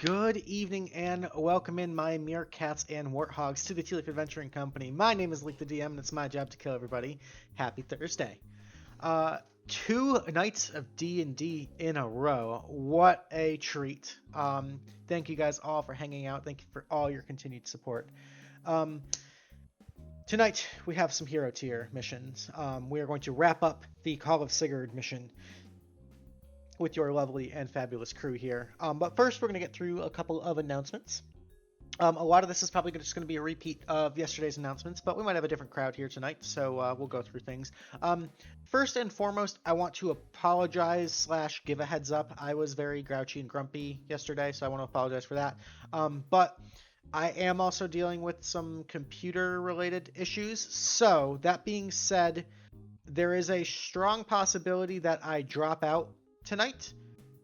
Good evening and welcome in my meerkats and warthogs to the Tealeaf Adventuring Company. My name is LukeTheDM and it's my job to kill everybody. Happy Thursday. Uh, 2 nights of D&D in a row. What a treat. Thank you guys all for hanging out. Thank you for all your continued support. Tonight we have some hero tier missions. We are going to wrap up the Call of Sygird mission with your lovely and fabulous crew here. But first, we're going to get through a couple of announcements. A lot of this is probably just going to be a repeat of yesterday's announcements, but we might have a different crowd here tonight, so we'll go through things. First and foremost, I want to apologize / give a heads up. I was very grouchy and grumpy yesterday, so I want to apologize for that. But I am also dealing with some computer-related issues. So that being said, there is a strong possibility that I drop out tonight.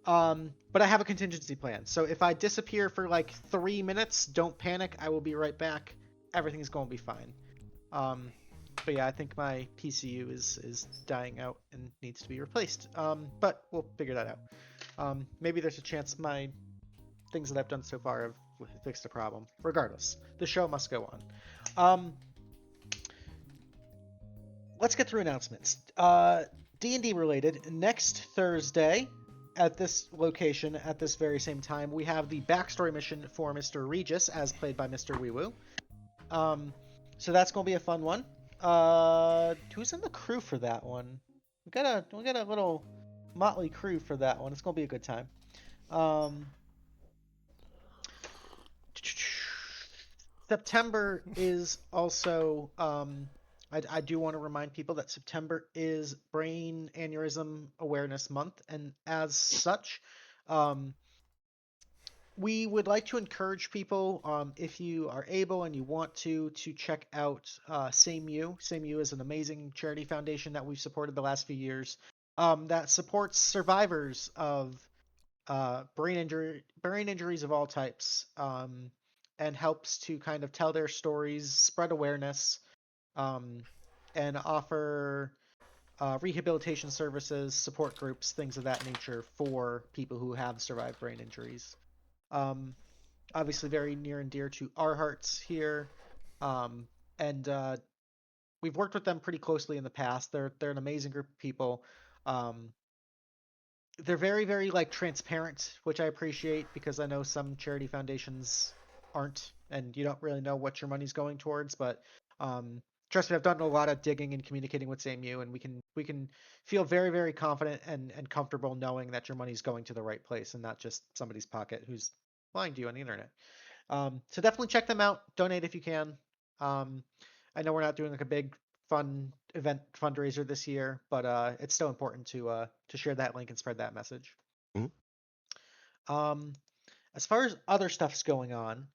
But I have a contingency plan. So if I disappear for like 3 minutes, don't panic. I will be right back. Everything's going to be fine. But yeah, I think my PCU is dying out and needs to be replaced. But we'll figure that out. Maybe there's a chance my things that I've done so far have fixed the problem. Regardless, the show must go on. Let's get through announcements. D&D related, next Thursday at this location at this very same time, we have the backstory mission for Mr. Regis, as played by Mr. Weewoo. So that's going to be a fun one. Who's in the crew for that one? We got a little motley crew for that one. It's going to be a good time. September is also I do want to remind people that September is Brain Aneurysm Awareness Month, and as such, we would like to encourage people, if you are able and you want to check out SameU. SameU is an amazing charity foundation that we've supported the last few years, that supports survivors of brain injuries of all types, and helps to kind of tell their stories, spread awareness, and offer rehabilitation services, support groups, things of that nature for people who have survived brain injuries. Obviously very near and dear to our hearts here. And we've worked with them pretty closely in the past. They're an amazing group of people. They're very, very like transparent, which I appreciate because I know some charity foundations aren't, and you don't really know what your money's going towards. But trust me, I've done a lot of digging and communicating with SameU, and we can feel very, very confident and comfortable knowing that your money's going to the right place and not just somebody's pocket who's lying to you on the internet. So definitely check them out. Donate if you can. I know we're not doing like a big fun event fundraiser this year, but it's still important to share that link and spread that message. Mhm. As far as other stuff's going on,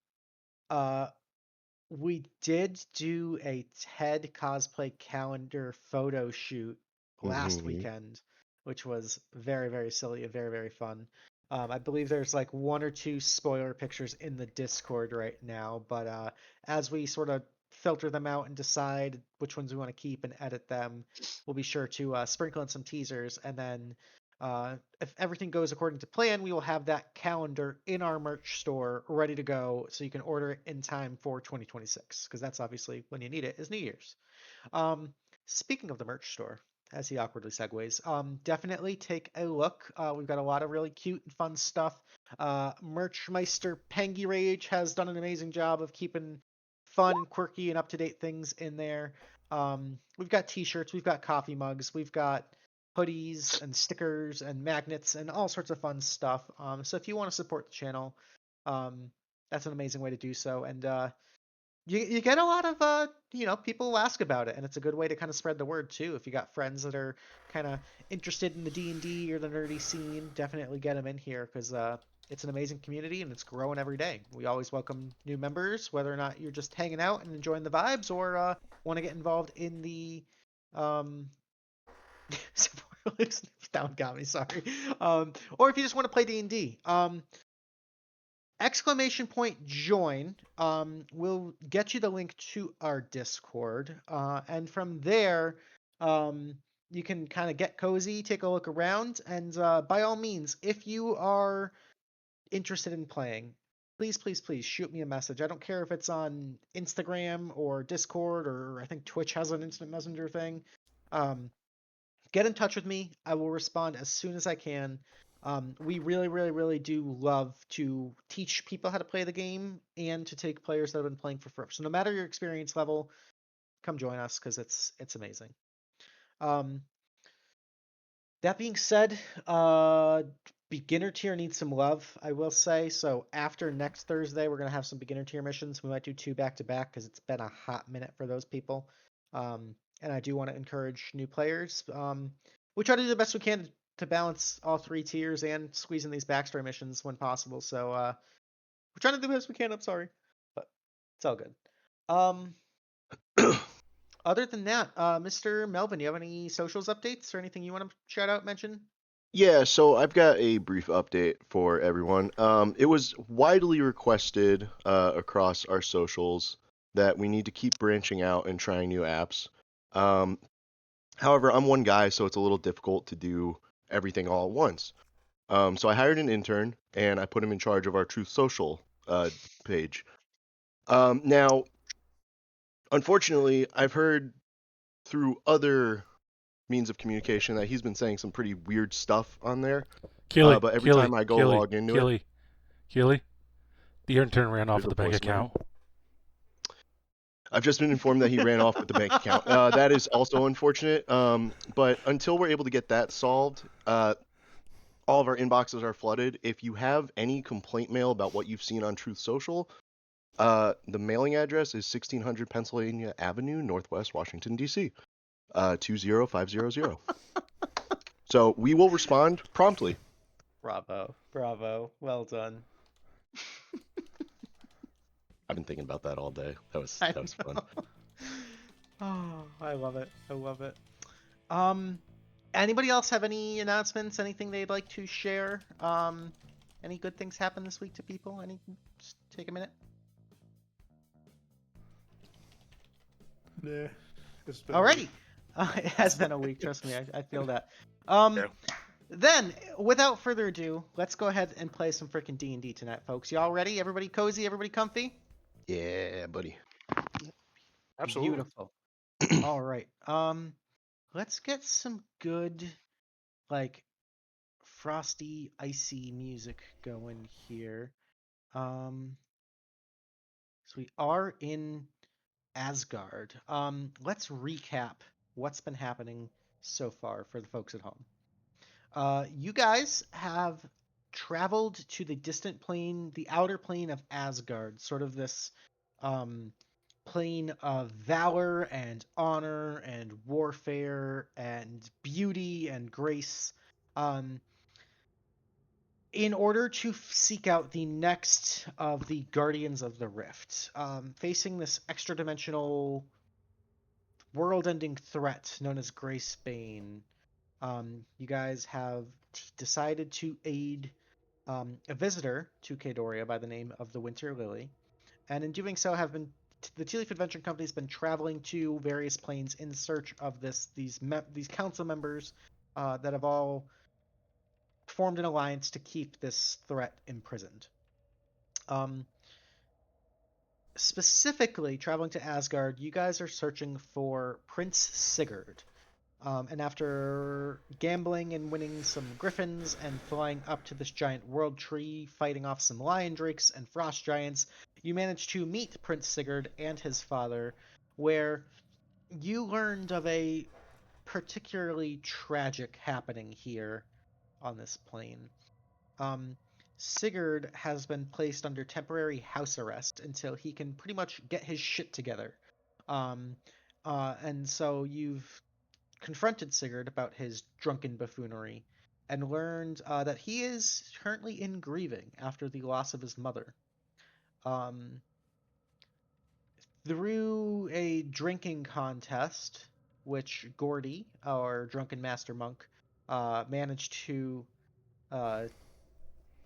we did do a TED cosplay calendar photo shoot last Mhm. weekend, which was very, very silly and very, very fun. I believe there's like 1 or 2 spoiler pictures in the Discord right now, but as we sort of filter them out and decide which ones we want to keep and edit them, we'll be sure to sprinkle in some teasers, and then if everything goes according to plan, we will have that calendar in our merch store ready to go so you can order it in time for 2026, because that's obviously when you need it is New Year's. Speaking of the merch store, as he awkwardly segues, definitely take a look. We've got a lot of really cute and fun stuff. Merchmeister Pengy Rage has done an amazing job of keeping fun, quirky, and up-to-date things in there. We've got t-shirts, we've got coffee mugs, we've got hoodies and stickers and magnets and all sorts of fun stuff. So if you want to support the channel, that's an amazing way to do so. And you get a lot of people ask about it, and it's a good way to kind of spread the word too. If you got friends that are kind of interested in the D&D or the nerdy scene, definitely get them in here because it's an amazing community and it's growing every day. We always welcome new members, whether or not you're just hanging out and enjoying the vibes or want to get involved in the down got me, sorry. Or if you just want to play D&D. Exclamation point join will get you the link to our Discord, and from there you can kind of get cozy, take a look around, and by all means, if you are interested in playing, please, please, please shoot me a message. I don't care if it's on Instagram or Discord, or I think Twitch has an instant messenger thing. Get in touch with me. I will respond as soon as I can. We really, really, really do love to teach people how to play the game and to take players that have been playing for forever. So no matter your experience level, come join us because it's amazing. That being said, beginner tier needs some love, I will say. So after next Thursday, we're gonna have some beginner tier missions. We might do 2 back to back because it's been a hot minute for those people. And I do want to encourage new players. We try to do the best we can to balance all 3 tiers and squeeze in these backstory missions when possible. So we're trying to do the best we can. I'm sorry, but it's all good. Other than that, Mr. Melvin, you have any socials updates or anything you want to shout out, mention? Yeah, so I've got a brief update for everyone. It was widely requested across our socials that we need to keep branching out and trying new apps. Um, However, I'm one guy, so it's a little difficult to do everything all at once. So I hired an intern and I put him in charge of our Truth Social page. Now, unfortunately, I've heard through other means of communication that he's been saying some pretty weird stuff on there. But every time I go log into it, Keely, the intern ran off there's with a the bank voicemail. account. I've just been informed that he ran off with the bank account. That is also unfortunate. But until we're able to get that solved, all of our inboxes are flooded. If you have any complaint mail about what you've seen on Truth Social, the mailing address is 1600 Pennsylvania Avenue, Northwest Washington, D.C., 20500. So we will respond promptly. Bravo, bravo, well done. I've been thinking about that all day. That was fun. Oh, I love it. I love it. Anybody else have any announcements? Anything they'd like to share? Any good things happen this week to people? Just take a minute. Nah. Alrighty. It has been a week. Trust me, I feel that. Yeah. Then, without further ado, let's go ahead and play some freaking D&D tonight, folks. Y'all ready? Everybody cozy? Everybody comfy? Yeah, buddy. Absolutely. Beautiful. All right. Let's get some good, like, frosty, icy music going here. So we are in Asgard. Let's recap what's been happening so far for the folks at home. You guys have traveled to the distant plane, the outer plane of Asgard, sort of this plane of valor and honor and warfare and beauty and grace. In order to seek out the next of the Guardians of the Rift, facing this extra dimensional world-ending threat known as Greysbane, you guys have decided to aid a visitor to Kadoria by the name of the Winter Lily, and in doing so have been the Tealeaf Adventure Company has been traveling to various planes in search of these council members that have all formed an alliance to keep this threat imprisoned. Specifically, traveling to Asgard, you guys are searching for Prince Sygird. And after gambling and winning some griffins and flying up to this giant world tree, fighting off some lion drakes and frost giants, you managed to meet Prince Sygird and his father, where you learned of a particularly tragic happening here on this plane. Sygird has been placed under temporary house arrest until he can pretty much get his shit together. And so you've confronted Sygird about his drunken buffoonery and learned that he is currently in grieving after the loss of his mother. Through a drinking contest, which Gordy, our drunken master monk, managed to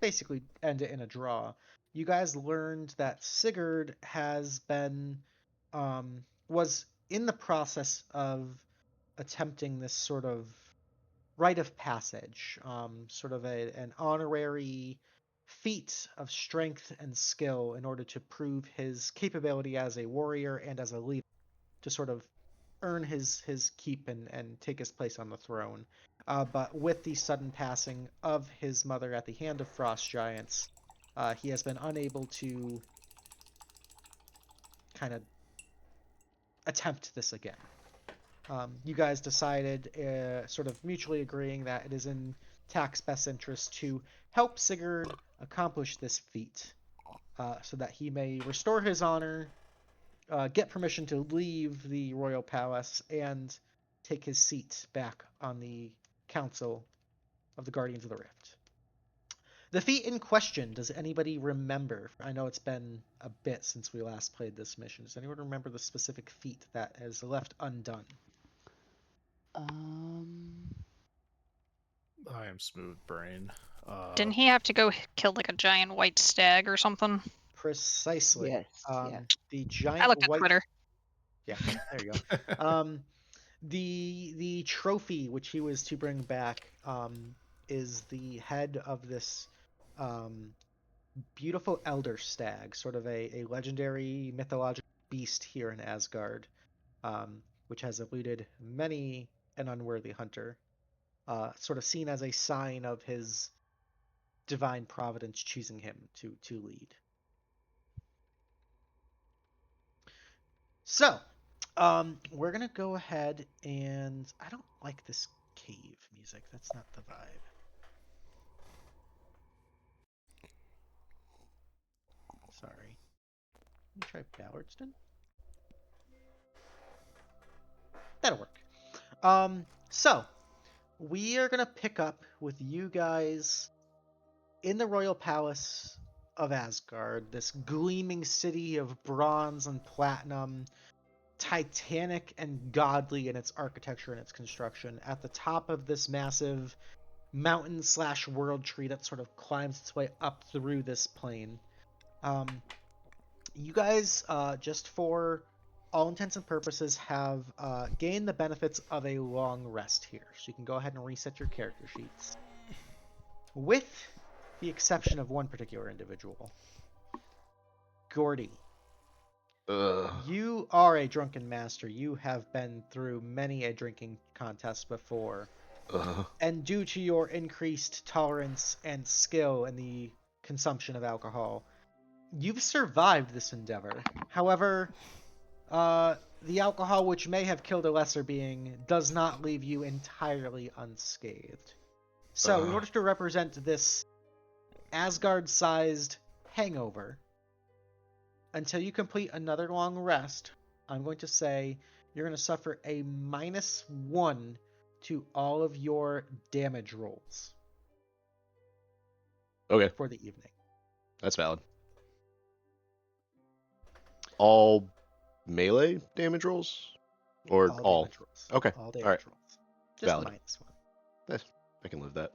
basically end it in a draw. You guys learned that Sygird has been was in the process of attempting this sort of rite of passage, sort of an honorary feat of strength and skill in order to prove his capability as a warrior and as a leader, to sort of earn his keep and take his place on the throne. But with the sudden passing of his mother at the hand of frost giants, he has been unable to kind of attempt this again. You guys decided, sort of mutually agreeing, that it is in Tak's best interest to help Sygird accomplish this feat, so that he may restore his honor, get permission to leave the royal palace, and take his seat back on the Council of the Guardians of the Rift. The feat in question, does anybody remember? I know it's been a bit since we last played this mission. Does anyone remember the specific feat that is left undone? I am smooth brain. Didn't he have to go kill like a giant white stag or something? Precisely. Yes. Yeah. The I giant looked at white. Twitter. Yeah, there you go. The trophy which he was to bring back is the head of this beautiful elder stag, sort of a legendary mythological beast here in Asgard, which has eluded many an unworthy hunter, sort of seen as a sign of his divine providence choosing him to lead. So, we're gonna go ahead and I don't like this cave music. That's not the vibe. Sorry. Let me try Ballardston. That'll work. So we are gonna pick up with you guys in the royal palace of Asgard, this gleaming city of bronze and platinum, titanic and godly in its architecture and its construction, at the top of this massive mountain / world tree that sort of climbs its way up through this plain. You guys, just for all intents and purposes, have gained the benefits of a long rest here. So you can go ahead and reset your character sheets. With the exception of one particular individual. Gordy. You are a drunken master. You have been through many a drinking contest before. And due to your increased tolerance and skill in the consumption of alcohol, you've survived this endeavor. However, the alcohol, which may have killed a lesser being, does not leave you entirely unscathed. So, in order to represent this Asgard-sized hangover, until you complete another long rest, I'm going to say you're going to suffer a -1 to all of your damage rolls. Okay. For the evening. That's valid. All melee damage rolls? Or all? Damage rolls. Okay. All damage Alright. rolls. Just Valid. -1. I can live that.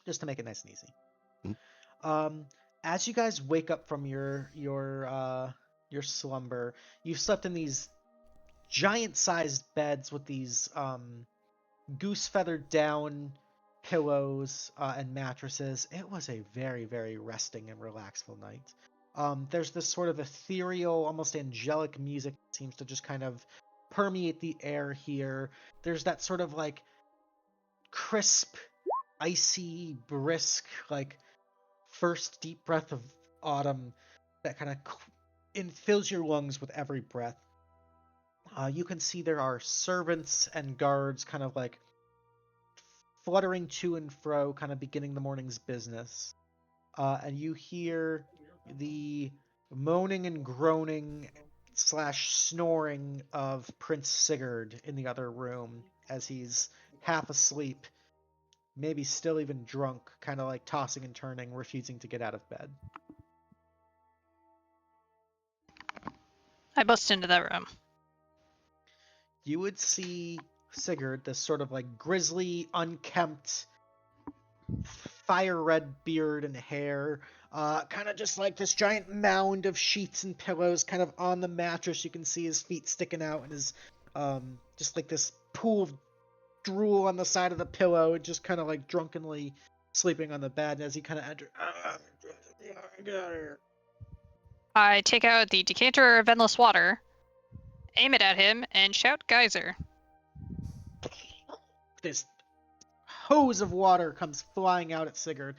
Just to make it nice and easy. Mhm. As you guys wake up from your slumber, you've slept in these giant-sized beds with these goose feathered down pillows and mattresses. It was a very, very resting and relaxful night. There's this sort of ethereal, almost angelic music that seems to just kind of permeate the air here. There's that sort of like crisp, icy, brisk, like first deep breath of autumn that kind of fills your lungs with every breath. You can see there are servants and guards kind of like fluttering to and fro, kind of beginning the morning's business. And you hear the moaning and groaning / snoring of Prince Sygird in the other room as he's half asleep, maybe still even drunk, kind of like tossing and turning, refusing to get out of bed. I bust into that room. You would see Sygird, this sort of like grizzly, unkempt, fire red beard and hair, kind of just like this giant mound of sheets and pillows kind of on the mattress. You can see his feet sticking out and his just like this pool of drool on the side of the pillow, just kind of like drunkenly sleeping on the bed. As he kind of enters, get out of here. I take out the decanter of endless water, aim it at him, and shout geyser. This hose of water comes flying out at Sygird.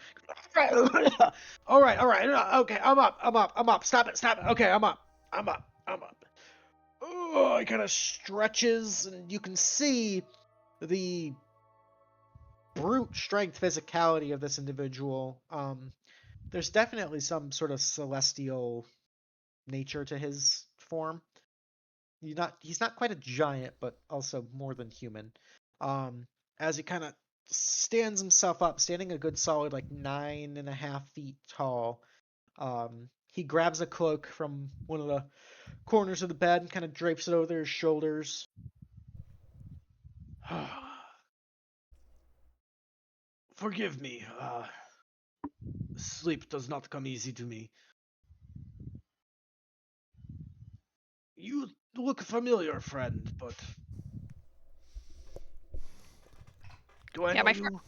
All right, okay, I'm up. Stop it. Okay, I'm up. Oh, he kind of stretches, and you can see the brute strength physicality of this individual. There's definitely some sort of celestial nature to his form. He's not quite a giant, but also more than human. As he kind of stands himself up, standing a good solid like 9.5 feet tall. He grabs a cloak from one of the corners of the bed and kind of drapes it over his shoulders. Forgive me. Sleep does not come easy to me. You look familiar, friend, but do I know you?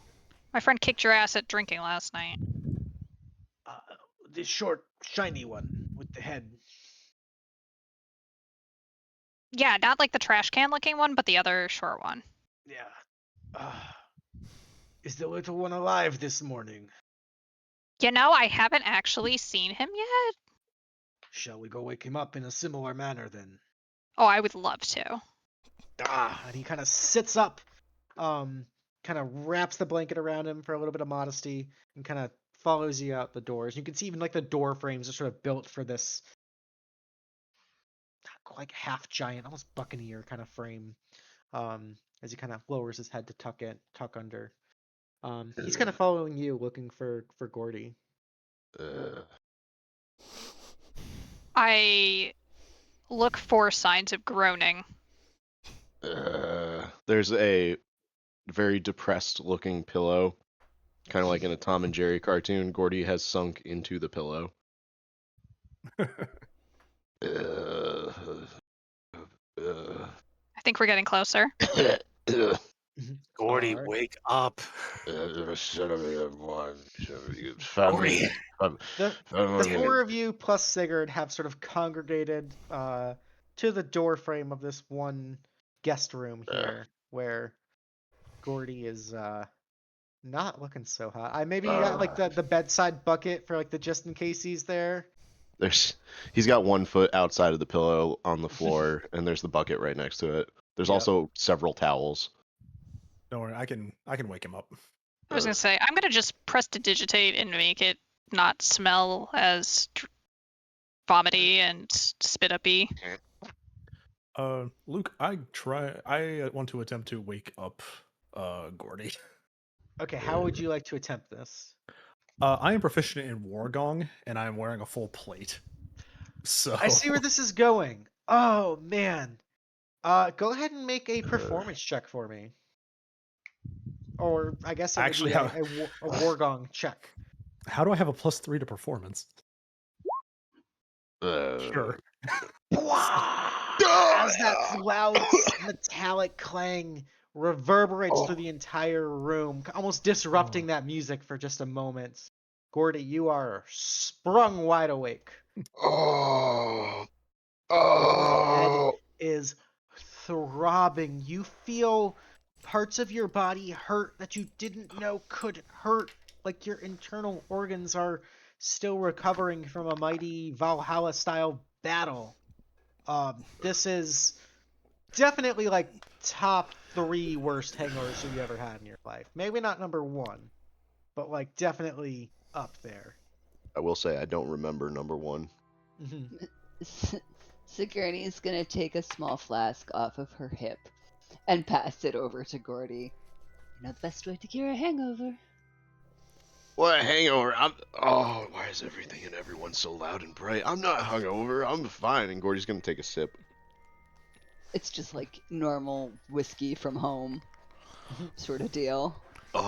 My friend kicked your ass at drinking last night. The short, shiny one with the head. Yeah, not like the trash can looking one, but the other short one. Yeah. Is the little one alive this morning? You know, I haven't actually seen him yet. Shall we go wake him up in a similar manner then? Oh, I would love to. And he kind of sits up, kind of wraps the blanket around him for a little bit of modesty, and kind of follows you out the doors. You can see even like the door frames are sort of built for this, like half giant, almost buccaneer kind of frame. As he kind of lowers his head to tuck under. He's kind of following you, looking for Gordy. I look for signs of groaning. There's a very depressed looking pillow, kind of like in a Tom and Jerry cartoon. Gordy has sunk into the pillow. I think we're getting closer. Gordy, Alright. wake up. Gordy. The four of you plus Sygird have sort of congregated to the door frame of this one guest room here, where Gordy is not looking so hot. Maybe you got like the bedside bucket for like the just in case he's there. He's got 1 foot outside of the pillow on the floor, and there's the bucket right next to it. There's also several towels. Don't worry, I can wake him up. I was gonna say, I'm gonna just press to digitate and make it not smell as vomity and spit uppy. Luke, I want to attempt to wake up Gordy. Okay, how would you like to attempt this? I am proficient in War Gong, and I am wearing a full plate. So I see where this is going. Oh man. Go ahead and make a performance check for me. Or I guess it Actually, would be a Wargong check. How do I have a +3 to performance? Sure. As that loud metallic clang reverberates through the entire room, almost disrupting that music for just a moment. Gordy, you are sprung wide awake. Oh. Your head is throbbing. You feel parts of your body hurt that you didn't know could hurt, like your internal organs are still recovering from a mighty Valhalla-style battle. This is definitely like top 3 worst hangovers you've ever had in your life. Maybe not number 1, but like definitely up there. I will say I don't remember number 1. Sigourney is gonna take a small flask off of her hip and pass it over to Gordy. You know the best way to cure a hangover. What a hangover! Why is everything and everyone so loud and bright? I'm not hungover. I'm fine. And Gordy's gonna take a sip. It's just like normal whiskey from home sort of deal. Can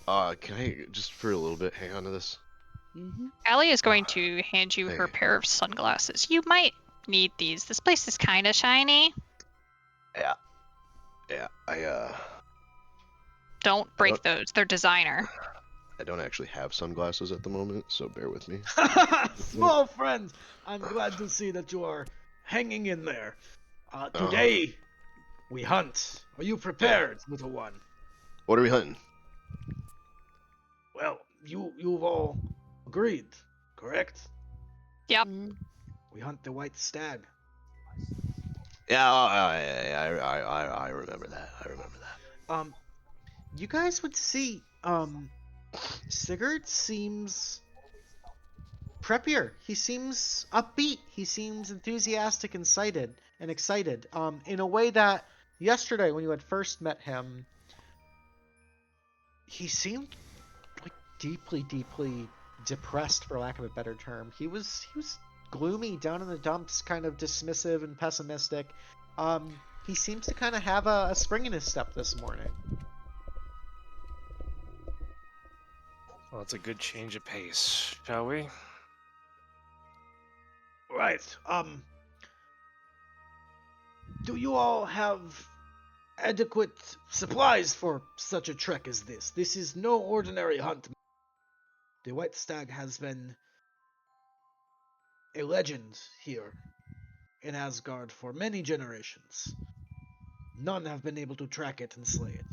I just for a little bit hang on to this? Callie is going to hand you her pair of sunglasses. You might need these. This place is kind of shiny. Yeah. Don't break those. They're designer. I don't actually have sunglasses at the moment, so bear with me. Small friend, I'm glad to see that you are hanging in there. Today, we hunt. Are you prepared, little one? What are we hunting? Well, you've all agreed, correct? Yep. We hunt the white stag. Yeah, I remember that. I remember that. You guys would see, Sygird seems preppier. He seems upbeat. He seems enthusiastic and excited. In a way that yesterday when you had first met him, he seemed like deeply depressed, for lack of a better term. He was gloomy, down in the dumps, kind of dismissive and pessimistic. He seems to kind of have a spring in his step this morning. Well, it's a good change of pace, shall we? Right. Do you all have adequate supplies for such a trek as this? This is no ordinary hunt. The white stag has been a legend here in Asgard for many generations. None have been able to track it and slay it.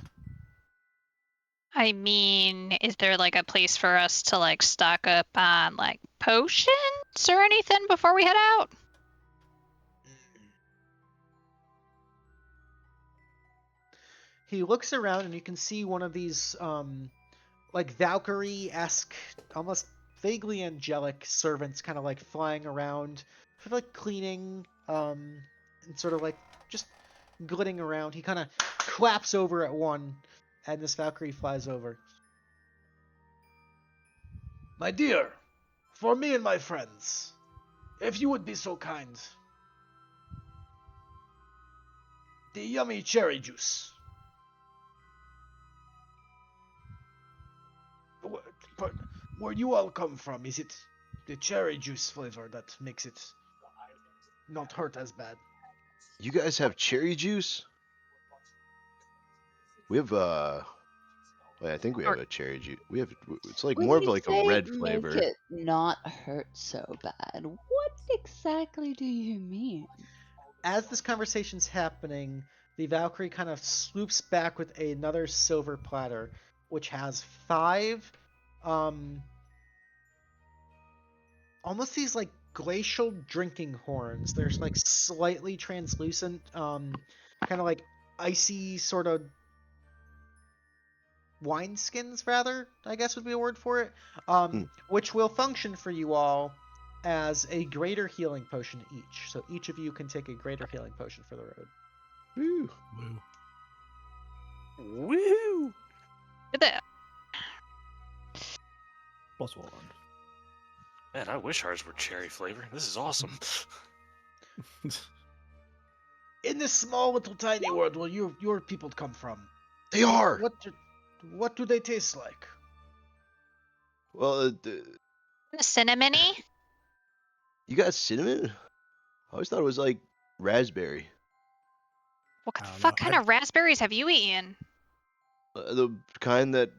I mean, is there like a place for us to like stock up on like potions or anything before we head out? He looks around and you can see one of these like Valkyrie-esque, almost vaguely angelic servants kind of like flying around, sort of like cleaning, and sort of like just glitting around. He kind of claps over at one, and this Valkyrie flies over. My dear, for me and my friends, if you would be so kind. The yummy cherry juice. Where you all come from, is it the cherry juice flavor that makes it not hurt as bad? You guys have cherry juice? We have wait, I think we have a cherry juice. We have it's like When more of you like a say red make flavor. it not hurt so bad, what exactly do you mean? As this conversation's happening, the Valkyrie kind of swoops back with another silver platter, which has 5 almost these like glacial drinking horns. There's like slightly translucent, kind of like icy sort of wine skins, rather, I guess would be a word for it, which will function for you all as a greater healing potion each. So each of you can take a greater healing potion for the road. Woo. Woohoo! Did that. +1. Man, I wish ours were cherry flavor. This is awesome. In this small little tiny world where your people come from, They are. what do they taste like? Well, Cinnamony? you got cinnamon? I always thought it was like raspberry. What I the don't fuck know. kind of raspberries have you eaten? The kind that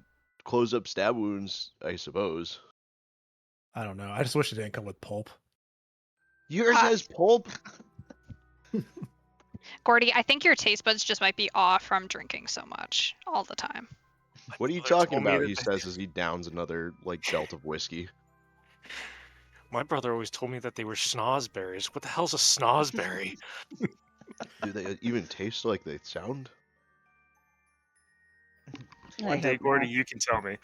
close up stab wounds, I suppose. I don't know. I just wish it didn't come with pulp. Yours has pulp? Gordy, I think your taste buds just might be off from drinking so much all the time. What are you Mother talking told me about? that He says as he downs another like belt of whiskey. My brother always told me that they were snozberries. What the hell's a snozberry? Do they even taste like they sound? I One day, hope Gordy, not. you can tell me.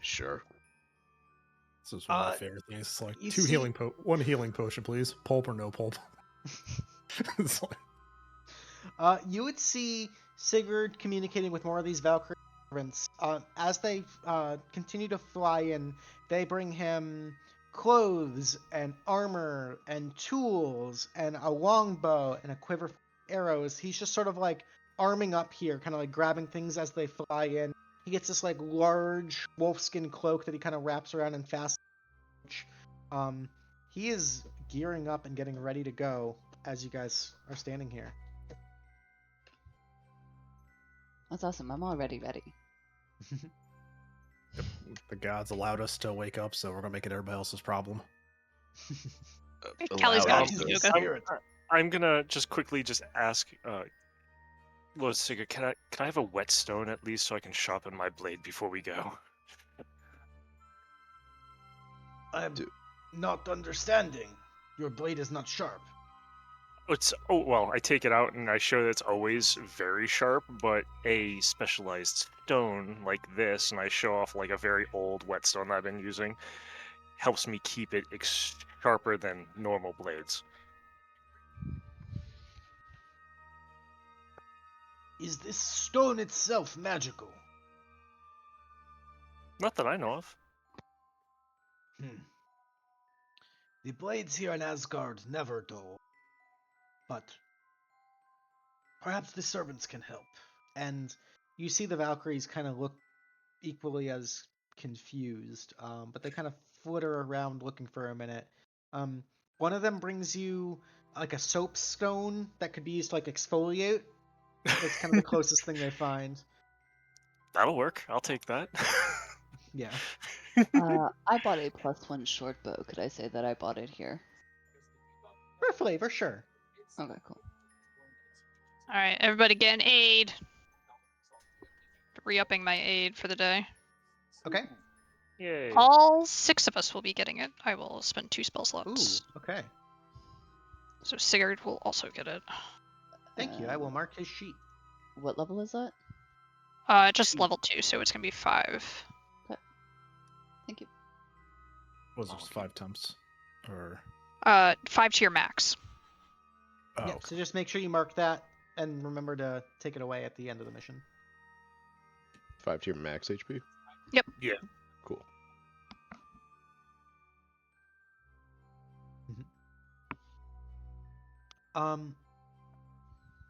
Sure. This is one of my favorite things. It's like you 2 see- one healing potion, please. Pulp or no pulp. It's like, You would see Sygird communicating with more of these Valkyrie servants. As they continue to fly in, they bring him clothes and armor and tools and a longbow and a quiver full of arrows. He's just sort of like arming up here, kind of like grabbing things as they fly in. He gets this like large wolfskin cloak that he kind of wraps around and fastens. He is gearing up and getting ready to go as you guys are standing here. That's awesome. I'm already ready. The gods allowed us to wake up, so we're gonna make it everybody else's problem. Callie's Allowed got us That to- is yoga. spirit. I'm gonna just quickly just ask, Lord Sigurd, can I have a whetstone at least so I can sharpen my blade before we go? I'm Dude. not understanding. Your blade is not sharp. Well, I take it out and I show that it's always very sharp, but a specialized stone like this, and I show off like a very old whetstone that I've been using, helps me keep it sharper than normal blades. Is this stone itself magical? Not that I know of. The blades here in Asgard never dull. But perhaps the servants can help. And you see the Valkyries kind of look equally as confused, but they kind of flitter around looking for a minute. One of them brings you like a soapstone that could be used to like exfoliate. It's kind of the closest thing they find. That'll work. I'll take that. Yeah. I bought a +1 short bow. Could I say that I bought it here? For flavor, sure. Okay, cool. All right, everybody get an aid. Re-upping my aid for the day. Okay. Yay. All 6 of us will be getting it. I will spend 2 spell Ooh, slots. okay. So Sygird will also get it. Thank you. I will mark his sheet. What level is that? Just level 2, so it's gonna be 5. Thank you. Was it just 5 temps? Or 5 to your max. oh, Yeah, so just make sure you mark that and remember to take it away at the end of the mission. 5 to your max HP? Yep. Yeah. Cool.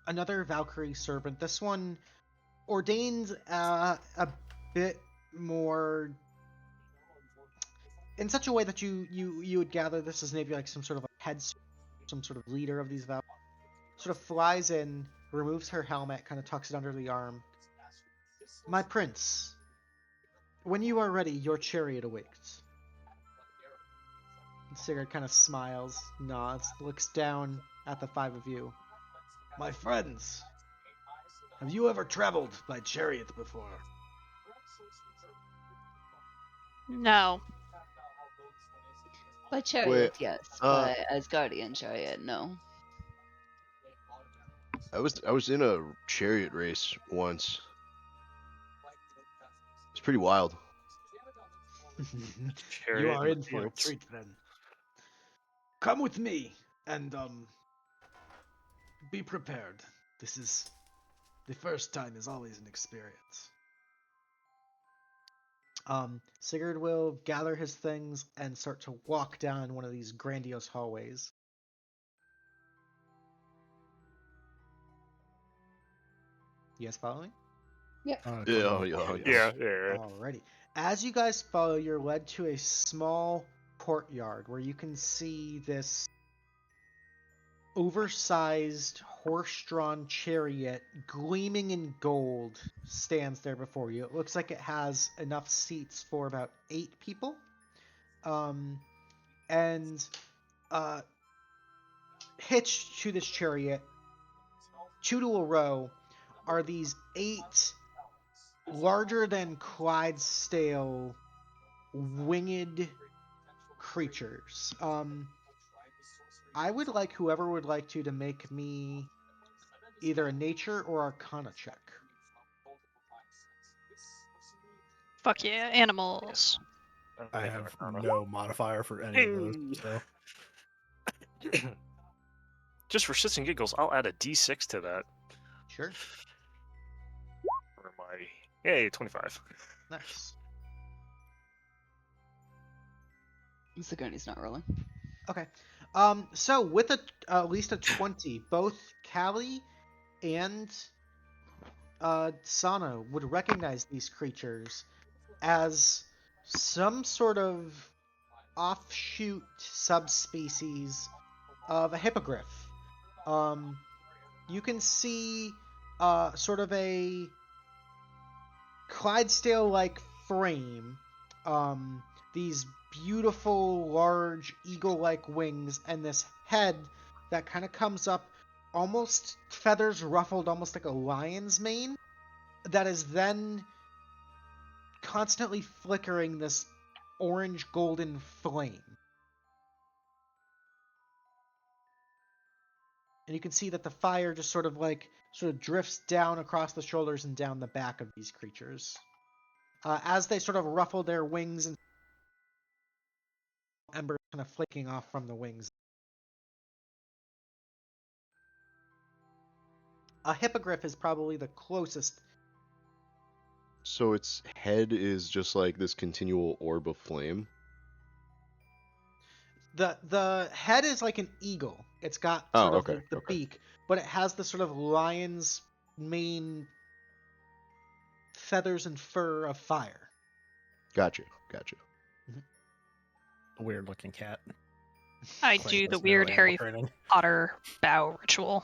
Another Valkyrie servant. This one ordained a bit more in such a way that you would gather this is maybe like some sort of a head, some sort of leader of these Valkyries. Sort of flies in, removes her helmet, kind of tucks it under the arm. My prince, when you are ready, your chariot awaits. Sigurd kind of smiles, nods, looks down at the 5 of you. My friends, have you ever traveled by chariot before? No. By chariot, yes. By Asgardian chariot, no. I was in a chariot race once. It's pretty wild. You Chariot are in in the for a fields. treat then. Come with me and be prepared. This is the first time is always an experience. Sigurd will gather his things and start to walk down one of these grandiose hallways. You guys following? Yeah. Yeah. Alrighty. As you guys follow, you're led to a small courtyard where you can see this oversized horse-drawn chariot gleaming in gold stands there before you. It looks like it has enough seats for about 8 people. And hitched to this chariot, 2 to a row, are these 8 larger than Clydesdale winged creatures. I would like whoever would like to make me either a nature or arcana check. Fuck yeah, animals. I have no modifier for any of those. So Just for shits and giggles, I'll add a D6 to that. Sure. For my 25. Nice. Sigourney's not rolling. Okay. So with at least a 20, both Callie and Sano would recognize these creatures as some sort of offshoot subspecies of a hippogriff. You can see sort of a Clydesdale-like frame, these beautiful, large, eagle-like wings, and this head that kind of comes up, almost feathers ruffled, almost like a lion's mane, that is then constantly flickering this orange golden flame. And you can see that the fire just sort of drifts down across the shoulders and down the back of these creatures. As they sort of ruffle their wings and embers kind of flaking off from the wings. A hippogriff is probably the closest. So its head is just like this continual orb of flame. The head is like an eagle. It's got Oh, sort of okay, the okay. beak, but it has the sort of lion's mane feathers and fur of fire. Gotcha. A weird looking cat. I Clang do the has no weird animal Harry training. Potter bow ritual.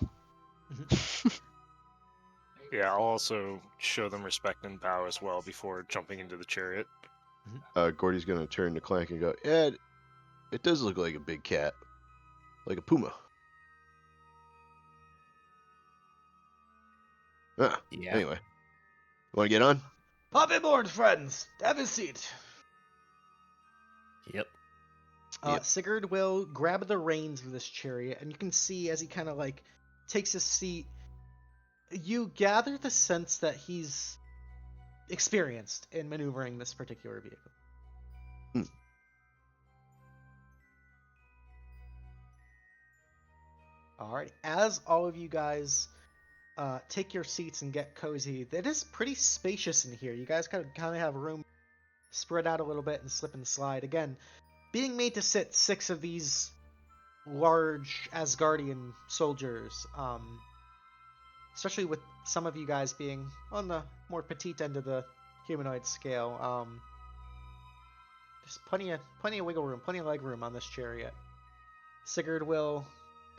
Yeah, I'll also show them respect and bow as well before jumping into the chariot. Gordy's gonna turn to Clank and go, yeah, it does look like a big cat. Like a puma. Yeah. Anyway. You wanna get on? Hop aboard, friends. Have a seat. Yep. Yep. Sygird will grab the reins of this chariot, and you can see as he kind of takes his seat, you gather the sense that he's experienced in maneuvering this particular vehicle. Alright, as all of you guys take your seats and get cozy, it is pretty spacious in here. You guys kind of have room spread out a little bit and slip and slide. Again, being made to sit 6 of these large Asgardian soldiers, especially with some of you guys being on the more petite end of the humanoid scale, there's plenty of wiggle room, plenty of leg room on this chariot. Sygird will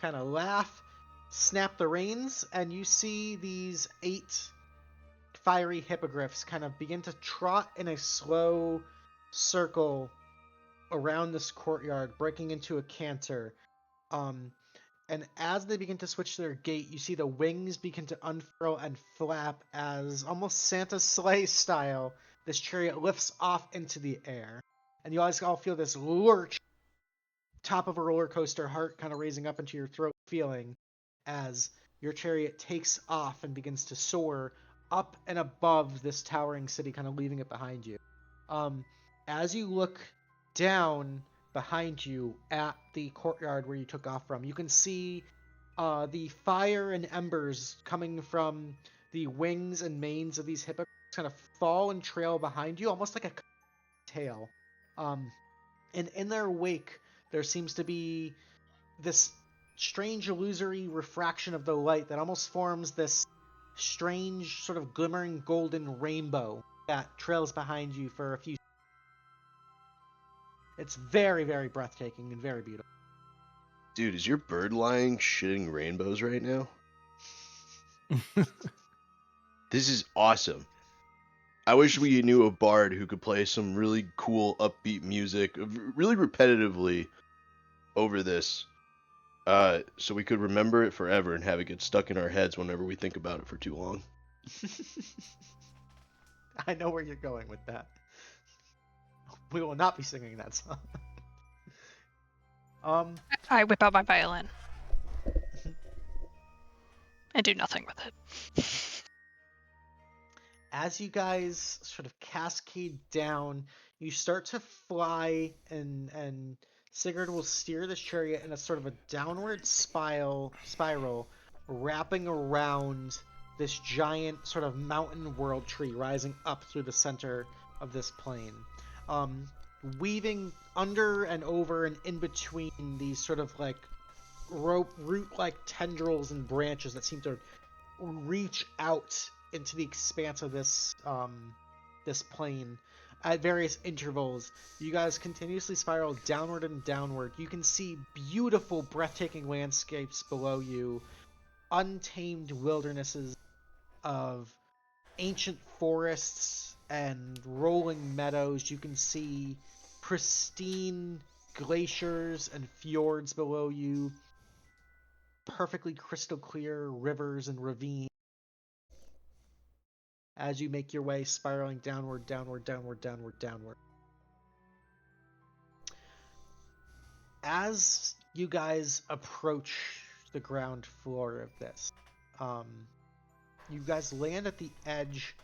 kind of laugh, snap the reins, and you see these 8 fiery hippogriffs kind of begin to trot in a slow circle around this courtyard, breaking into a canter. And as they begin to switch their gait, you see the wings begin to unfurl and flap as, almost Santa's sleigh style, this chariot lifts off into the air. And you guys all feel this lurch, top of a roller coaster, heart kind of raising up into your throat feeling, as your chariot takes off and begins to soar up and above this towering city, kind of leaving it behind you. As you look down behind you at the courtyard where you took off from, you can see the fire and embers coming from the wings and manes of these hippogriffs kind of fall and trail behind you, almost like a tail. And in their wake, there seems to be this strange illusory refraction of the light that almost forms this strange sort of glimmering golden rainbow that trails behind you for a few. It's very, very breathtaking and very beautiful. Dude, is your bird lying shitting rainbows right now? This is awesome. I wish we knew a bard who could play some really cool upbeat music really repetitively over this, so we could remember it forever and have it get stuck in our heads whenever we think about it for too long. I know where you're going with that. We will not be singing that song. I whip out my violin and do nothing with it. As you guys sort of cascade down, you start to fly, and Sygird will steer the chariot in a sort of a downward spiral, wrapping around this giant sort of mountain world tree rising up through the center of this plain. Weaving under and over and in between these sort of root-like tendrils and branches that seem to reach out into the expanse of this this plane at various intervals. You guys continuously spiral downward and downward. You can see beautiful, breathtaking landscapes below you, untamed wildernesses of ancient forests and rolling meadows. You can see pristine glaciers and fjords below you, perfectly crystal clear rivers and ravines as you make your way spiraling downward, downward, downward, downward, downward. As you guys approach the ground floor of this, you guys land at the edge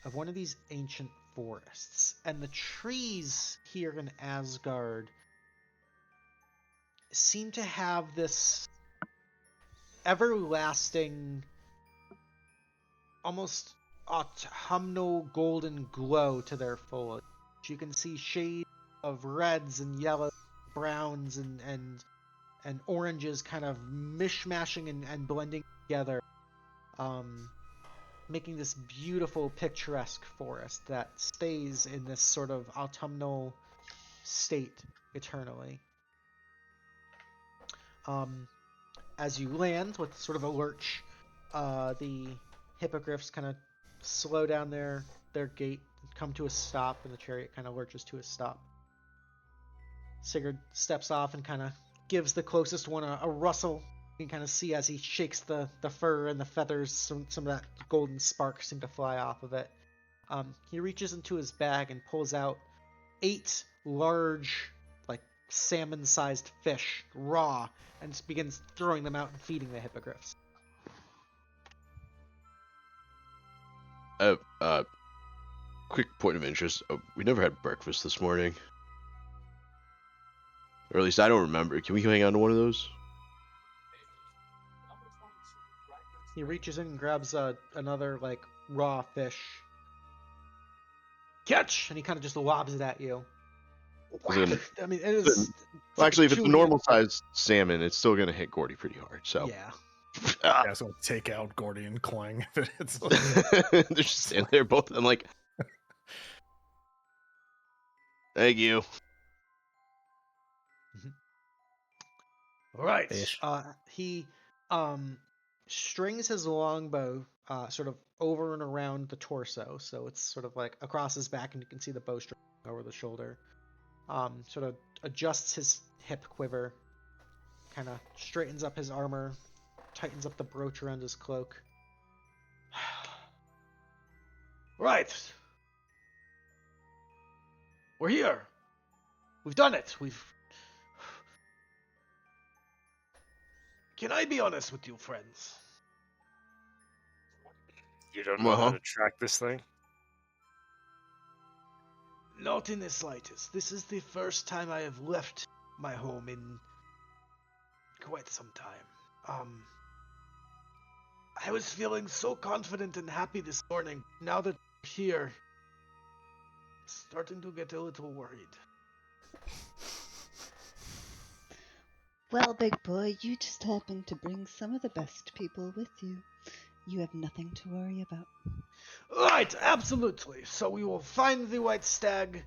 of one of these ancient forests, and the trees here in Asgard seem to have this everlasting, almost autumnal golden glow to their foliage. You can see shades of reds and yellows, browns and oranges kind of mishmashing and blending together, making this beautiful picturesque forest that stays in this sort of autumnal state eternally. As you land with sort of a lurch, the hippogriffs kind of slow down their gait, come to a stop, and the chariot kind of lurches to a stop. Sygird steps off and kind of gives the closest one a rustle. You can kind of see as he shakes the fur and the feathers, some of that golden spark seem to fly off of it. He reaches into his bag and pulls out 8 large, like salmon-sized fish, raw, and just begins throwing them out and feeding the hippogriffs. Quick point of interest. We never had breakfast this morning. Or at least I don't remember. Can we hang on to one of those? He reaches in and grabs another, like, raw fish. Catch! And he kind of just lobs it at you. I mean, it is... Well, actually, if it's a normal-sized salmon, it's still going to hit Gordy pretty hard, so... Yeah. Yeah, so take out Gordy and Klang. It's They're just standing there, both of them, like... Thank you. All right. Fish. He strings his longbow sort of over and around the torso, so it's sort of like across his back, and you can see the bowstring over the shoulder. Sort of adjusts his hip quiver, kind of straightens up his armor, tightens up the brooch around his cloak. Right. We're here. We've done it. Can I be honest with you, friends? You don't know how to track this thing? Not in the slightest. This is the first time I have left my home in quite some time. I was feeling so confident and happy this morning. Now that we're here, starting to get a little worried. Well, big boy, you just happened to bring some of the best people with you. You have nothing to worry about. Right, absolutely. So we will find the white stag,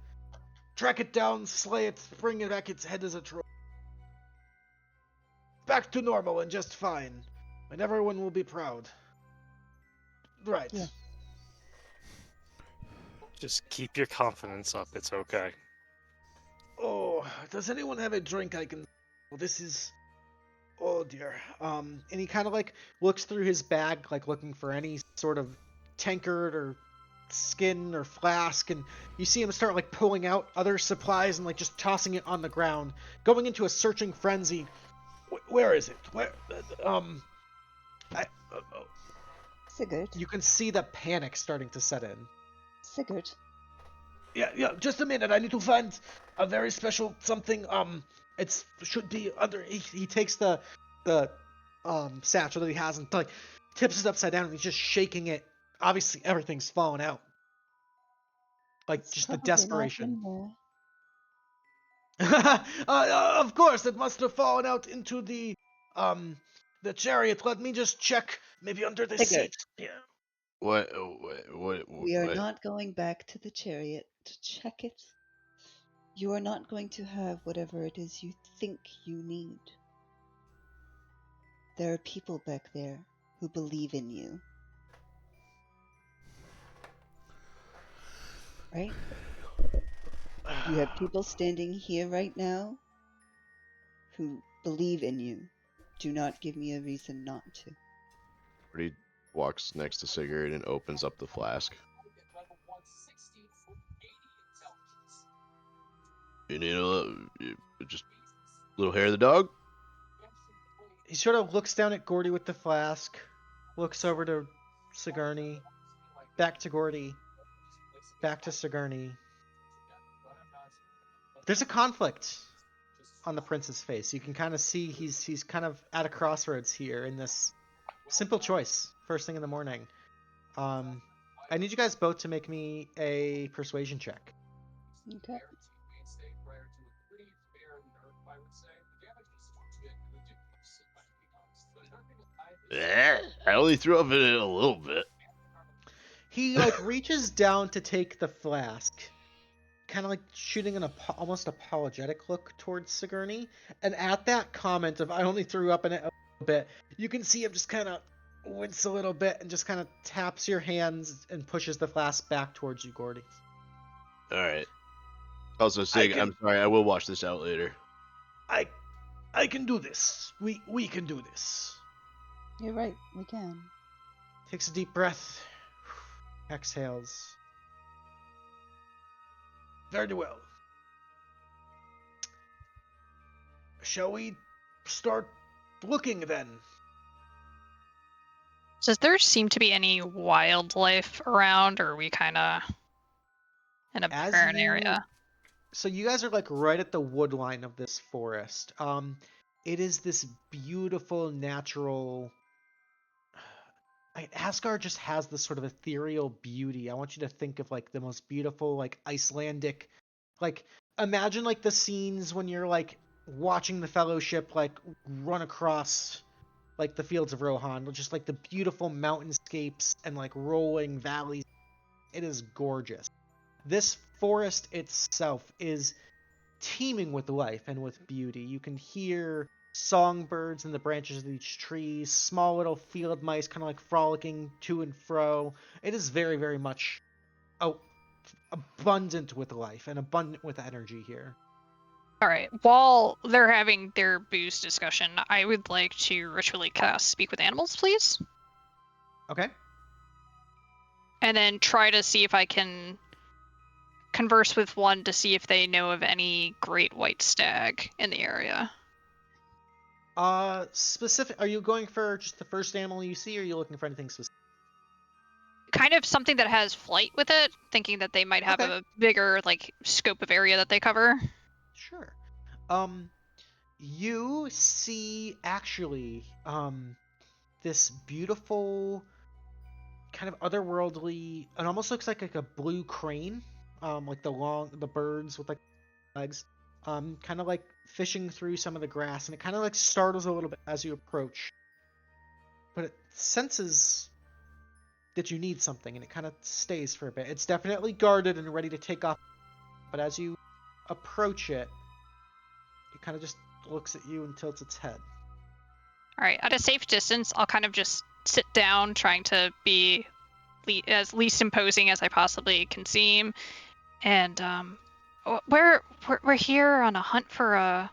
track it down, slay it, bring it back its head as a trophy. Back to normal and just fine. And everyone will be proud. Right. Yeah. Just keep your confidence up. It's okay. Oh, does anyone have a drink I can... Well, this is... Oh, dear. And he kind of like looks through his bag, like looking for any sort of tankard or skin or flask, and you see him start like pulling out other supplies and like just tossing it on the ground, going into a searching frenzy. Where is it? Where... Sygird. You can see the panic starting to set in. Sygird. Yeah, just a minute. I need to find a very special something. It should be under... He takes the satchel that he has and like tips it upside down, and he's just shaking it. Obviously, everything's fallen out. Like It's just the probably not desperation. in there. Of course, it must have fallen out into the chariot. Let me just check. Maybe under the Sygird. seat. Yeah. What? We are not going back to the chariot to check it. You are not going to have whatever it is you think you need. There are people back there who believe in you. right? You have people standing here right now who believe in you. Do not give me a reason not to. Gordy walks next to Sygird and opens up the flask. You need just a little hair of the dog? He sort of looks down at Gordy with the flask, looks over to Sigourney, back to Gordy, back to Sigourney. There's a conflict on the prince's face. You can kind of see he's kind of at a crossroads here in this simple choice, first thing in the morning. I need you guys both to make me a persuasion check. Okay. I only threw up in it a little bit. He like reaches down to take the flask, kind of like shooting an almost apologetic look towards Sigourney, and at that comment of "I only threw up in it a little bit," you can see him just kind of wince a little bit and just kind of taps your hands and pushes the flask back towards you, Gordy. All right. Also, Sig, I'm sorry. I will watch this out later. I can do this. We can do this. You're right. We can. Takes a deep breath, exhales. Very well. Shall we start looking then? Does there seem to be any wildlife around, or are we kind of in a barren area? So you guys are like right at the wood line of this forest. It is this beautiful natural. Asgard just has this sort of ethereal beauty. I want you to think of like the most beautiful, like Icelandic, like imagine like the scenes when you're like watching the Fellowship like run across like the fields of Rohan, just like the beautiful mountainscapes and like rolling valleys. It is gorgeous. This forest itself is teeming with life and with beauty. You can hear songbirds in the branches of each tree, small little field mice kind of like frolicking to and fro. It is very, very much abundant with life and abundant with energy here. All right. While they're having their booze discussion, I would like to ritually cast Speak with Animals, please. Okay. And then try to see if I can converse with one to see if they know of any great white stag in the area. Specific. Are you going for just the first animal you see, or are you looking for anything specific? Kind of something that has flight with it, thinking that they might have Okay. a bigger like scope of area that they cover. Sure. You see actually this beautiful kind of otherworldly. It almost looks like a blue crane. Like the birds with like legs. Kind of like fishing through some of the grass, and it kind of like startles a little bit as you approach. But it senses that you need something, and it kind of stays for a bit. It's definitely guarded and ready to take off, but as you approach it, it kind of just looks at you and tilts its head. All right, at a safe distance, I'll kind of just sit down, trying to be as least imposing as I possibly can seem. And we're here on a hunt for a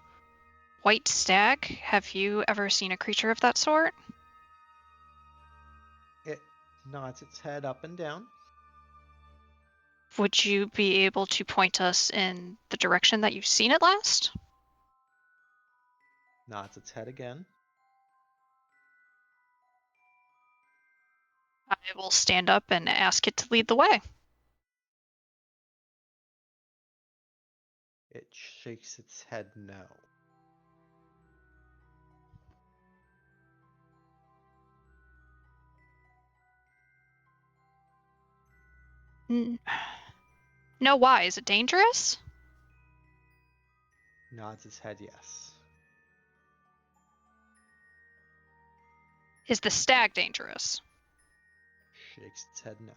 white stag. Have you ever seen a creature of that sort? It nods its head up and down. Would you be able to point us in the direction that you've seen it last? Nods its head again. I will stand up and ask it to lead the way. It shakes its head no. No, why? Is it dangerous? Nods its head yes. Is the stag dangerous? Shakes its head no.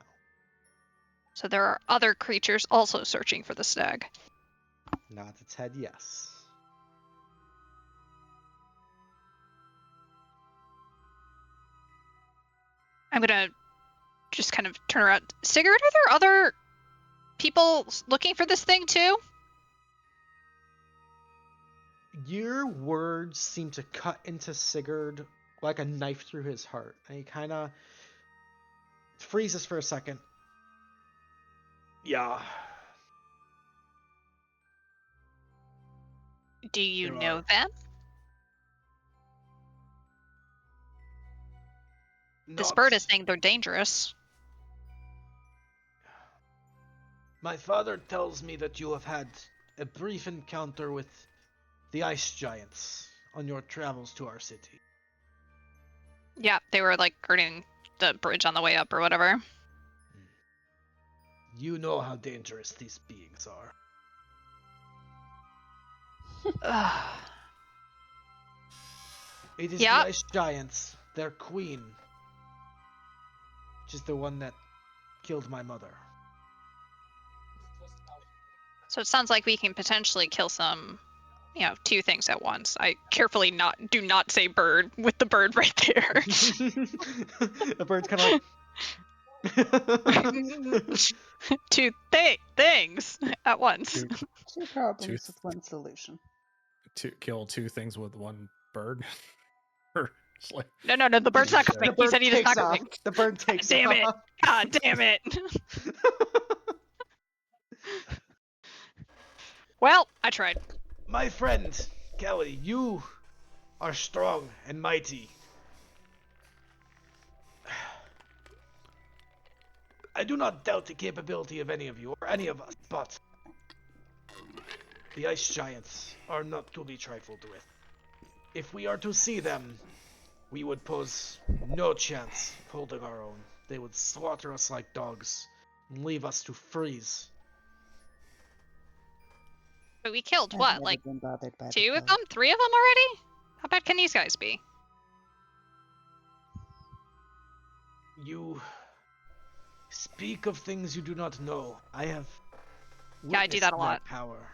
So there are other creatures also searching for the stag. Nods its head yes. I'm gonna just kind of turn around. Sygird, are there other people looking for this thing too? Your words seem to cut into Sygird like a knife through his heart. And he kind of freezes for a second. Yeah. Do you There know are. them? This Not- bird is saying they're dangerous. My father tells me that you have had a brief encounter with the ice giants on your travels to our city. Yeah, they were like guarding the bridge on the way up or whatever. You know how dangerous these beings are. Ugh. It is Yep. the ice giants, their queen, which is the one that killed my mother. So it sounds like we can potentially kill some, two things at once. I carefully do not say bird with the bird right there. The bird's kind of like. Two things at once. Two, Two problems Tooth. with one solution. kill two things with one bird. Or it's like, No, the bird's not The coming. He bird said he is takes not off. coming. The bird takes damn it. off. God damn it. Well, I tried. My friend, Callie, you are strong and mighty. I do not doubt the capability of any of you or any of us, but the ice giants are not to be trifled with. If we are to see them, we would pose no chance of holding our own. They would slaughter us like dogs and leave us to freeze. But we killed I've what, never like been bothered by the 2 of cold. them? 3 of them already? How bad can these guys be? You speak of things you do not know. I have Yeah, I do that a witnessed their lot. power.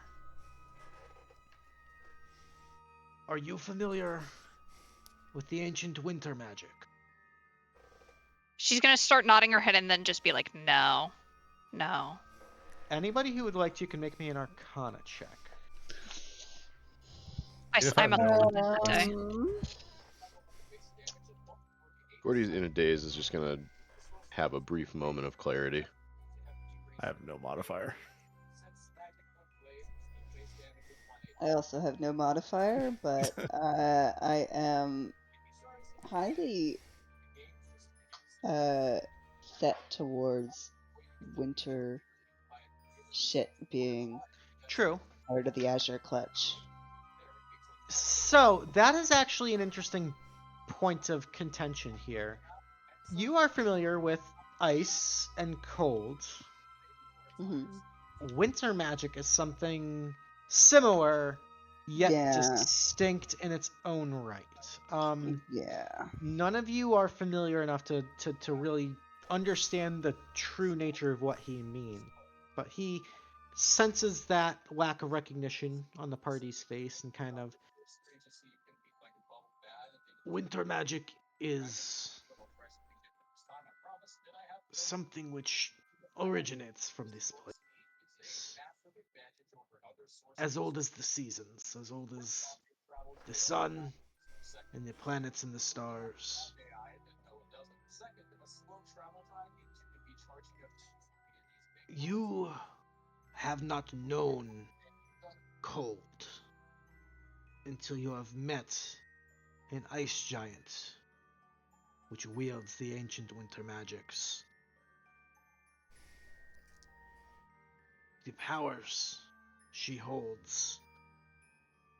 Are you familiar with the ancient winter magic? She's gonna start nodding her head and then just be like, no. Anybody who would like to can make me an Arcana check. If I I must know- have been that day. Gordy's in a daze is just gonna have a brief moment of clarity. I have no modifier. I also have no modifier, but I am highly set towards winter shit being True. part of the Azure Clutch. So that is actually an interesting point of contention here. You are familiar with ice and cold. Hmm. Winter magic is something similar, yet Yeah. distinct in its own right. Yeah. None of you are familiar enough to really understand the true nature of what he means, but he senses that lack of recognition on the party's face and kind of. Winter magic is something which originates from this place. As old as the seasons, as old as the sun and the planets and the stars. You have not known cold until you have met an ice giant which wields the ancient winter magics. The powers she holds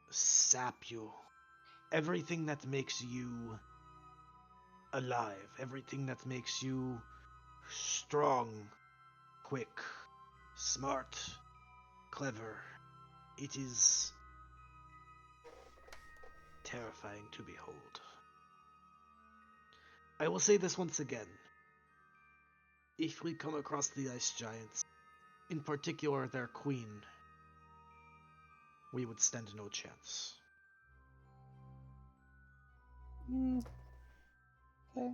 sap you. Everything that makes you alive, everything that makes you strong, quick, smart, clever. It is terrifying to behold. I will say this once again. If we come across the ice giants, in particular their queen, we would stand no chance. Okay.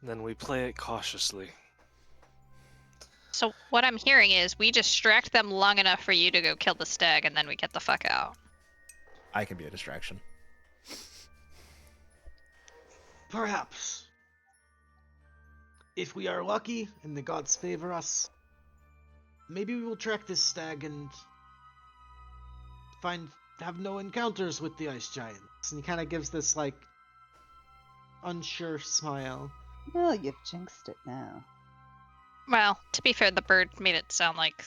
Then we play it cautiously. So what I'm hearing is we distract them long enough for you to go kill the stag, and then we get the fuck out. I can be a distraction. Perhaps. If we are lucky and the gods favor us, maybe we will track this stag and have no encounters with the ice giants. And he kind of gives this, like, unsure smile. Well, you've jinxed it now. Well, to be fair, the bird made it sound like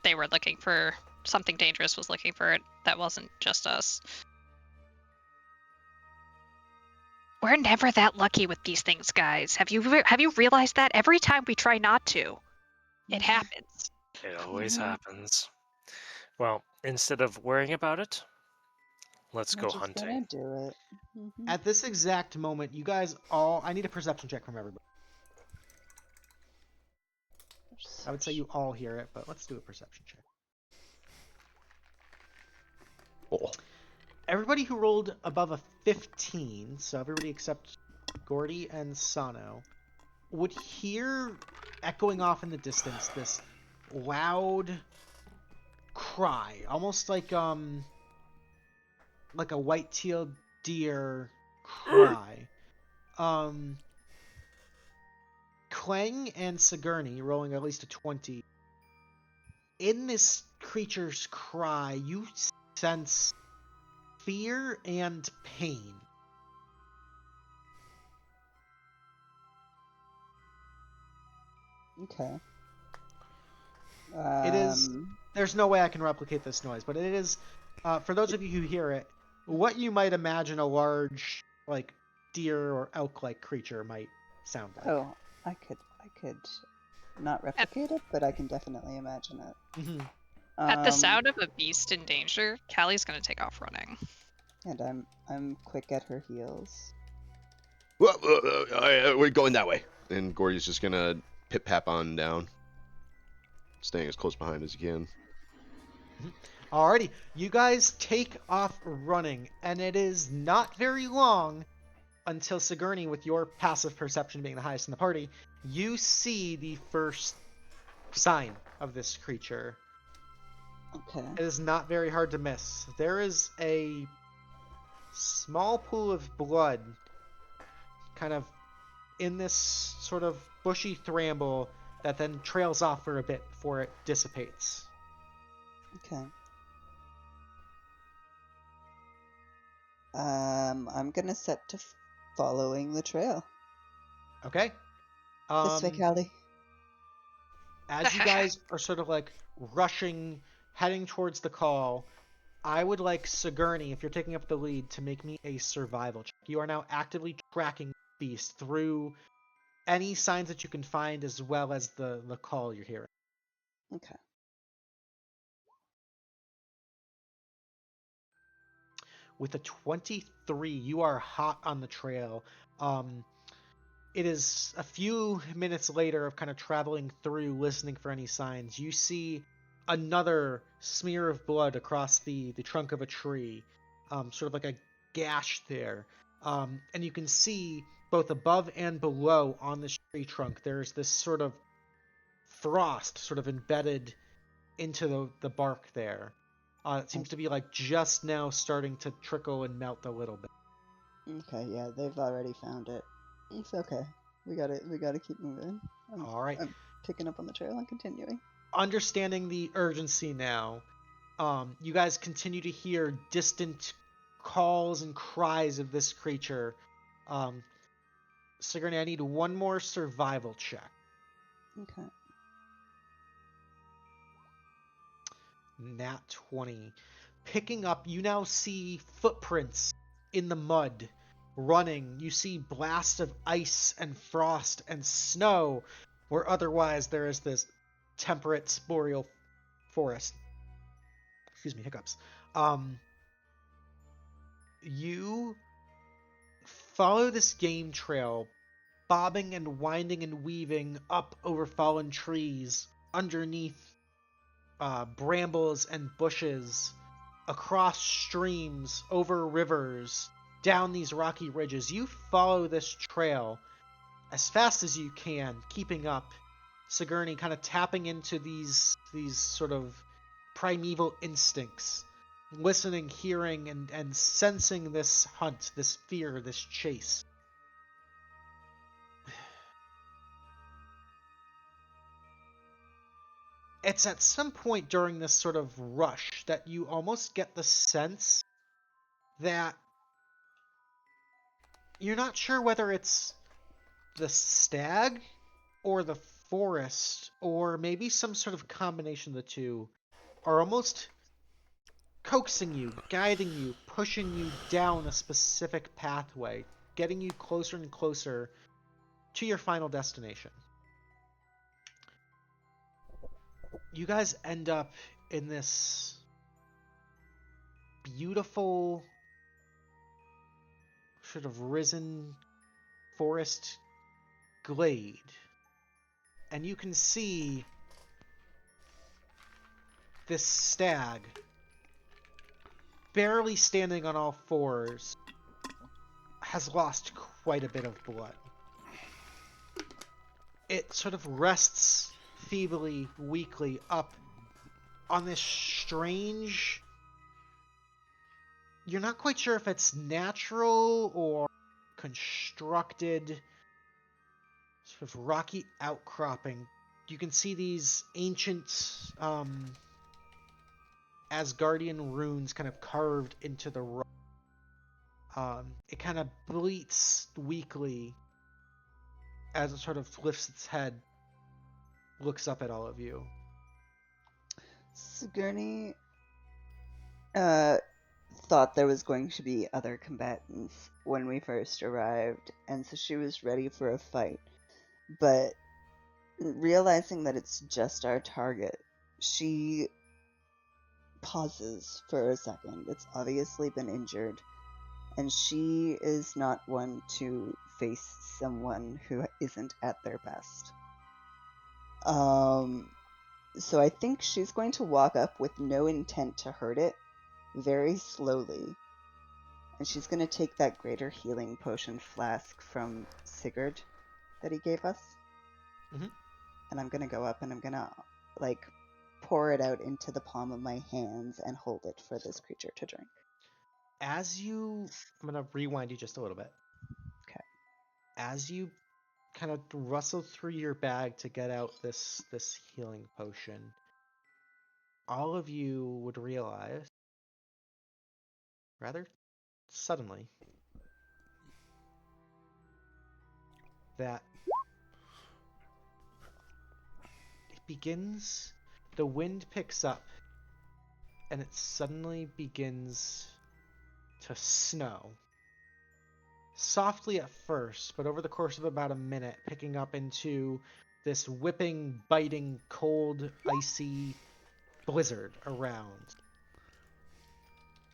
they were looking for something dangerous was looking for it. That wasn't just us. We're never that lucky with these things, guys. Have you realized that? Every time we try not to, it happens. It always happens. Well, instead of worrying about it, let's We're go just hunting. gonna do it. Mhm. At this exact moment, you guys all... I need a perception check from everybody. I would say you all hear it, but let's do a perception check. Oh. Everybody who rolled above a 15, so everybody except Gordy and Sano, would hear echoing off in the distance this loud cry, almost like a white-tailed deer cry. Klang and Sigourney, rolling at least a 20. In this creature's cry, you sense fear and pain. Okay. It is... There's no way I can replicate this noise, but it is, for those of you who hear it, what you might imagine a large, like, deer or elk-like creature might sound like. Oh, I could not replicate it, but I can definitely imagine it. Mm-hmm. At the sound of a beast in danger, Callie's gonna take off running. And I'm quick at her heels. Well, we're going that way. And Gordy's just gonna pip-pap on down, staying as close behind as he can. Alrighty, you guys take off running, and it is not very long until Sigourney, with your passive perception being the highest in the party, you see the first sign of this creature. Okay. It is not very hard to miss. There is a small pool of blood kind of in this sort of bushy thramble that then trails off for a bit before it dissipates. Okay. I'm gonna set to following the trail. Okay? This way, Callie. As you guys are sort of like rushing, heading towards the call, I would like Sigourney, if you're taking up the lead, to make me a survival check. You are now actively tracking the beast through any signs that you can find, as well as the call you're hearing. Okay. With a 23, you are hot on the trail. It is a few minutes later of kind of traveling through, listening for any signs. You see another smear of blood across the trunk of a tree, sort of like a gash there. And you can see both above and below on this tree trunk, there's this sort of frost sort of embedded into the bark there. It seems to be like just now starting to trickle and melt a little bit. Okay, yeah, they've already found it. It's okay. We gotta keep moving. All right. I'm picking up on the trail and continuing. Understanding the urgency now, you guys continue to hear distant calls and cries of this creature. Sigourney, I need one more survival check. Okay. Nat 20. Picking up, you now see footprints in the mud running. You see blasts of ice and frost and snow, where otherwise there is this temperate boreal forest. Excuse me, hiccups. You follow this game trail, bobbing and winding and weaving up over fallen trees, underneath brambles and bushes, across streams, over rivers, down these rocky ridges. You follow this trail as fast as you can, keeping up. Sigourney kind of tapping into these sort of primeval instincts, listening, hearing, and sensing this hunt, this fear, this chase. It's at some point during this sort of rush that you almost get the sense that you're not sure whether it's the stag or the forest or maybe some sort of combination of the two are almost coaxing you, guiding you, pushing you down a specific pathway, getting you closer and closer to your final destination. You guys end up in this beautiful sort of risen forest glade, and you can see this stag barely standing on all fours has lost quite a bit of blood. It sort of rests feebly, weakly up on this strange... You're not quite sure if it's natural or constructed sort of rocky outcropping. You can see these ancient Asgardian runes kind of carved into the rock. It kind of bleats weakly as it sort of lifts its head, looks up at all of you. Sigourney thought there was going to be other combatants when we first arrived, and so she was ready for a fight. But realizing that it's just our target, she pauses for a second. It's obviously been injured, and she is not one to face someone who isn't at their best. So I think she's going to walk up with no intent to hurt it, very slowly. And she's going to take that greater healing potion flask from Sygird that he gave us. Mhm. And I'm going to go up and I'm going to, like, pour it out into the palm of my hands and hold it for this creature to drink. I'm going to rewind you just a little bit. Okay. As you kind of rustle through your bag to get out this healing potion, all of you would realize, rather suddenly, that the wind picks up, and it suddenly begins to snow. Softly at first, but over the course of about a minute, picking up into this whipping, biting, cold, icy blizzard around.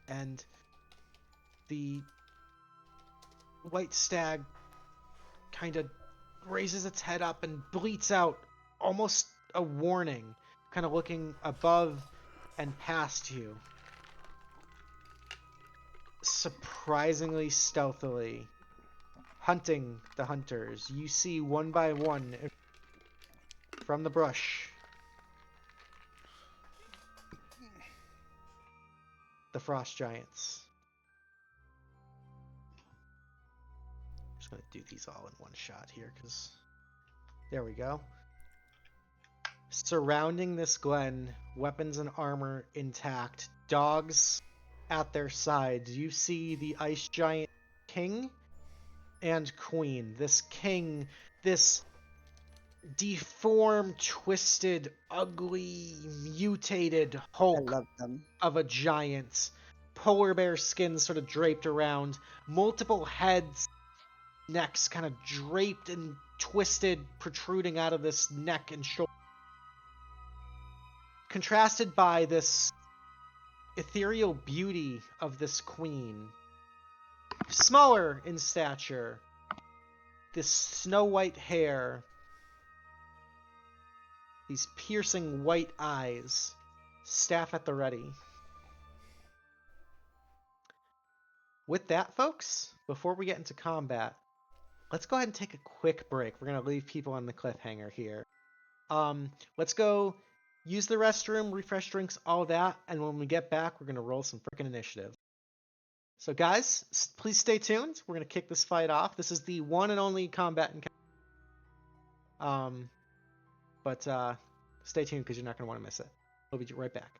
And the white stag kind of raises its head up and bleats out almost a warning, kind of looking above and past you. Surprisingly stealthily, hunting the hunters, you see one by one from the brush the frost giants. I'm just going to do these all in one shot here, because there we go. Surrounding this glen, weapons and armor intact, dogs at their sides, you see the ice giant king and queen. This king, this deformed, twisted, ugly, mutated I hulk love them. of a giant, polar bear skin sort of draped around, multiple heads, necks kind of draped and twisted, protruding out of this neck and shoulder. Contrasted by this ethereal beauty of this queen, smaller in stature, this snow white hair, these piercing white eyes, staff at the ready. With that, folks, before we get into combat, let's go ahead and take a quick break. We're gonna leave people on the cliffhanger here. Let's go use the restroom, refresh drinks, all that, and when we get back, we're gonna roll some freaking initiative. So guys, please stay tuned. We're gonna kick this fight off. This is the one and only combat encounter. But stay tuned because you're not gonna want to miss it. We'll be right back.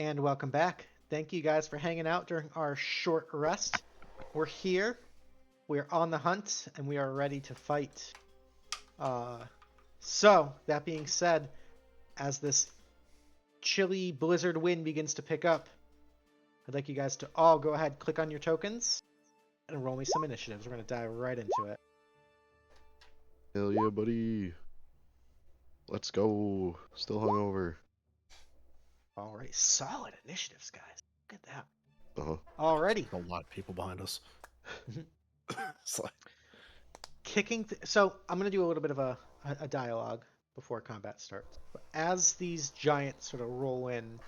and welcome back. Thank you guys for hanging out during our short rest. We're here, we're on the hunt, and we are ready to fight. So, that being said, as this chilly blizzard wind begins to pick up, I'd like you guys to all go ahead, click on your tokens, and roll me some initiatives. We're going to dive right into it. Hell yeah, buddy. Let's go. Still hungover. Alright, solid initiatives, guys. Look at that. Uh-huh. Alrighty. A lot of people behind us. It's like, So I'm going to do a little bit of a dialogue before combat starts. But as these giants sort of roll in,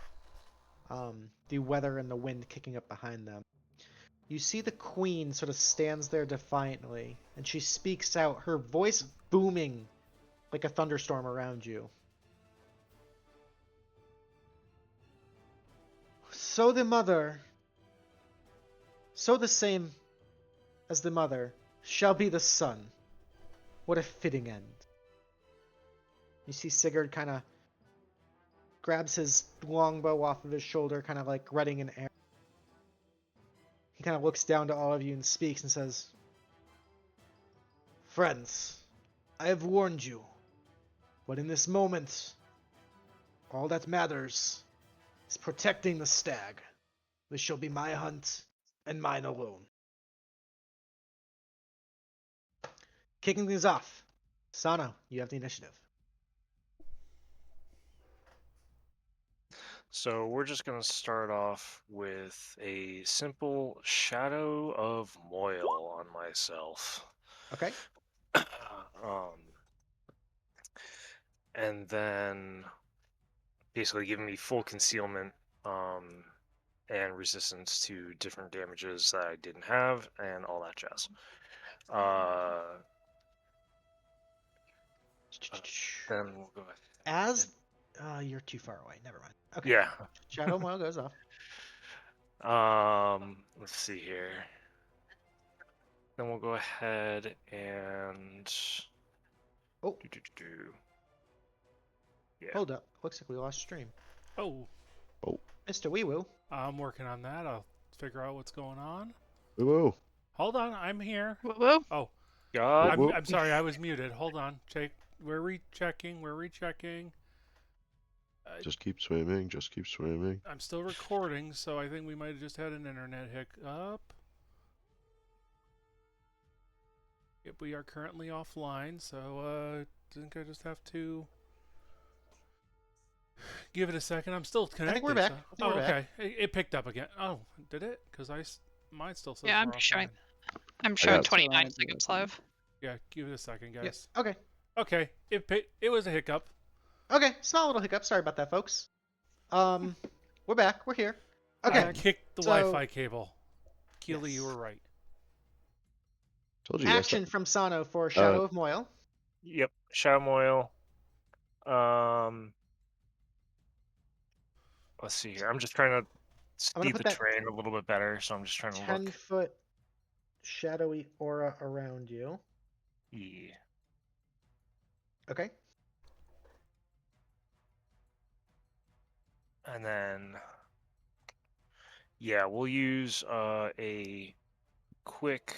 the weather and the wind kicking up behind them, you see the queen sort of stands there defiantly, and she speaks out, her voice booming like a thunderstorm around you. So the same as the mother shall be the son. What a fitting end. You see Sygird kind of grabs his longbow off of his shoulder, kind of like readying an arrow. He kind of looks down to all of you and speaks and says, "Friends, I have warned you, but in this moment, all that matters is protecting the stag. This shall be my hunt and mine alone." Kicking things off, Sano, you have the initiative. So we're just going to start off with a simple Shadow of Moil on myself. Okay. And then basically giving me full concealment and resistance to different damages that I didn't have and all that jazz. Then we'll go ahead. As you're too far away. Never mind. Okay. Yeah. Shadow Moil goes off. Let's see here. Then we'll go ahead and. Oh. Yeah. Hold up. Looks like we lost stream. Oh, Mr. Wee Woo. I'm working on that. I'll figure out what's going on. Whoa. Hold on, I'm here. Whoa, whoa. Oh, God. I'm sorry, I was muted. Hold on. We're rechecking. Just keep swimming. Just keep swimming. I'm still recording, so I think we might have just had an internet hiccup. Yep, we are currently offline, so I think I just have to give it a second. I'm still connected. I think we're back. So... Oh, okay. It picked up again. Oh, did it? Because mine still says Yeah, we're offline. I'm showing got 29 seconds live. Yeah, give it a second, guys. Yes. Okay. Okay, it was a hiccup. Okay. Small little hiccup. Sorry about that, folks. We're back. We're here. Okay. I kicked the so- Wi-Fi cable. Keely, Yes. you were right. Told you guys. Action from Sano for Shadow of Moil. Yep. Shadow Moil. Let's see here. I'm just trying to I'm gonna see put the that terrain a little bit better, so I'm just trying to 10-foot shadowy aura around you. Yeah. Okay. And then, yeah, we'll use a quick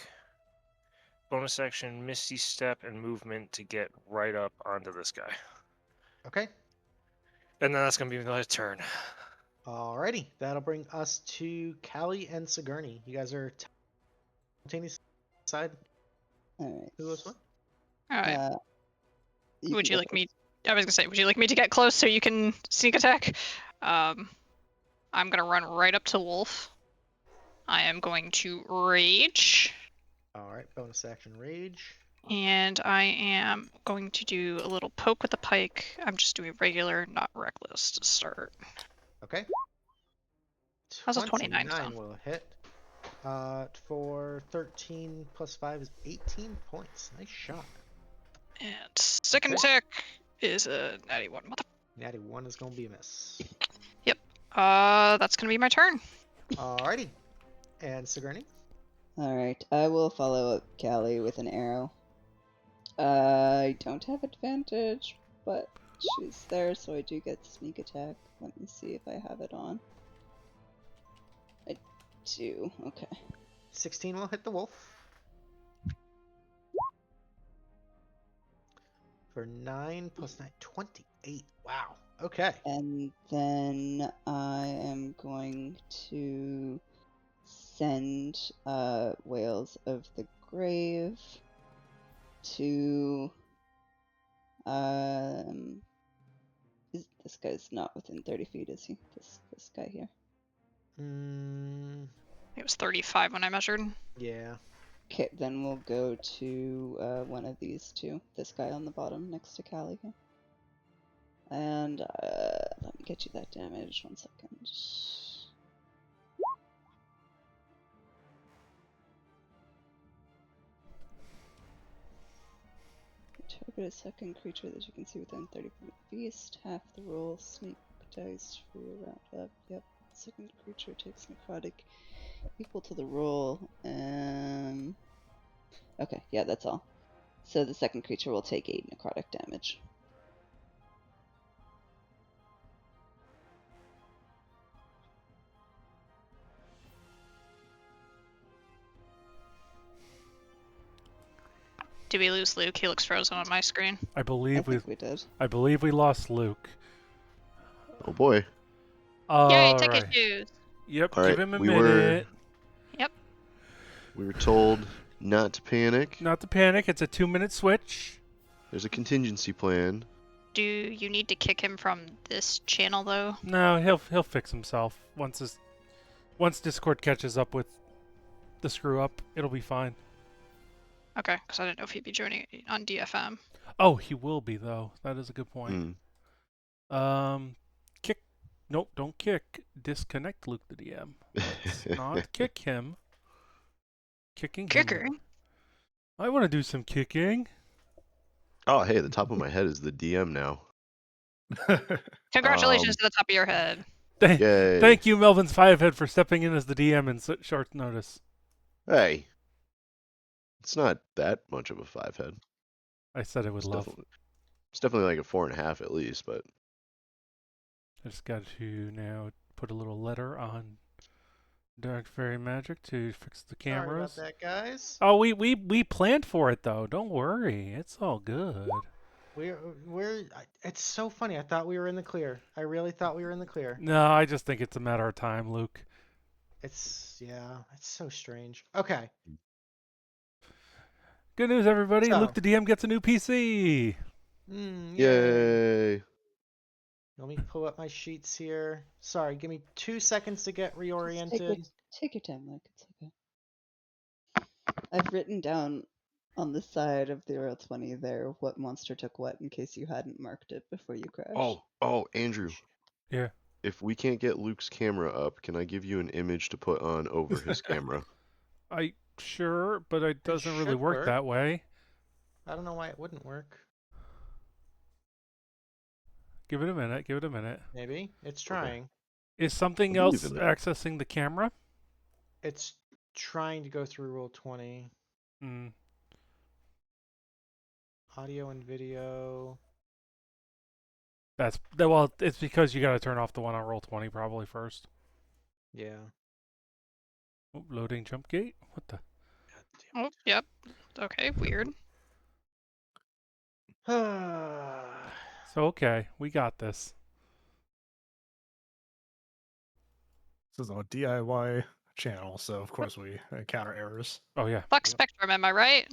bonus action, Misty Step, and movement to get right up onto this guy. Okay. And then that's going to be another turn. Alrighty. That'll bring us to Callie and Sigourney. You guys are simultaneous side. Alright. Who was what? All right. Would can you go like me? I was gonna say, would you like me to get close so you can sneak attack? I'm gonna run right up to Wolf. I am going to rage, Alright. Bonus action rage. and I am going to do a little poke with the pike. I'm just doing regular, not reckless to start. Okay. How's a 29 sound? will hit. For 13 plus 5 is 18 points. Nice shot. And second Okay. attack is a natty one. Natty 1 is going to be a miss. That's gonna be my turn. Alrighty. And Sigourney? Alright, I will follow up Callie with an arrow. I don't have advantage, but she's there, so I do get sneak attack. Let me see if I have it on. I do. Okay. 16 will hit the wolf. For 9 plus 9, 28. Wow. Okay. And then I am going to send Whales of the Grave to this guy's not within 30 feet, is he? This guy here. It was 35 when I measured. Yeah. Okay, then we'll go to one of these two. This guy on the bottom next to Callie here. And let me get you that damage. 1 second. Target a second creature that you can see within 30 feet of the beast. Half the roll. Sneak dice for your round up. Yep. Second creature takes necrotic equal to the roll. Okay, yeah, that's all. So the second creature will take 8 necrotic damage. Did we lose Luke? He looks frozen on my screen. I I believe think we did. we lost Luke. Oh boy. Yay, All take his right. shoes. Yep. All Give right, him a we minute. We were told not to panic. Not to panic. It's a 2-minute switch. There's a contingency plan. Do you need to kick him from this channel though? No, he'll fix himself once Discord catches up with the screw up. It'll be fine. Okay, because I didn't know if he'd be joining on DFM. Oh, he will be though. That is a good point. Kick. Nope, don't kick. Disconnect Luke the DM. Let's not kick him. Kicking Kicker. him. I want to do some kicking. Oh, hey, the top of my head is the DM now. Congratulations to the top of your head. Yay. Thank you, Melvin's Fivehead, for stepping in as the DM in short notice. Hey. It's not that much of a 5 head. I said it with love. It's definitely like a 4.5 at least, but I just got to now put a little letter on Dark Fairy Magic to fix the cameras. Sorry about that, guys. Oh, we planned for it though. Don't worry, it's all good. It's so funny. I thought we were in the clear. I really thought we were in the clear. No, I just think it's a matter of time, Luke. It's so strange. Okay. Good news, everybody. So. Luke the DM gets a new PC. yay. Let me pull up my sheets here. Sorry, give me 2 seconds to get reoriented. Take your time, Luke. It's okay. I've written down on the side of the Roll20 there what monster took what in case you hadn't marked it before you crashed. Oh, Andrew. Yeah. If we can't get Luke's camera up, can I give you an image to put on over his camera? Sure, but it doesn't really work that way. I don't know why it wouldn't work. Give it a minute. Maybe. It's trying. Is something I believe else in it. accessing the camera? It's trying to go through Roll20. Audio and video. It's because you got to turn off the one on Roll20 probably first. Yeah. Oh, loading jump gate. What the? Oh, yep. Okay, weird. So okay, we got this. This is a DIY channel, so of course we encounter errors. Oh yeah. Fuck Spectrum, am I right?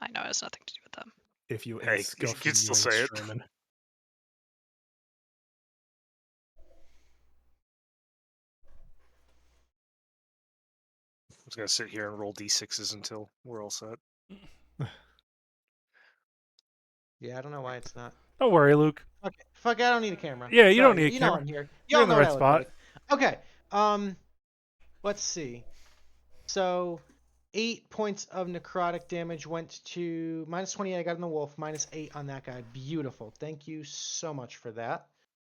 I know it has nothing to do with them. If you Hey, you can still say it. streaming. I was gonna sit here and roll d6s until we're all set. Yeah, I don't know why it's not. Don't worry, Luke. Okay. Fuck, I don't need a camera. Yeah, you don't Sorry, need a camera. I'm here. You're in the know right what I look spot. like. Okay. Let's see. So 8 points of necrotic damage went to -28. I got on the wolf. -8 on that guy. Beautiful. Thank you so much for that.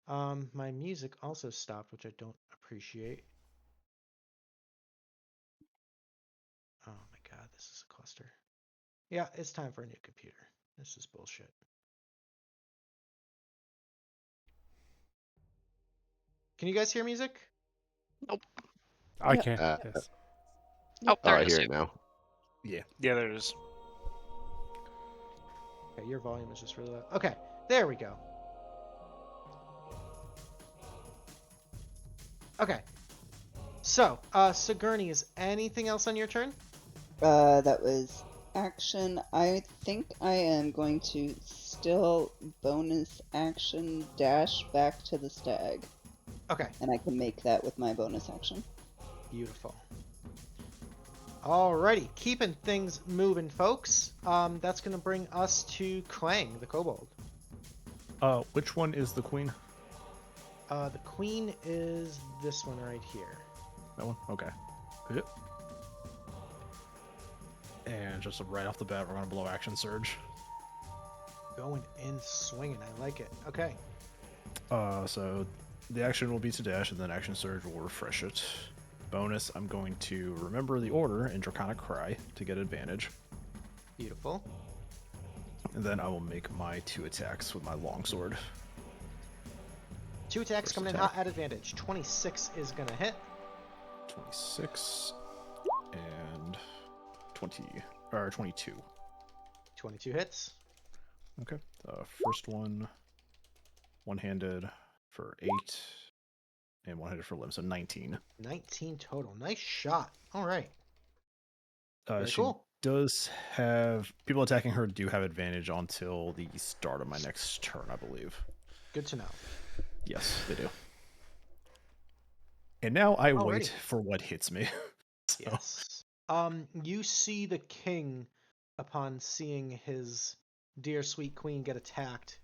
My music also stopped, which I don't appreciate. Oh my god, this is a cluster. Yeah, it's time for a new computer. This is bullshit. Can you guys hear music? I Yep. can. Yes. Oh, Oh, there I it is. hear it now. Yeah. Yeah, there it is. Okay, your volume is just really low. Okay, there we go. Okay. So, Sigourney, is anything else on your turn? That was action. I think I am going to still bonus action dash back to the stag. Okay, And I can make that with my bonus action. beautiful. Alrighty, keeping things moving, folks. That's gonna bring us to Klang, the kobold. Which one is the queen? The queen is this one right here. That one? Okay. Good. And just right off the bat, we're going to blow action surge. Going in swinging, I like it. Okay. So the action will be to dash, and then action surge will refresh it. Bonus, I'm going to remember the order in Draconic Cry to get advantage. Beautiful. And then I will make my 2 attacks with my longsword. 2 attacks First coming in attack. hot at advantage. 26 is gonna hit. 26 and 22. 22 hits. Okay. First one, one-handed for 8, and one-handed for limb, so 19. 19 total. Nice shot. All right. Very She cool. does have people attacking her do have advantage until the start of my next turn, I believe. Good to know. Yes, they do. And now I wait Alrighty. for what hits me. So, Yes. You see the king, upon seeing his dear sweet queen get attacked,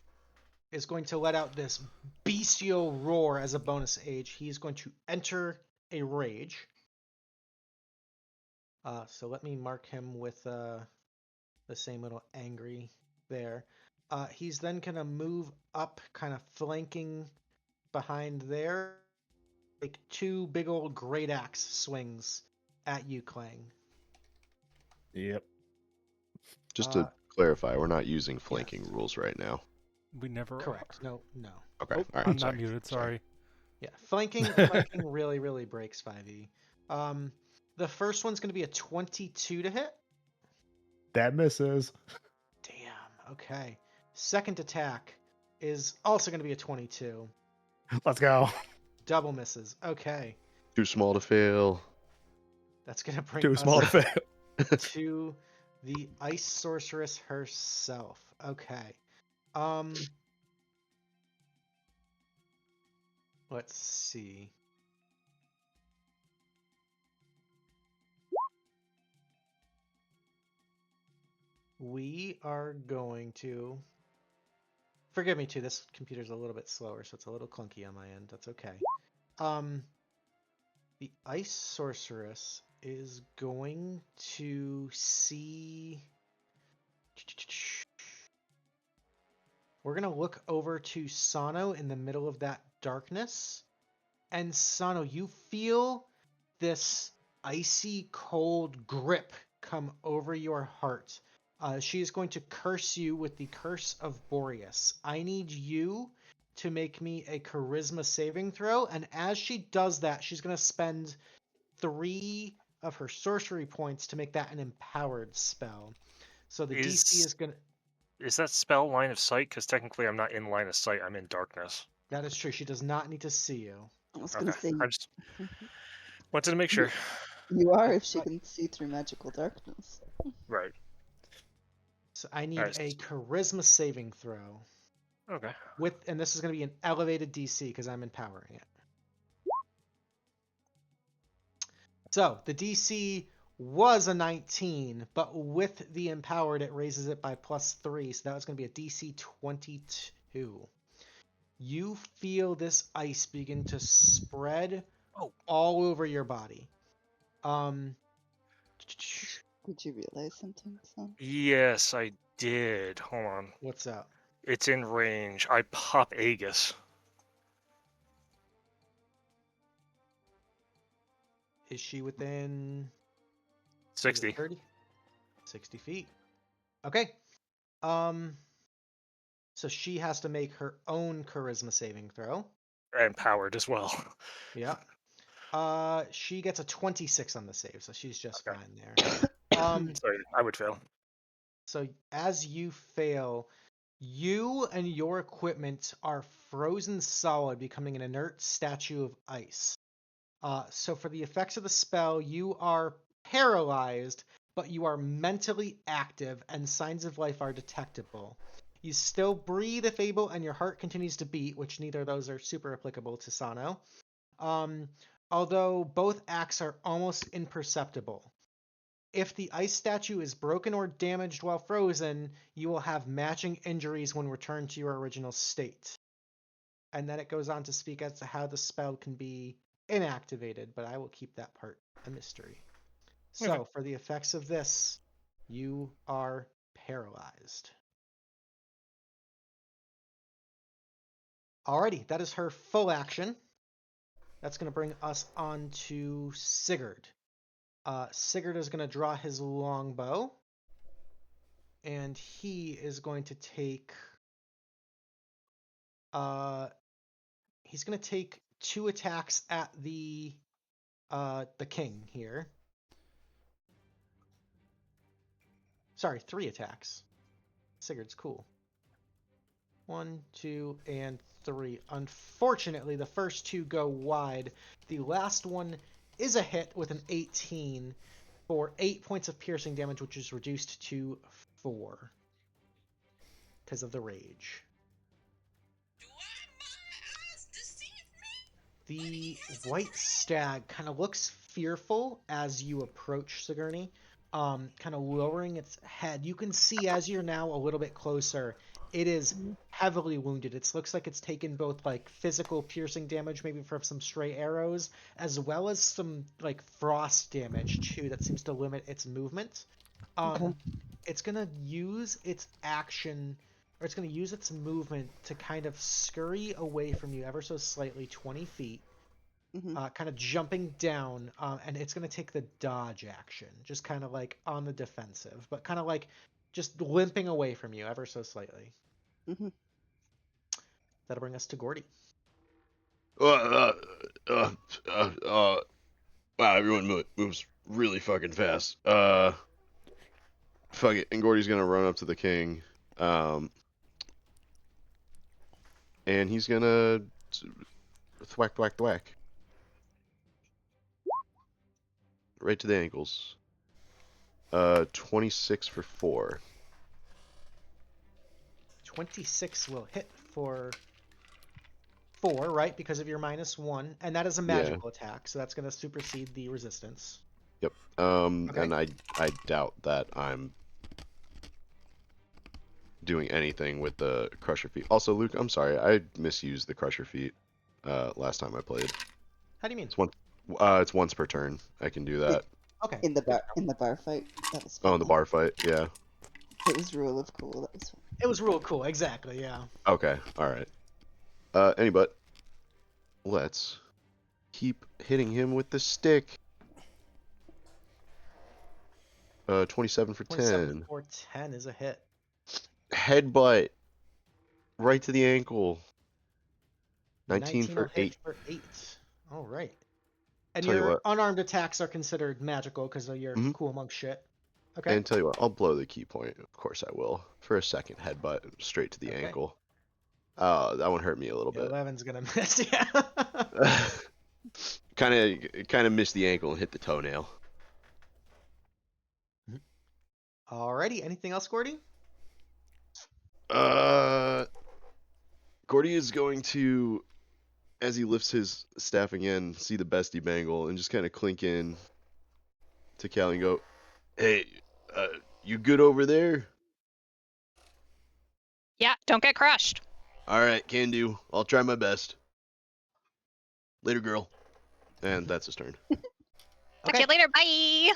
is going to let out this bestial roar as a bonus age. He's going to enter a rage. So let me mark him with the same little angry there. He's then gonna move up, kind of flanking behind there, like 2 big old great axe swings at you, Klang. yep. Just to clarify, we're not using yes. flanking rules right now. We never. Correct. No. Okay. Oh, All right. I'm sorry. not muted. Sorry. Yeah, flanking really breaks 5e. The first one's gonna be a 22 to hit. That misses. Damn. Okay. Second attack is also gonna be a 22. Let's go. Double misses. Okay. Too small to fail. That's gonna bring Too us small to fail. to the ice sorceress herself. Okay. Let's see. We are going to... Forgive me too, this computer's a little bit slower, so it's a little clunky on my end. That's okay. The ice sorceress is going to see... We're going to look over to Sano in the middle of that darkness. And Sano, you feel this icy cold grip come over your heart. She is going to curse you with the Curse of Boreas. I need you to make me a charisma saving throw. And as she does that, she's going to spend 3 of her sorcery points to make that an empowered spell. So the DC is going to... Is that spell line of sight? Because technically I'm not in line of sight. I'm in darkness. That is true. She does not need to see you. I was gonna say I just wanted to make sure. you are if she can see through magical darkness. Right. So I need Alright. a charisma saving throw. Okay. And this is going to be an elevated DC because I'm empowering it. So the DC was a 19, but with the empowered, it raises it by +3. So that was going to be a DC 22. You feel this ice begin to spread all over your body. Did you realize something, son? Yes, I did. Hold on. What's up? It's in range. I pop Aegis. Is she within 60. 30? 60 feet. Okay. So she has to make her own charisma saving throw. and powered as well. Yeah. She gets a 26 on the save, so she's just Okay. fine there. So I would fail. So as you fail, you and your equipment are frozen solid, becoming an inert statue of ice. So for the effects of the spell, you are paralyzed, but you are mentally active and signs of life are detectable. You still breathe if able, and your heart continues to beat, which neither of those are super applicable to Sano. Although both acts are almost imperceptible. If the ice statue is broken or damaged while frozen, you will have matching injuries when returned to your original state. And then it goes on to speak as to how the spell can be inactivated, but I will keep that part a mystery. So, Okay. for the effects of this, you are paralyzed. Alrighty, that is her full action. That's going to bring us on to Sygird. Sygird is going to draw his longbow, and he is going to take he's going to take 2 attacks at the king here. Sorry, 3 attacks. Sigurd's cool. 1, 2, and 3. Unfortunately, the first 2 go wide. The last one is a hit with an 18 for 8 points of piercing damage, which is reduced to 4 because of the rage. The white stag kind of looks fearful as you approach Sigourney, kind of lowering its head. You can see as you're now a little bit closer, it is heavily wounded. It looks like it's taken both like physical piercing damage, maybe from some stray arrows, as well as some like frost damage too that seems to limit its movement. Okay. It's gonna use its action, or it's gonna use its movement to kind of scurry away from you ever so slightly, 20 feet. Kind of jumping down, and it's going to take the dodge action, just kind of like on the defensive, but kind of like just limping away from you ever so slightly. That'll bring us to Gordy. Wow, everyone moves really fucking fast. Fuck it, and Gordy's gonna run up to the king, and he's gonna thwack, thwack, thwack, right to the ankles. 26 for 4. 26 will hit for 4, right? Because of your -1, and that is a Yeah. magical attack, so that's going to supersede the resistance. Yep. Okay. And I doubt that I'm doing anything with the Crusher Feat. Also, Luke, I'm sorry, I misused the Crusher Feat last time I played. How do you mean? It's once per turn. I can do that. Okay. In the bar fight. That was fun. Oh, in the bar fight, yeah. It was rule of cool. That was fun. It was real cool, exactly, yeah. Okay, alright. But let's keep hitting him with the stick. 27 for 27 10. for 10 is a hit. Headbutt. Right to the ankle. 19 will for hit 8. for 8. All right. And Tell you your what. unarmed attacks are considered magical because of your Mhm. cool monk shit. Okay. And tell you what, I'll blow the key point. Of course I will. For a second headbutt straight to the Okay. ankle. That one hurt me a little bit. 11's gonna miss, yeah. kind of missed the ankle and hit the toenail. Alrighty. Anything else, Gordy? Gordy is going to, as he lifts his staff again, see the bestie bangle and just kind of clink in to Callie and go, "Hey, you good over there?" Yeah, don't get crushed. All right, can do. I'll try my best. Later, girl. And that's his turn. Talk to you later. Bye.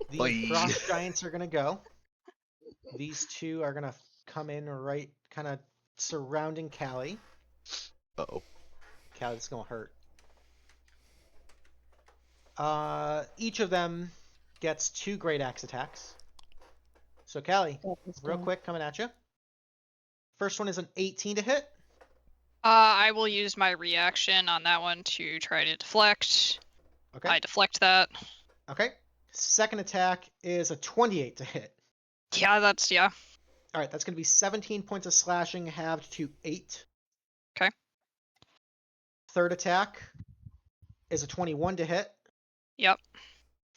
The Bye. frost giants are gonna go. These two are gonna come in right, kind of surrounding Callie. Uh-oh. Callie's gonna hurt. Each of them gets 2 great axe attacks. So Callie, real quick, coming at you. First one is an 18 to hit. I will use my reaction on that one to try to deflect. Okay. I deflect that. Okay. Second attack is a 28 to hit. Yeah, that's yeah. All right, that's going to be 17 points of slashing halved to 8. Okay. Third attack is a 21 to hit. Yep.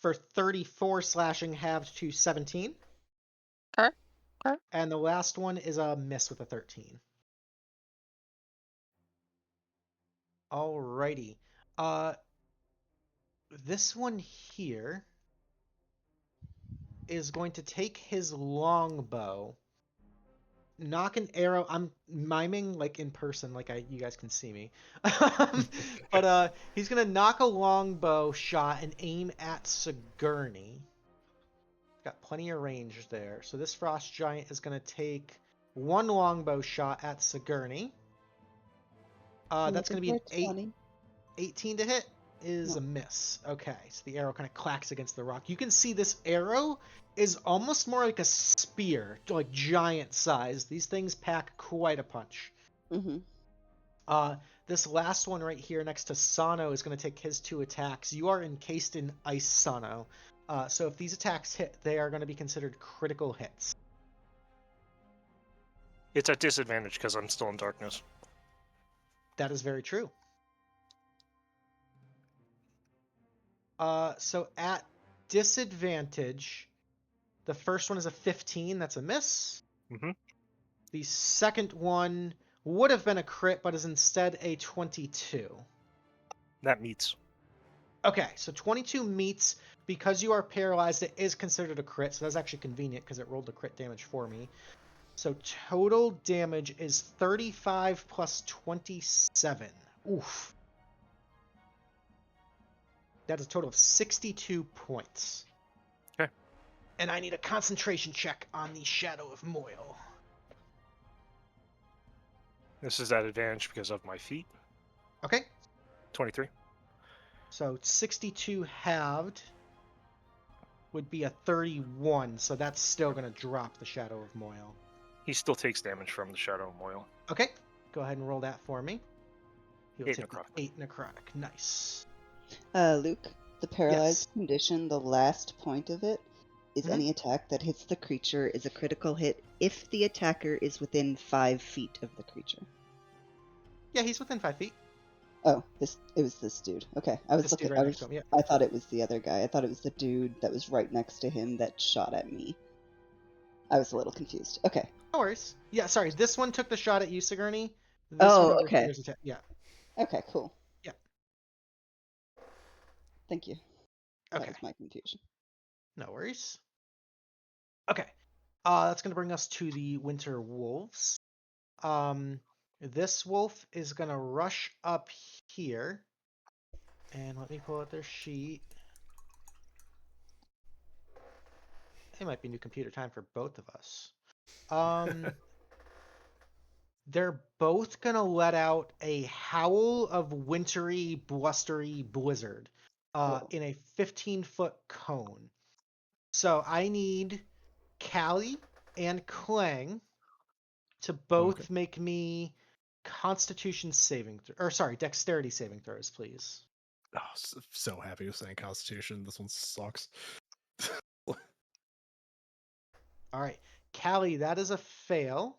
For 34 slashing halved to 17. Okay. Okay. And the last one is a miss with a 13. Alrighty. This one here is going to take his longbow, knock an arrow. I'm miming like in person, like you guys can see me. But he's gonna knock a longbow shot and aim at Sigourney. Got plenty of range there. So this frost giant is gonna take one longbow shot at Sigourney. That's gonna be an 18 to hit. Is a miss. Okay, so the arrow kind of clacks against the rock. You can see this arrow is almost more like a spear, like giant size. These things pack quite a punch. Mm-hmm. This last one right here next to Sano is going to take his 2 attacks. You are encased in ice, Sano. So if these attacks hit, they are going to be considered critical hits. It's at disadvantage because I'm still in darkness. That is very true. So at disadvantage, the first one is a 15. That's a miss. Mm-hmm. The second one would have been a crit, but is instead a 22. That meets. Okay, so 22 meets. Because you are paralyzed, it is considered a crit, so that's actually convenient because it rolled the crit damage for me. So total damage is 35 plus 27. Oof. That is a total of 62 points. Okay. And I need a concentration check on the Shadow of Moil. This is at advantage because of my feet. Okay. 23. So 62 halved would be a 31, so that's still going to drop the Shadow of Moil. He still takes damage from the Shadow of Moil. Okay. Go ahead and roll that for me. He'll 8 take necrotic. 8 necrotic. Nice. Luke, the paralyzed Yes. condition, the last point of it is any attack that hits the creature is a critical hit if the attacker is within 5 feet of the creature. Yeah, he's within 5 feet. Oh, it was this dude. Okay, I was This looking. dude right next to him, yeah. I thought it was the other guy. I thought it was the dude that was right next to him that shot at me. I was a little confused. Okay. No worries. Yeah, sorry. This one took the shot at you, Sigourney. This Oh, one over okay. here is yeah. Okay, cool. Yeah. Thank you. Okay. That was my confusion. No worries. Okay. That's going to bring us to the Winter Wolves. This wolf is going to rush up here. And let me pull out their sheet. It might be new computer time for both of us. They're both going to let out a howl of wintry, blustery blizzard in a 15-foot cone. So I need Callie and Klang to both make me Constitution saving dexterity saving throws, please. Oh, so happy with saying Constitution. This one sucks. All right, Callie, that is a fail.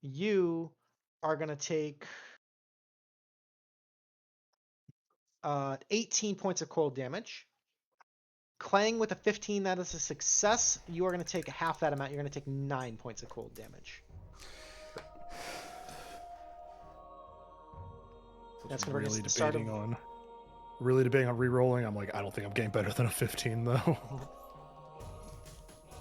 You are gonna take 18 points of cold damage. Klang with a 15, that is a success. You are going to take half that amount. You're going to take 9 points of cold damage. That's going to really bring us to the start debating on re-rolling. I'm like, I don't think I'm getting better than a 15 though.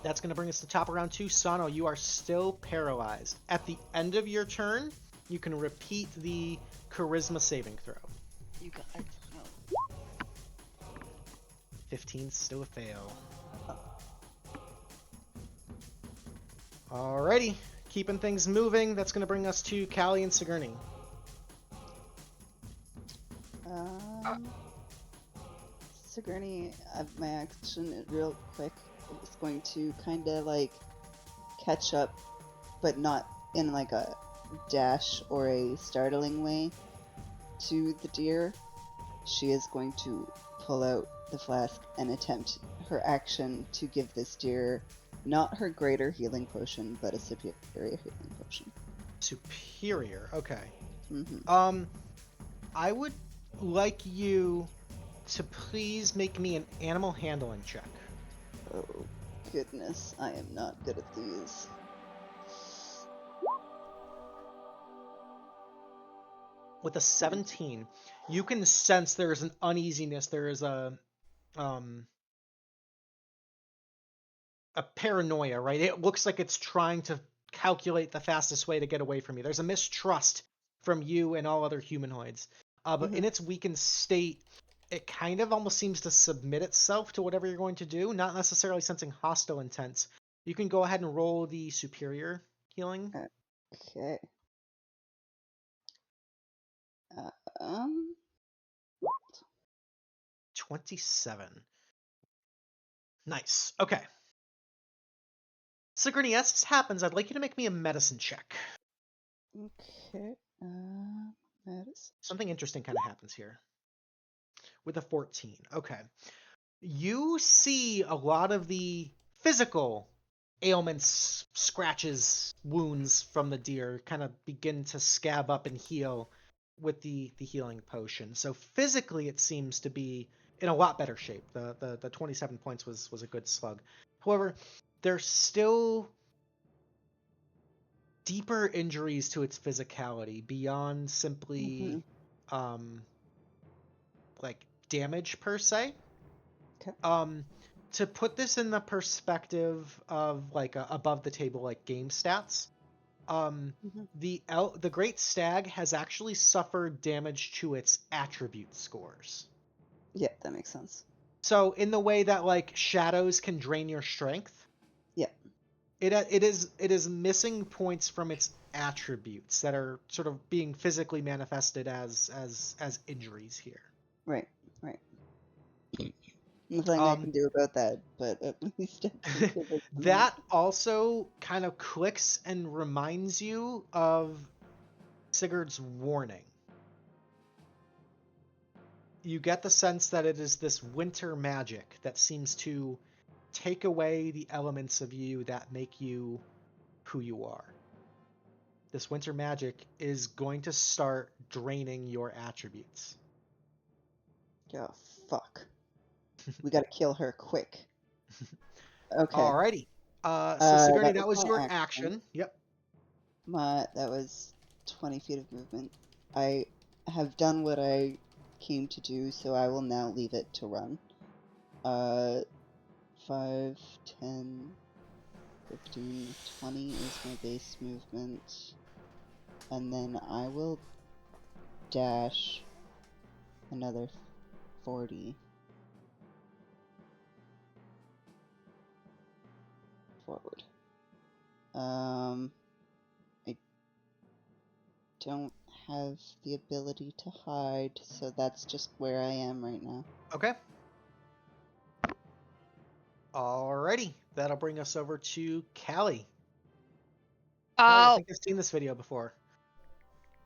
That's going to bring us to top of round 2. Sano, you are still paralyzed. At the end of your turn, you can repeat the charisma saving throw. You guys. 15's still a fail. Alrighty, keeping things moving. That's going to bring us to Callie and Sigourney. Sigourney, my action real quick is going to kind of like catch up, but not in like a dash or a startling way to the deer, she is going to pull out the flask and attempt her action to give this deer not her greater healing potion, but a superior healing potion. Superior. Okay. Mm-hmm. I would like you to please make me an animal handling check. Oh, goodness. I am not good at these. With a 17, you can sense there is an uneasiness. There is a paranoia, right? It looks like it's trying to calculate the fastest way to get away from you. There's a mistrust from you and all other humanoids. But in its weakened state, it kind of almost seems to submit itself to whatever you're going to do, not necessarily sensing hostile intent. You can go ahead and roll the superior healing. Okay. 27. Nice. Okay. Sigourney, as this happens, I'd like you to make me a medicine check. Okay. Medicine. Something interesting kind of happens here. With a 14. Okay. You see a lot of the physical ailments, scratches, wounds from the deer kind of begin to scab up and heal with the healing potion. So physically it seems to be in a lot better shape. The 27 points was a good slug. However, there's still deeper injuries to its physicality beyond simply like damage per se. Okay. To put this in the perspective of like above the table like game stats, the Great Stag has actually suffered damage to its attribute scores. Yeah, that makes sense. So in the way that like shadows can drain your strength, it is missing points from its attributes that are sort of being physically manifested as injuries here. Right. Nothing I can do about that, but at least that also kind of clicks and reminds you of Sygord's warning. You get the sense that it is this winter magic that seems to take away the elements of you that make you who you are. This winter magic is going to start draining your attributes. Oh, fuck. We gotta kill her quick. Okay. Alrighty. So Sigourney, that was my your action. Yep. That was 20 feet of movement. I have done what I came to do, so I will now leave it to run. 5, 10, 15, 20 is my base movement. And then I will dash another 40 forward. I don't have the ability to hide, so that's just where I am right now. Okay. Alrighty. That'll bring us over to Callie. I think I've seen this video before.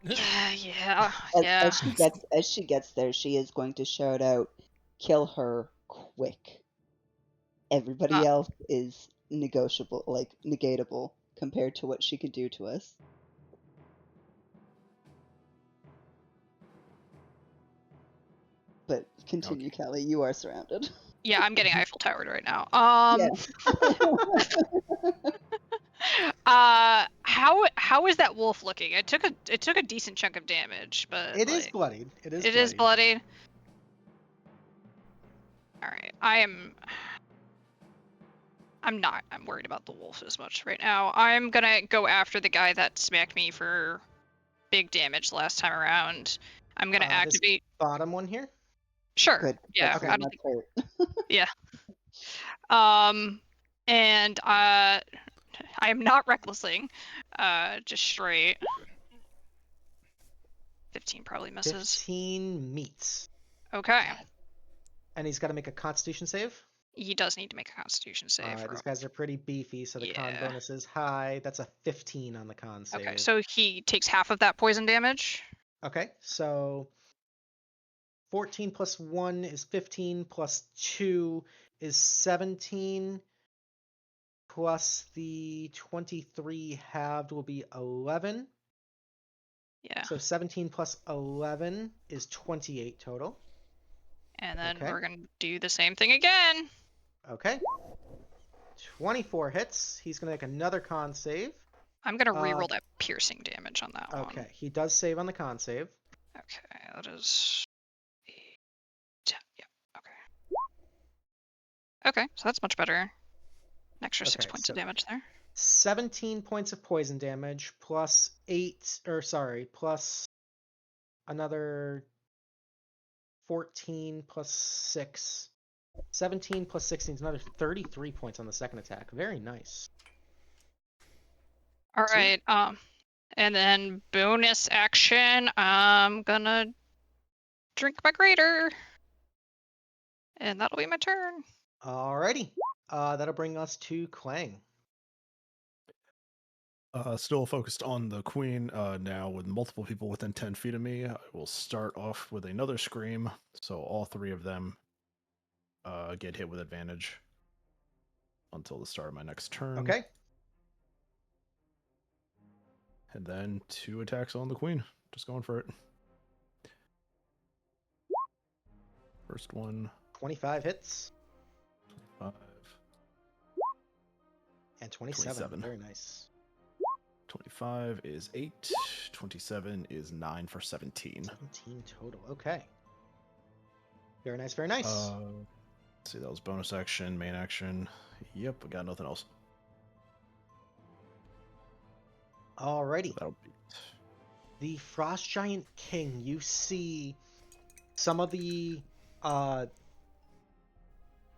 Yeah. As she gets there, she is going to shout out, "Kill her quick." Everybody else is negatable compared to what she could do to us. But continue, okay. Callie. You are surrounded. Yeah, I'm getting Eiffel Towered right now. How is that wolf looking? It took a decent chunk of damage, but it is bloodied. It is bloodied. All right, I'm worried about the wolf as much right now. I'm gonna go after the guy that smacked me for big damage last time around. I'm gonna activate this bottom one here. Sure. Good. Yeah. Okay. I don't think... Yeah. And I am not recklessing. Just straight. 15 probably misses. 15 meets. Okay. And he's got to make a Constitution save. He does need to make a Constitution save. These guys are pretty beefy, so the con Yeah. bonus is high. That's a 15 on the con save. Okay, so he takes half of that poison damage. Okay, so 14 plus 1 is 15, plus 2 is 17, plus the 23 halved will be 11. Yeah. So 17 plus 11 is 28 total. And then Okay. we're going to do the same thing again. Okay. 24 hits. He's going to make another con save. I'm going to reroll that piercing damage on that one. Okay, he does save on the con save. Okay, that is 10. Yeah, okay. Okay, so that's much better. An extra 6 points of damage there. 17 points of poison damage plus plus another 14 plus 6. 17 plus 16 is another 33 points on the second attack. Very nice. All right, and then bonus action, I'm gonna drink my greater. And that'll be my turn. Alrighty. That'll bring us to Klang. Still focused on the queen now with multiple people within 10 feet of me. I will start off with another scream. So all 3 of them get hit with advantage until the start of my next turn. Okay. And then 2 attacks on the queen. Just going for it. First one. 25 hits. 5. And 27. Very nice. 25 is 8. 27 is 9 for 17. 17 total. Okay. Very nice, very nice. Let's see, that was bonus action, main action. Yep, I got nothing else. Alrighty. So that'll be The Frost Giant King, you see some of the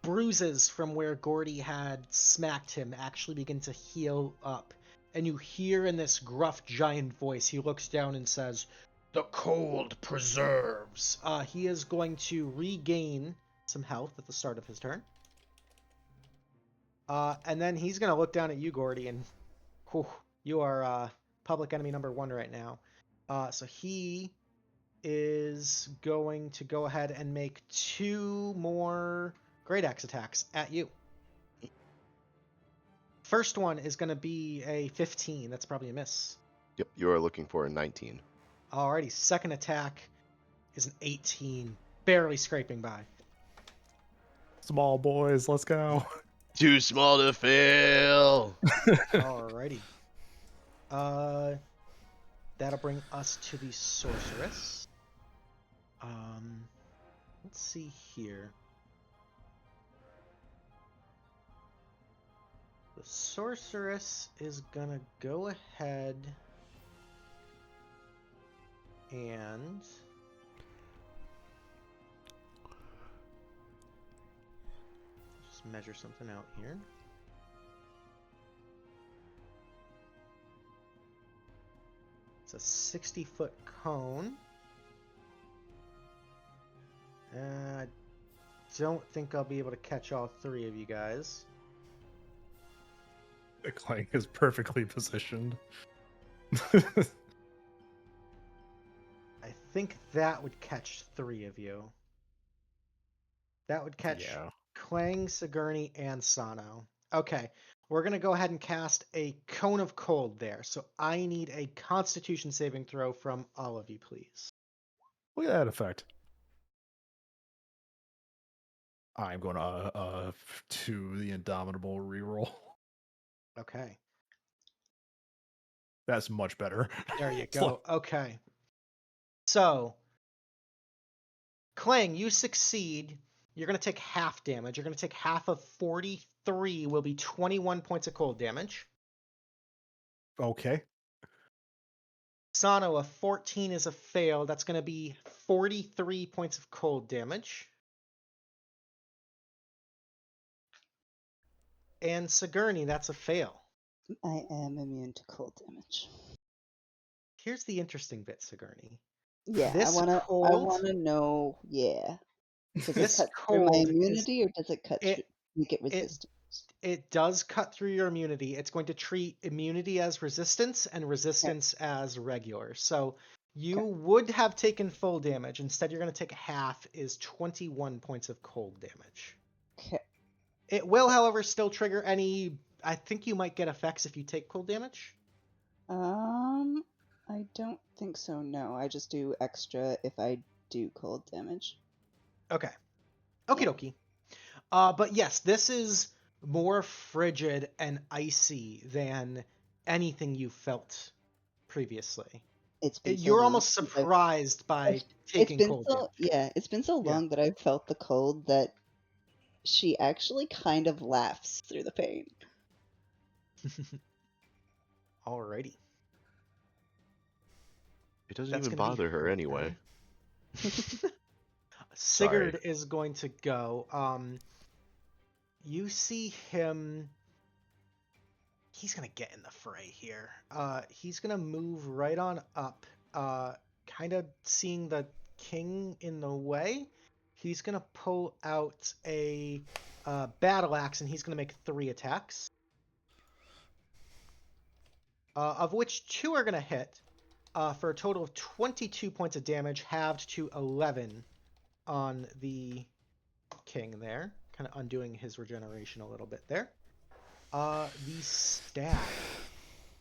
bruises from where Gordy had smacked him actually begin to heal up. And you hear in this gruff giant voice, he looks down and says, "The cold preserves." He is going to regain some health at the start of his turn. And then he's going to look down at you, Gordy, and you are public enemy number 1 right now. So he is going to go ahead and make 2 more Great Axe attacks at you. First one is going to be a 15. That's probably a miss. Yep, you are looking for a 19. Alrighty, second attack is an 18. Barely scraping by. small boys. Let's go. Too small to fail. Alrighty. That'll bring us to the sorceress. Let's see here. The sorceress is gonna go ahead and just measure something out here. It's a 60-foot cone. I don't think I'll be able to catch all 3 of you guys. The Clang is perfectly positioned. I think that would catch 3 of you. That would catch Klang, Sigourney, and Sano. Okay, we're going to go ahead and cast a Cone of Cold there. So I need a Constitution saving throw from all of you, please. Look at that effect. I'm going to the Indomitable reroll. Okay. That's much better. There you go. Okay. So, Klang, you succeed. You're going to take half damage. You're going to take half of 43, will be 21 points of cold damage. Okay. Sano, a 14 is a fail. That's going to be 43 points of cold damage. And Sigourney, that's a fail. I am immune to cold damage. Here's the interesting bit, Sigourney. Yeah, This I cold- wanna know. Yeah, does it This cut through my cold is- immunity, or does it cut? Make it resistant. It does cut through your immunity. It's going to treat immunity as resistance and resistance as regular. So you would have taken full damage. Instead, you're going to take half, is 21 points of cold damage. Okay. It will, however, still trigger any... I think you might get effects if you take cold damage. I don't think so, no. I just do extra if I do cold damage. Okay. Okie dokie. But yes, this is more frigid and icy than anything you felt previously. It's been so You're long almost since surprised by it's taking been cold so damage. yeah, it's been so long that I've felt the cold that she actually kind of laughs through the pain. Alrighty. It doesn't That's even gonna be bother her anyway. Sygird is going to go. You see him. He's gonna get in the fray here. He's gonna move right on up. Kind of seeing the king in the way. He's gonna pull out a battle axe and he's gonna make 3 attacks. Of which 2 are gonna hit. For a total of 22 points of damage, halved to 11 on the king there. Kind of undoing his regeneration a little bit there. The stag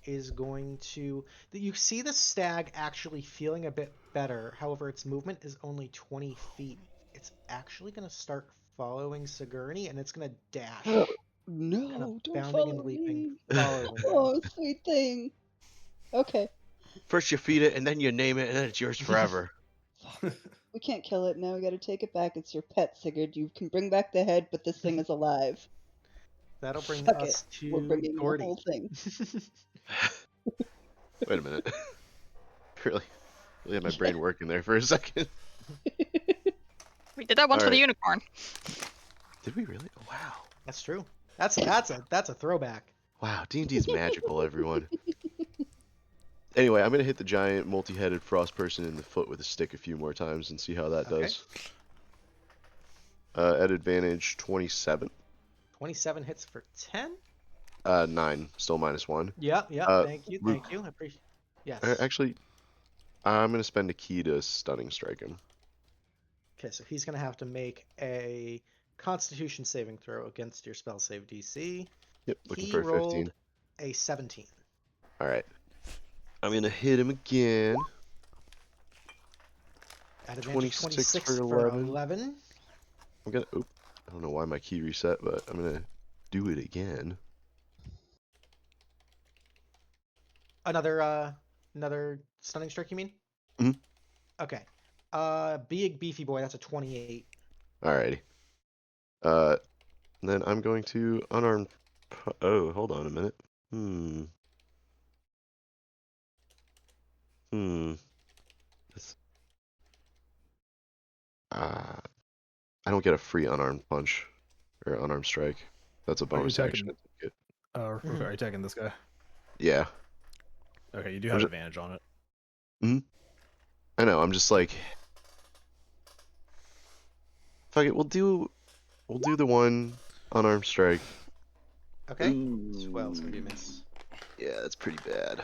is going to... You see the stag actually feeling a bit better. However, its movement is only 20 feet. It's actually going to start following Sigourney, and it's going to dash. No, kind of don't bounding follow and leaping. me. Following you. Oh, sweet thing. Okay. First you feed it, and then you name it, and then it's yours forever. We can't kill it now. We gotta take it back. It's your pet, Sigurd. You can bring back the head, but this thing is alive. That'll bring Fuck us it. We're to bringing Gordy. the whole thing. Wait a minute. really had my brain working there for a second. We did that once with a Alright. unicorn. Did we really? Oh, wow. That's true. That's a throwback. Wow, D&D is magical, everyone. Anyway, I'm going to hit the giant multi-headed frost person in the foot with a stick a few more times and see how that does. At advantage, 27. 27 hits for 10? 9, still -1. Yep, thank you, Luke. thank you. I appreciate Yes. Actually, I'm going to spend a key to stunning strike him. Okay, so he's going to have to make a Constitution saving throw against your spell save DC. Yep, looking He for a 15. rolled a 17. Alright. I'm going to hit him again. At advantage 26 for 11. I'm going to... I don't know why my key reset, but I'm going to do it again. Another stunning strike, you mean? Mhm. Okay. Big beefy boy, that's a 28. Alrighty. Then I'm going to unarmed... Oh, hold on a minute. This... I don't get a free unarmed punch. Or unarmed strike. That's a bonus action. Are you attacking this guy? Yeah. Okay, you do have advantage on it. I know, I'm just like... Fuck it, we'll do the one unarmed strike. Okay. 12 is going to be a miss. Yeah, that's pretty bad.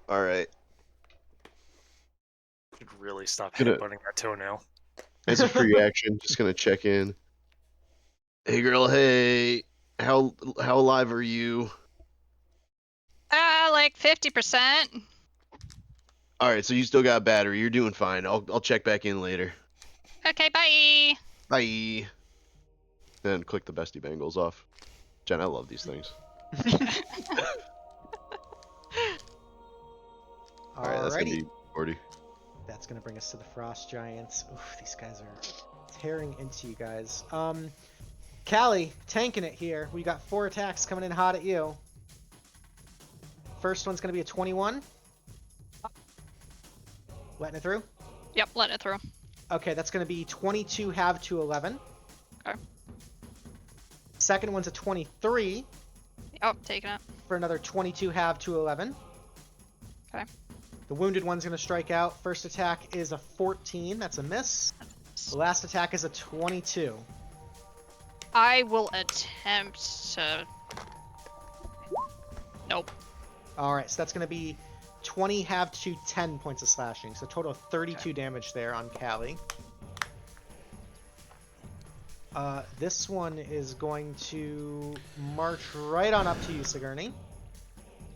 Alright. Should really stop Gonna- headbutting that toenail. As a free action, just gonna check in. Hey girl, hey. How alive are you? Like 50%. Alright, so you still got battery. You're doing fine. I'll check back in later. Okay, bye. Bye. Then click the bestie bangles off. Jen, I love these things. Alright, that's gonna be 40. That's going to bring us to the Frost Giants. Oof, these guys are tearing into you guys. Callie, tanking it here. We got 4 attacks coming in hot at you. First one's going to be a 21. Letting it through? Yep, let it through. Okay, that's going to be 22 halved to 11. Okay. Second one's a 23 Yep, taking it. for another 22 halved to 11. Okay. The wounded one's going to strike out. First attack is a 14. That's a miss. The last attack is a 22. I will attempt to. Nope. All right, so that's going to be 20 halved to 10 points of slashing. So total of 32 damage there on Callie. This one is going to march right on up to you, Sigourney.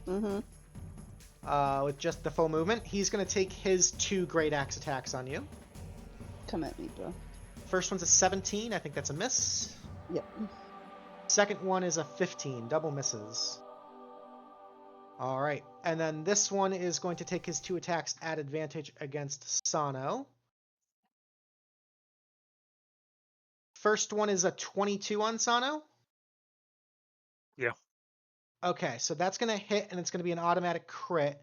Mm-hmm. With just the full movement. He's going to take his 2 great axe attacks on you. Come at me, bro. First one's a 17. I think that's a miss. Yep. Second one is a 15. Double misses. All right. And then this one is going to take his 2 attacks at advantage against Sano. First one is a 22 on Sano. Yeah. Okay, so that's going to hit, and it's going to be an automatic crit.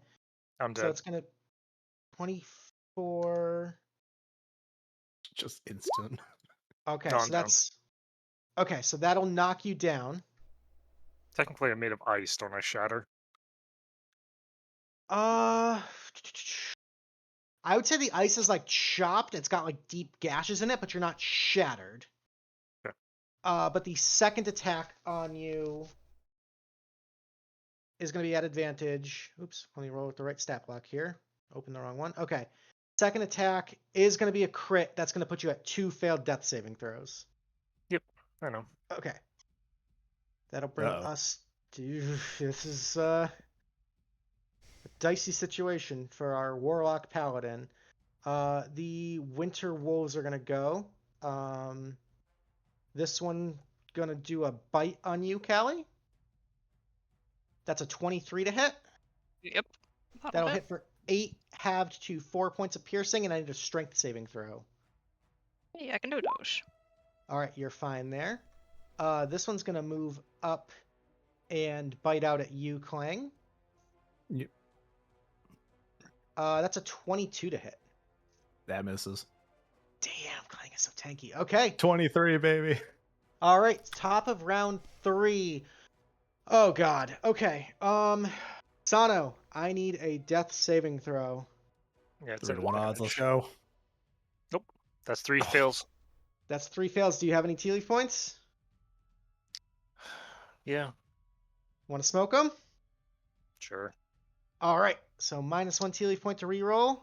I'm So dead. it's going to 24. Just instant. Okay, No, so I'm down. that's okay. So that'll knock you down. Technically, I'm made of ice, don't I shatter? I would say the ice is like chopped. It's got like deep gashes in it, but you're not shattered. Okay. But the second attack on you is going to be at advantage. Oops, let me roll with the right stat block here. Open the wrong one. Okay. Second attack is going to be a crit. That's going to put you at 2 failed death saving throws. Yep, I know. Okay. That'll bring Uh-oh. us to... This is a dicey situation for our Warlock Paladin. The Winter Wolves are going to go. This one going to do a bite on you, Callie. That's a 23 to hit. Yep. That'll hit for 8 halved to 4 points of piercing, and I need a strength saving throw. Yeah, I can do those. All right, you're fine there. This one's going to move up and bite out at you, Klang. Yep. That's a 22 to hit. That misses. Damn, Klang is so tanky. Okay. 23, baby. All right, top of round 3. Oh god. Okay. Sano, I need a death saving throw. Yeah, it's 3 to 1 odds, let's go. Nope, that's 3 fails. That's 3 fails. Do you have any Tealeaf points? Yeah, Want to smoke them? sure. All right. So -1 Tealeaf point to reroll.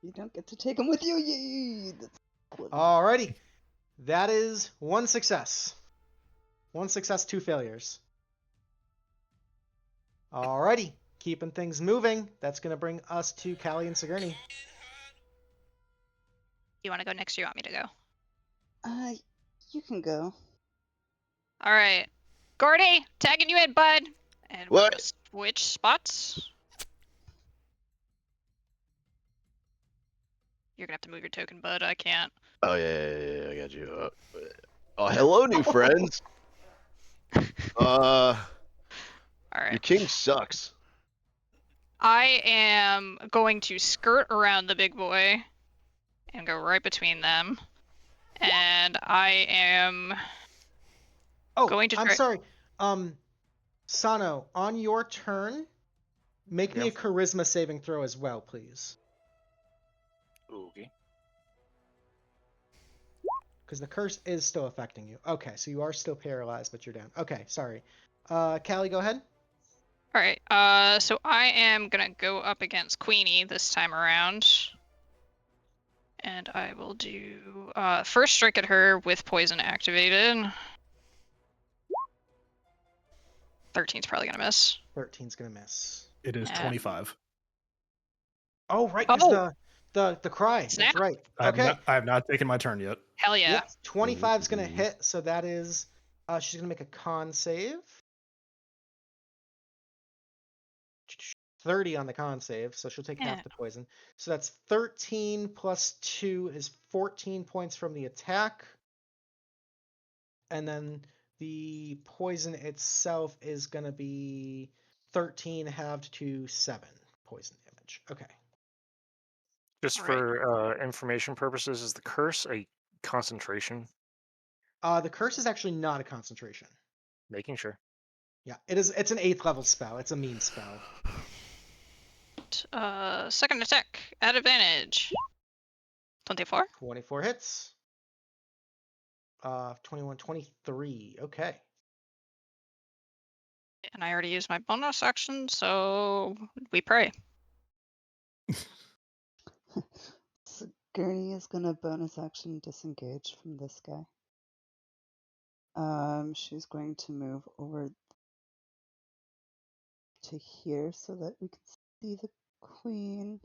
You don't get to take them with you. Yay! Alrighty. That is 1 success. 1 success, 2 failures. Alrighty. Keeping things moving. That's going to bring us to Callie and Sigourney. You want to go next or you want me to go? You can go. All right. Gordy, tagging you in, bud. And we're What? going to switch spots. You're going to have to move your token, bud. I can't. Oh yeah, I got you. Oh, hello, new friends. All Your right. king sucks. I am going to skirt around the big boy and go right between them. And I am Oh, going to I'm try. sorry. Sano, on your turn, make me a charisma saving throw as well, please. Okay. Because the curse is still affecting you. Okay, so you are still paralyzed, but you're down. Okay, sorry. Callie, go ahead. All right. So I am gonna go up against Queenie this time around, and I will do first strike at her with poison activated. 13's probably gonna miss. 13's gonna miss. It is Yeah. 25. Oh, right, because the cry. Snap. That's right. Okay. I have not taken my turn yet. Hell yeah. Yep. 25's gonna hit, so that is she's gonna make a con save. 30 on the con save, so she'll take half the poison. So that's 13 plus 2 is 14 points from the attack. And then the poison itself is going to be 13 halved to 7 poison damage. Okay. Just for information purposes, is the curse a concentration? The curse is actually not a concentration. Making sure. Yeah, it is. It's an 8th level spell. It's a mean spell. Second attack at advantage. 24. 24 hits. 21, 23. Okay. And I already used my bonus action, so we pray. Sigourney is gonna bonus action disengage from this guy. She's going to move over to here so that we can see the queen.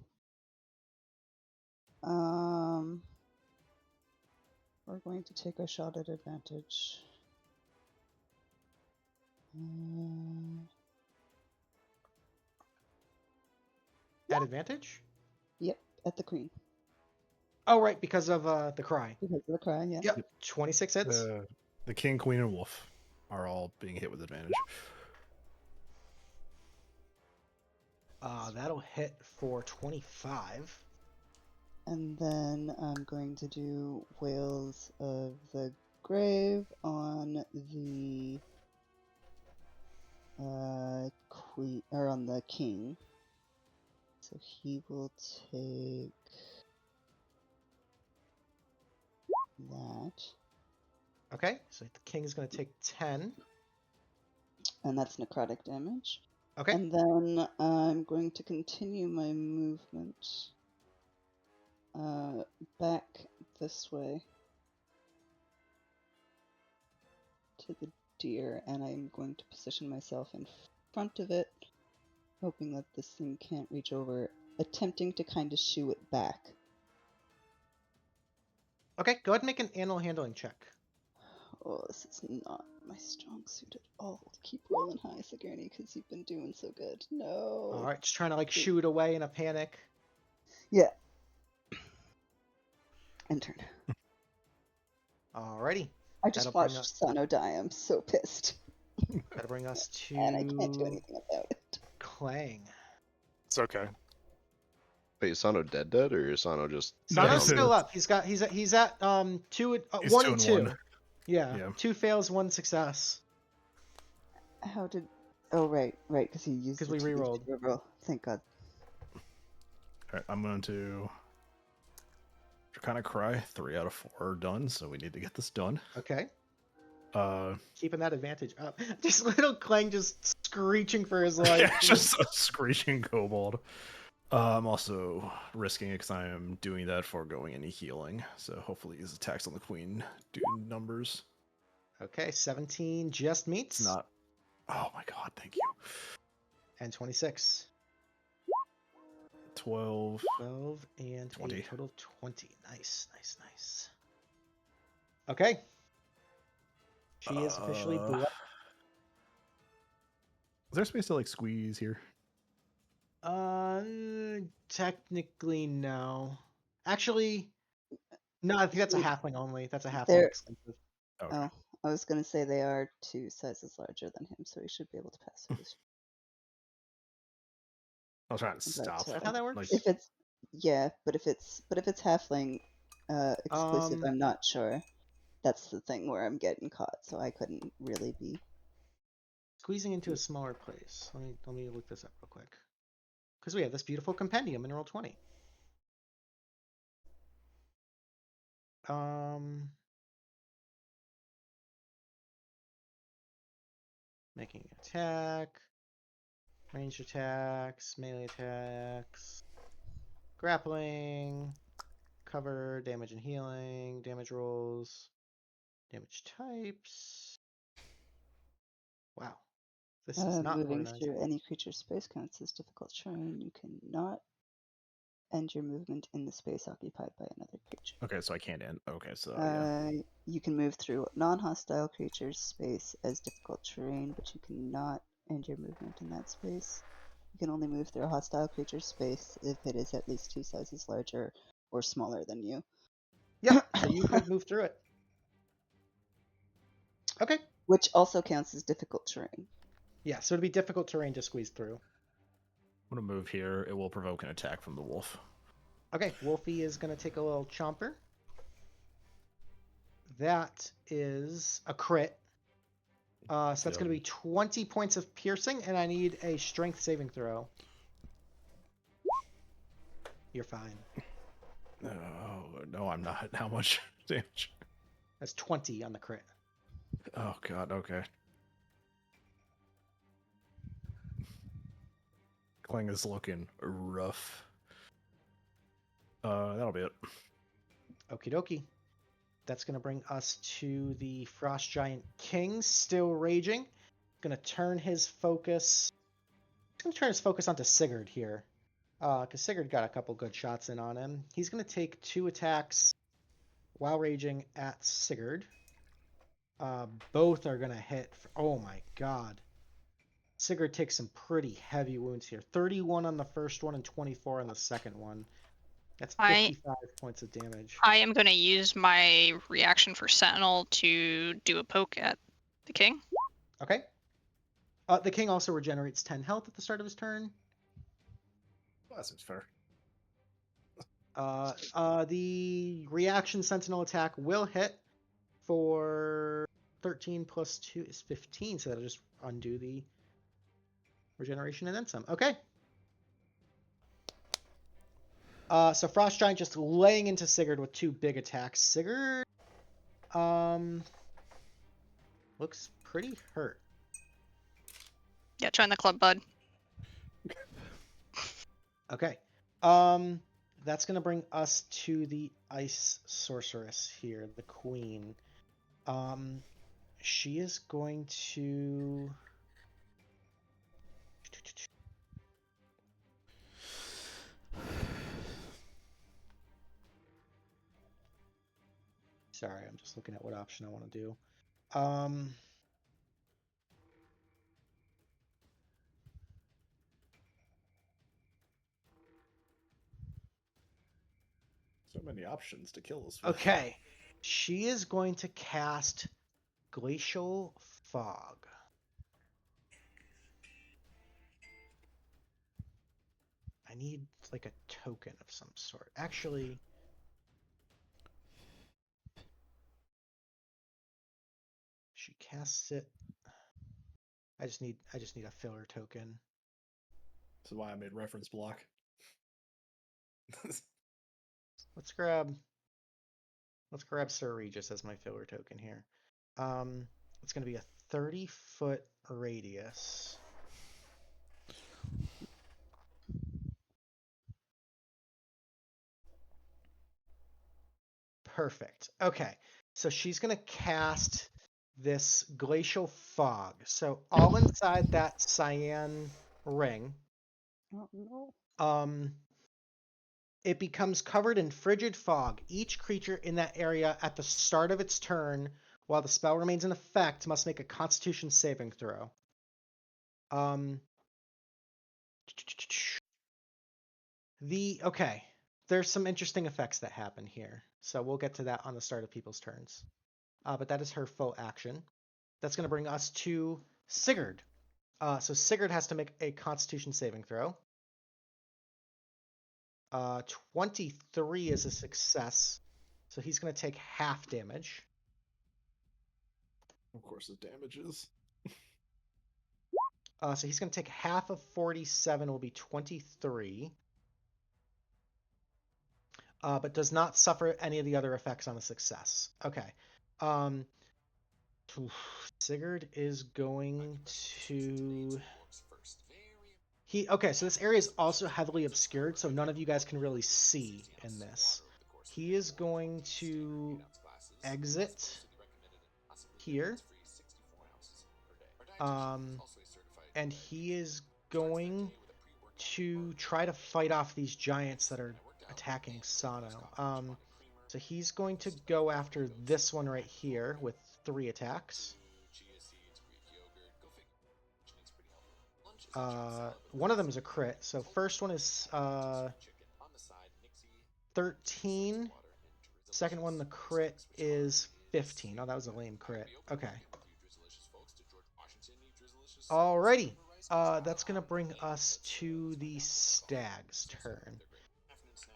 We're going to take a shot at advantage. At advantage? Yep, at the queen. Oh, right, because of the cry. Because of the cry, yeah. Yep, 26 hits. The king, queen, and wolf are all being hit with advantage. That'll hit for 25. And then I'm going to do Whales of the Grave on the queen, or on the king. So he will take that. Okay, so the king is going to take 10. And that's necrotic damage. Okay. And then I'm going to continue my movement back this way to the deer, and I'm going to position myself in front of it, hoping that this thing can't reach over, attempting to kind of shoo it back. Okay, go ahead and make an animal handling check. Oh, this is not my strong suit at all. Keep rolling high, Sigourney, because you've been doing so good. No. Alright, just trying to like shoo it away in a panic. Yeah. End turn. Alrighty. I just That'll bring watched us- Sano die. I'm so pissed. That'll bring us to And I can't do anything about it. Clang. It's okay. Wait, is Sano dead or is Sano just... Sano's Yeah. still up. He's at He's 1 2 and and 2. 1. Yeah. Yeah. 2 fails, 1 success. How did... Oh, right, because he used 'Cause the we 2d6 rerolled. reroll. Thank God. Alright, I'm going to kind of cry. 3 out of 4 are done, so we need to get this done. Okay. Uh, Keeping that advantage up. Just little Clang just screeching for his life. yeah, just a screeching kobold. I'm also risking it because I am doing that for going any healing. So hopefully his attacks on the queen do numbers. Okay, 17 just meets. It's not. Oh my god, thank you. And 26. 12. 12 and 20. a total of 20. Nice, nice, nice. Okay. She is officially blood. Is there space to like squeeze here? Technically no. Actually, no. I think that's a halfling only. That's a halfling There- exclusive. Okay. Oh, I was going to say they are 2 sizes larger than him, so he should be able to pass through this. I was trying to But, stop. Is that how that works? Like, If it's... Yeah, but if it's halfling exclusive, I'm not sure. That's the thing where I'm getting caught, so I couldn't really be... Squeezing into a smaller place. Let me look this up real quick. Because we have this beautiful compendium in Roll20. Making an attack, ranged attacks, melee attacks, grappling, cover, damage and healing, damage rolls, damage types. Wow. This is not moving organized. through any creature space counts as difficult terrain. You cannot end your movement in the space occupied by another creature. okay, so I can't end. Okay, so yeah. You can move through non-hostile creatures' space as difficult terrain, but you cannot end your movement in that space. You can only move through a hostile creature's space if it is at least 2 sizes larger or smaller than you. Yeah, so you could move through it. Okay. Which also counts as difficult terrain. Yeah, so it'd be difficult terrain to squeeze through. I'm gonna move here. It will provoke an attack from the wolf. Okay, Wolfie is going to take a little chomper. That is a crit. So that's going to be 20 points of piercing, and I need a strength saving throw. You're fine. Oh, no, I'm not. How much damage? That's 20 on the crit. Oh god, okay. Klang is looking rough. That'll be it. Okie dokie. That's going to bring us to the Frost Giant King, still raging. Going to turn his focus. He's going to turn his focus onto Sygird here, because Sygird got a couple good shots in on him. He's going to take 2 attacks while raging at Sygird. Both are going to hit. Oh my god. Sygird takes some pretty heavy wounds here. 31 on the first one and 24 on the second one. That's 55 points of damage. I am going to use my reaction for Sentinel to do a poke at the king. Okay. The king also regenerates 10 health at the start of his turn. Well, that seems fair. The reaction sentinel attack will hit for 13 plus 2 is 15, so that'll just undo the regeneration and then some. Okay. So Frost Giant just laying into Sygird with 2 big attacks. Sygird looks pretty hurt. Yeah, join the club, bud. Okay. That's going to bring us to the Ice Sorceress here, the Queen. She is going to... Sorry, I'm just looking at what option I want to do. So many options to kill this with. Okay. She is going to cast Glacial Fog. I need like a token of some sort. Actually, she casts it. I just need a filler token. This is why I made reference block. Let's grab Sir Regis as my filler token here. It's going to be a 30-foot radius. Perfect. Okay. So she's going to cast this glacial fog. So all inside that cyan ring, Oh no. it becomes covered in frigid fog. Each creature in that area at the start of its turn, while the spell remains in effect, must make a Constitution saving throw. Okay. There's some interesting effects that happen here. So we'll get to that on the start of people's turns. But that is her full action. That's going to bring us to Sygird. So Sygird has to make a Constitution saving throw. 23 is a success. So he's going to take half damage. Of course, his damage is. So he's going to take half of 47, will be 23. But does not suffer any of the other effects on a success. Okay. Sygird is going to... Okay, so this area is also heavily obscured, so none of you guys can really see in this. He is going to exit here. And he is going to try to fight off these giants that are attacking Sano. So he's going to go after this one right here with 3 attacks. One of them is a crit. So first one is 13. Second one, the crit is 15. Oh, that was a lame crit. Okay. Alrighty. That's going to bring us to the stag's turn.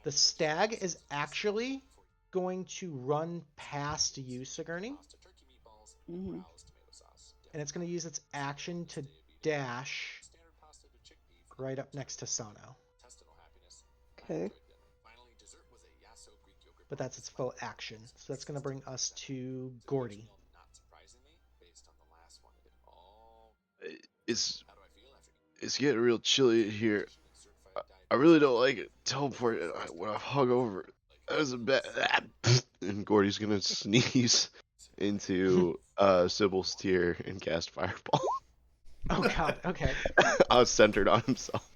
The stag is actually going to run past you, Sigourney. Mm-hmm. And it's going to use its action to dash right up next to Sano. Okay. but that's its full action. So that's going to bring us to Gordy. It's getting real chilly in here. I really don't like it. Teleport when I'm hungover. That was a bad. And Gordy's gonna sneeze into Sybil's tear and cast Fireball. Oh god, okay. Centered on himself.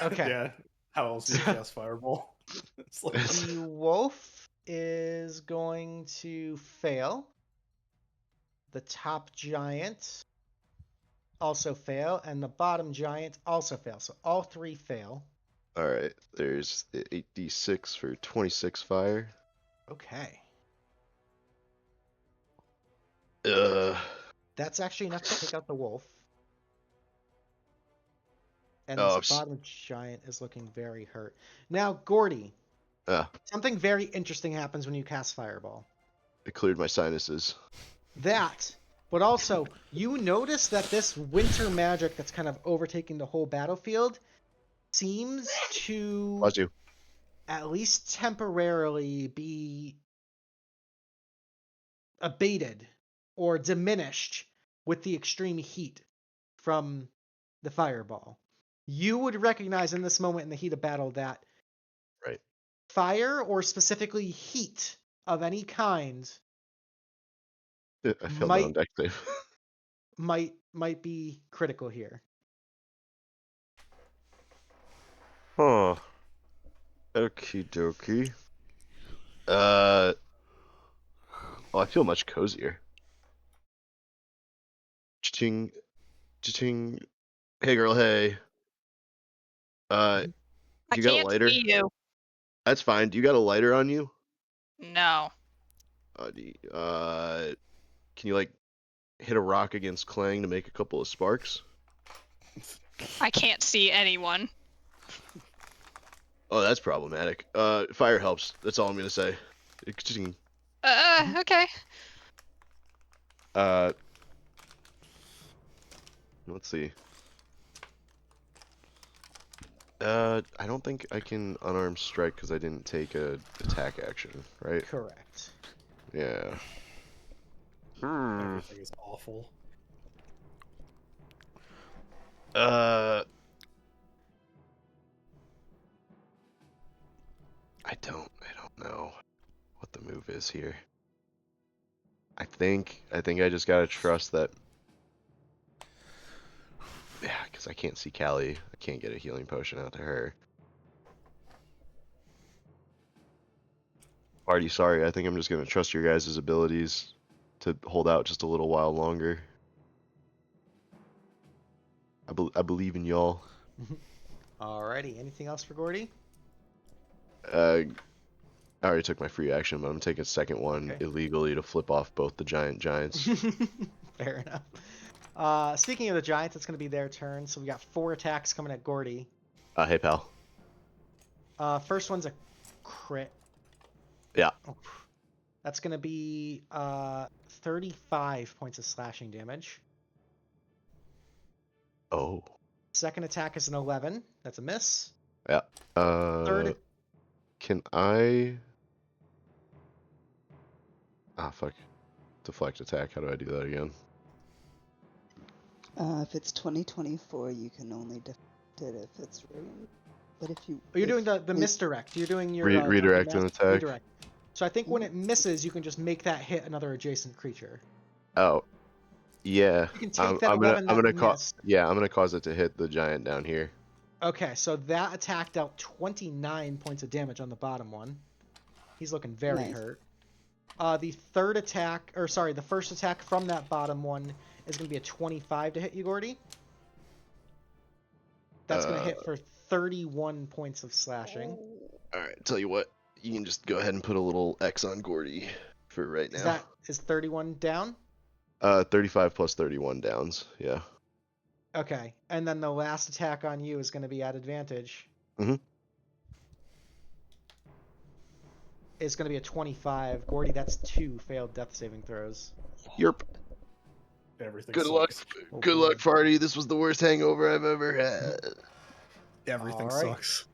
Okay. Yeah. How else do you cast Fireball? It's like, The wolf is going to fail. The top giant also fail, and the bottom giant also fail. So all three fail. All right, there's the 8d6 for 26 fire. Okay. That's actually enough to take out the wolf. And Oh, this bottom giant is looking very hurt. Now, Gordy, something very interesting happens when you cast Fireball. It cleared my sinuses. That, but also, you notice that this winter magic that's kind of overtaking the whole battlefield seems to, at least temporarily, be abated or diminished with the extreme heat from the fireball. You would recognize in this moment in the heat of battle that fire, or specifically heat of any kind, I failed my own deck save. might be critical here. Huh. Okie dokie. I feel much cozier. Cha-ching. Cha-ching. Hey girl, hey. I you got a can't lighter? see you. That's fine. Do you got a lighter on you? No. Can you like hit a rock against Klang to make a couple of sparks? I can't see anyone. Oh, that's problematic. Fire helps. That's all I'm gonna say. Okay. Let's see. I don't think I can unarmed strike because I didn't take a attack action, right? Correct. Yeah. everything is awful. I don't know what the move is here. I think I just gotta trust that. Yeah, because I can't see Callie. I can't get a healing potion out to her. Party, sorry. I think I'm just gonna trust your guys' abilities to hold out just a little while longer. I believe in y'all. Alrighty. Anything else for Gordy? I already took my free action, but I'm taking a second one illegally to flip off both the giants. Fair enough. Speaking of the giants, it's going to be their turn. So we got 4 attacks coming at Gordy. Hey, pal. First one's a crit. Yeah. Oh, that's going to be 35 points of slashing damage. Oh. Second attack is an 11. That's a miss. Yeah. Third. Can I? Fuck. Deflect attack. How do I do that again? If it's 2024, you can only deflect it if it's ranged. But if you... Oh, you're doing the misdirect. You're doing your... redirect an attack. Redirect. So I think when it misses, you can just make that hit another adjacent creature. Oh. Yeah. You can take that 11 I'm gonna missed. I'm gonna cause it to hit the giant down here. Okay, so that attack dealt 29 points of damage on the bottom one. He's looking very hurt. The third attack, or sorry, the first attack from that bottom one is going to be a 25 to hit you, Gordy. That's going to hit for 31 points of slashing. Alright, tell you what. You can just go ahead and put a little X on Gordy for right now. Is 31 down? 35 plus 31 downs, yeah. Okay, and then the last attack on you is going to be at advantage. Mm-hmm. It's going to be a 25. Gordy, that's 2 failed death saving throws. Yerp. Everything Good sucks. luck. Good luck, party. This was the worst hangover I've ever had. Everything All right. sucks.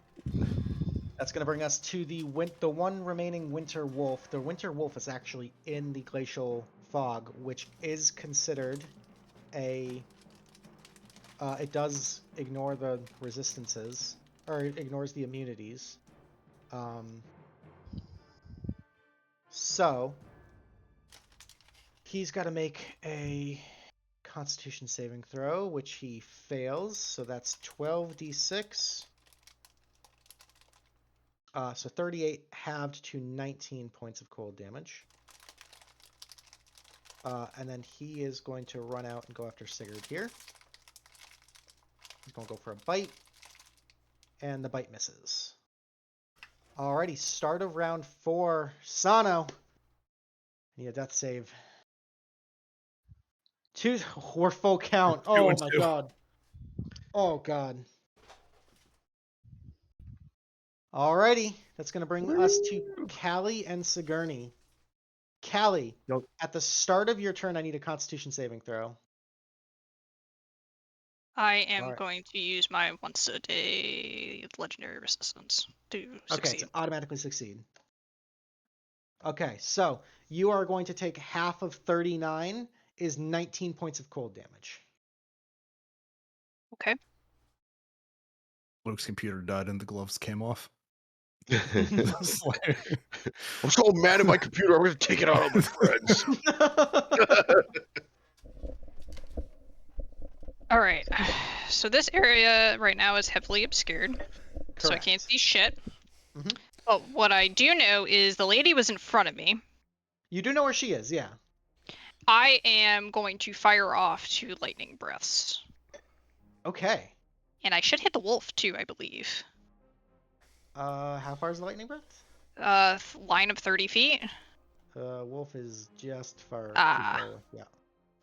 That's going to bring us to the one remaining winter wolf. The winter wolf is actually in the glacial fog, which is considered a... it does ignore the resistances, or it ignores the immunities. So, he's got to make a Constitution saving throw, which he fails, so that's 12d6. So 38 halved to 19 points of cold damage. And then he is going to run out and go after Sygird here. He's going to go for a bite. And the bite misses. Alrighty, start of round 4. Sano. Need a death save. We're full count. Oh my god. Oh god. Alrighty, that's going to bring us to Callie and Sigourney. Callie, Yep. at the start of your turn, I need a Constitution saving throw. I am Alright. going to use my once a day legendary resistance to Okay, succeed. to automatically succeed. Okay, so you are going to take half of 39 is 19 points of cold damage. Okay. Luke's computer died and the gloves came off. I'm so mad at my computer, I'm gonna take it out on my friends. All right. So this area right now is heavily obscured, so I can't see shit. Mhm. But what I do know is the lady was in front of me. You do know where she is, yeah. I am going to fire off 2 lightning breaths. Okay. And I should hit the wolf too, I believe. How far is the lightning breath? Line of 30 feet. Wolf is just far. Too Ah. far away. Yeah.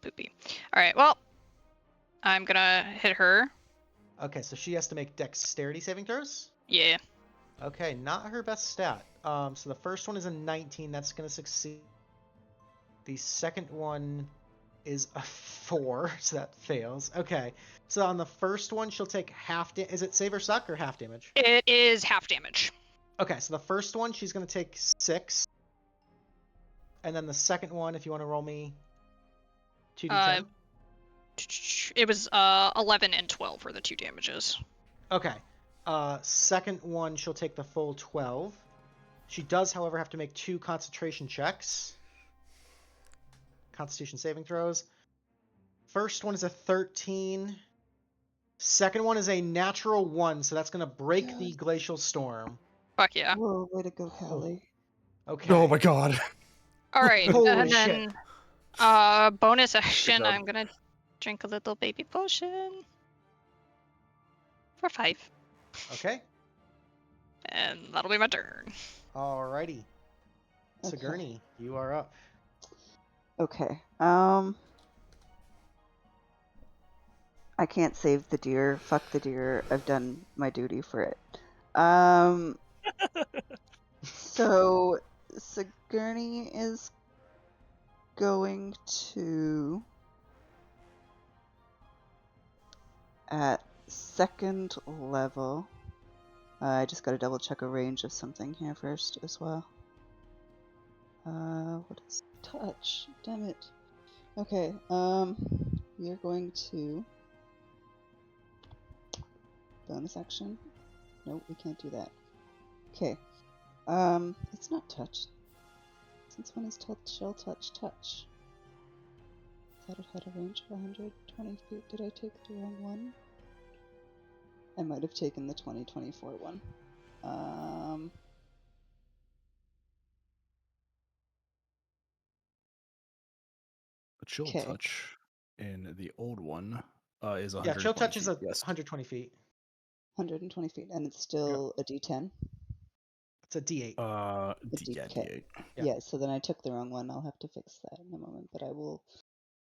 Poopy. All right. Well, I'm gonna hit her. Okay, so she has to make dexterity saving throws? Yeah. Okay, not her best stat. So the first one is a 19. That's going to succeed. The second one is a 4, so that fails. Okay, so on the first one, she'll take half damage. Is it save or suck or half damage? It is half damage. Okay, so the first one, she's going to take 6. And then the second one, if you want to roll me 2d10. It was 11 and 12 were the 2 damages. Okay. Second one, she'll take the full 12. She does, however, have to make 2 concentration checks. Constitution saving throws. First one is a 13. Second one is a natural 1, so that's going to break the glacial storm. Fuck yeah. Whoa, way to go, Callie. Okay. Oh my god. All right, Holy and shit. then bonus action, job. I'm gonna drink a little baby potion for 5, Okay. and that'll be my turn. Alrighty. Okay. Sigourney, you are up. Okay. I can't save the deer. Fuck the deer. I've done my duty for it. So Sigourney is going to, at second level, I just got to double check a range of something here first as well. What is touch? Damn it. Okay, we are going to bonus action. Nope, we can't do that. Okay. It's not touch. Since when is touch shall touch touch? I thought it had a range of 120 feet. Did I take the wrong one? I might have taken the 2024 one. A chill Okay. touch in the old one is 120 Yeah, chill touch is feet, yes. 120 feet. 120 feet, and it's still a D10. It's a D8. A Yeah, D10. D8. Yeah. Yeah, so then I took the wrong one. I'll have to fix that in a moment, but I will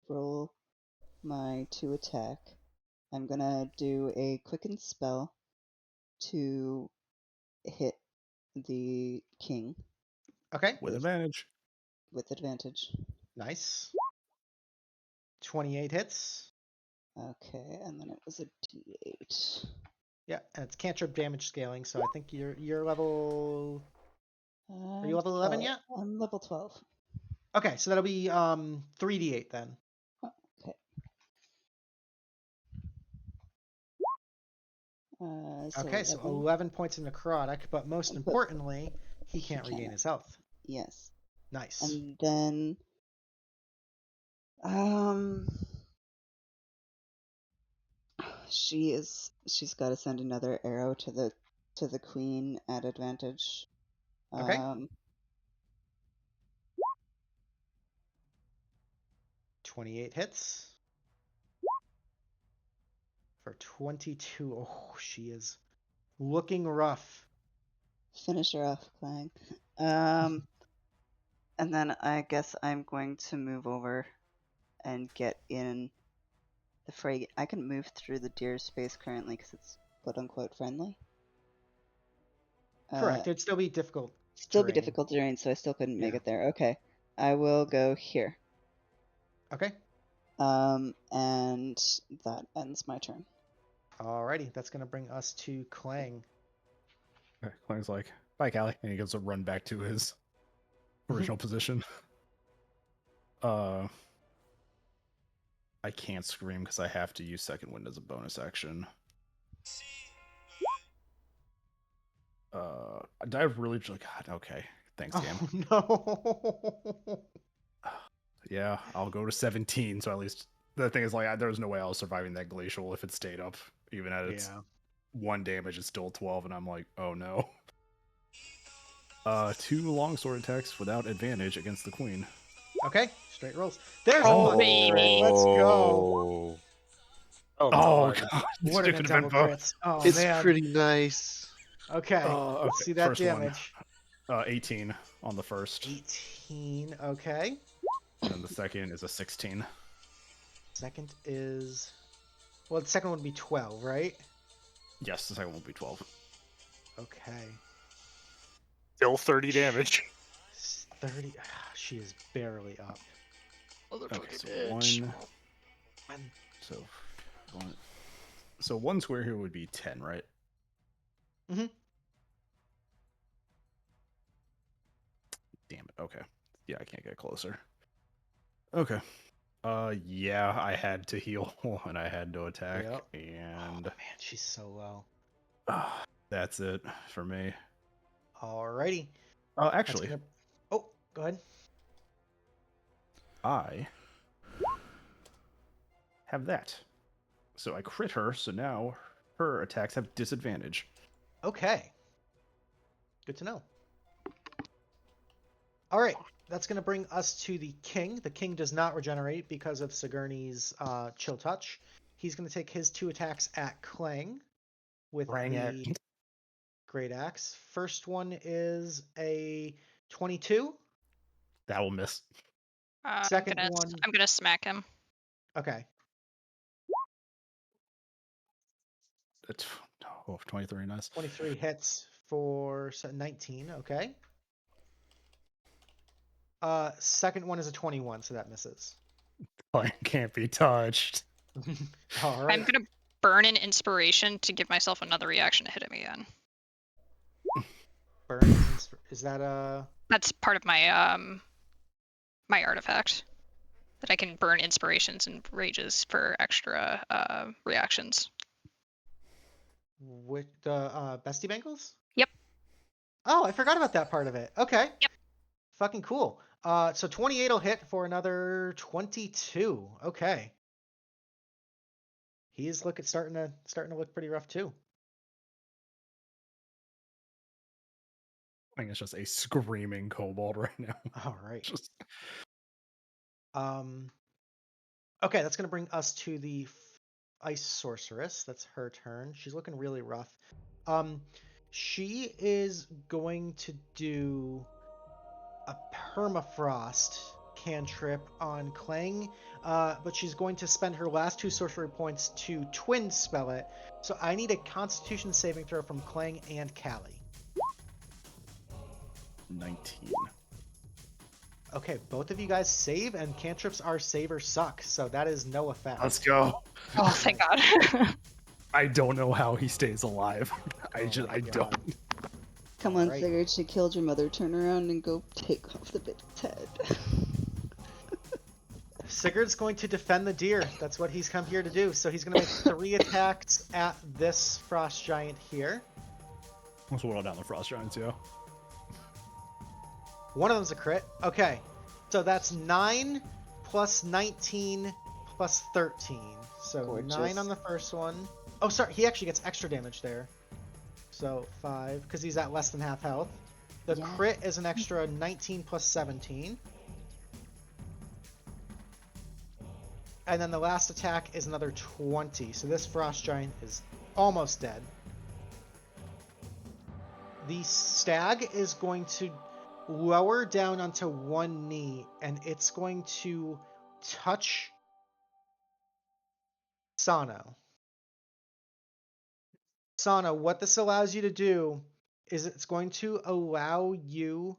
roll my 2 attack. I'm gonna do a quicken spell to hit the king Okay. With advantage. with advantage. Nice. 28 hits. Okay, and then it was a D8. Yeah, and it's cantrip damage scaling, so I think you're level. Are you level 11 yet? I'm level 12. Okay, so that'll be 3d8 then. Okay. Okay, so 11 points of necrotic, but most importantly, he can't regain his health. Yes. Nice. And then she's got to send another arrow to the queen at advantage. Okay. 28 hits. For 22. Oh, she is looking rough. Finish her off, Clang. And then I guess I'm going to move over and get in the fray. I can move through the deer space currently because it's quote unquote friendly. Correct. It'd still be difficult. Still be difficult terrain, so I still couldn't make it there. Okay. I will go here. Okay. And that ends my turn. Alrighty, that's gonna bring us to Klang. Okay, Klang's like, bye, Callie. And he goes to run back to his original position. I can't scream because I have to use Second Wind as a bonus action. I really God, okay. Thanks, game. Oh, no. Yeah, I'll go to 17. So at least the thing is, like, there's no way I was surviving that glacial if it stayed up. Even at its 1 damage, it's still 12, and I'm like, oh no. 2 longsword attacks without advantage against the queen. Okay, straight rolls. There's a fucking crit. Let's go. Oh god. What a double crits. Oh, it's man. pretty nice. Okay, let's see that first damage. 18 on the first. 18, okay. And then the second is a 16. Second is... Well, the second one would be 12, right? Yes, the second one will be 12. Okay. Still 30 damage. 30... She is barely up. Okay, so one square here would be 10, right? Mm-hmm. Damn it, okay. Yeah, I can't get closer. Okay. Yeah, I had to heal and I had to attack, and... Oh, man, she's so low. That's it for me. Alrighty. Actually... Oh, go ahead. I have that. So I crit her, so now her attacks have disadvantage. Okay. Good to know. Alright, that's going to bring us to the king. The king does not regenerate because of Sigourney's chill touch. He's going to take his 2 attacks at Klang with the Great Axe. First one is a 22. That will miss. Second one... I'm gonna smack him. Okay. That's 23, nice. 23 hits for 19, okay. Second one is a 21, so that misses. It can't be touched. All right. I'm gonna burn an inspiration to give myself another reaction to hit him again. Burn. Is that a... That's part of my my artifact. That I can burn inspirations and rages for extra reactions. With the Bestie Bangles? Yep. Oh, I forgot about that part of it. Okay. Yep. Fucking cool. So 28 will hit for another 22. Okay. He's starting to look pretty rough too. I think it's just a screaming kobold right now. All right. Okay, that's going to bring us to the ice sorceress. That's her turn. She's looking really rough. She is going to do a permafrost cantrip on Klang, but she's going to spend her last 2 sorcery points to twin spell it. So I need a Constitution saving throw from Klang and Callie. 19. Okay, both of you guys save, and cantrips are save or suck, so that is no effect. Let's go. Oh, thank God. I don't know how he stays alive. I my don't. God. Come on, Alright. Sygird, she killed your mother. Turn around and go take off the bitch's head. Sigurd's going to defend the deer. That's what he's come here to do. So he's going to make 3 attacks at this frost giant here. Let's whittle down the frost giants, yeah. One of them's a crit. Okay. So that's 9 plus 19 plus 13. So Gorgeous. 9 on the first one. Oh, sorry. He actually gets extra damage there. So 5, because he's at less than half health. The Yeah. crit is an extra 19 plus 17. And then the last attack is another 20. So this frost giant is almost dead. The stag is going to lower down onto one knee, and it's going to touch Sano. Sano, what this allows you to do is it's going to allow you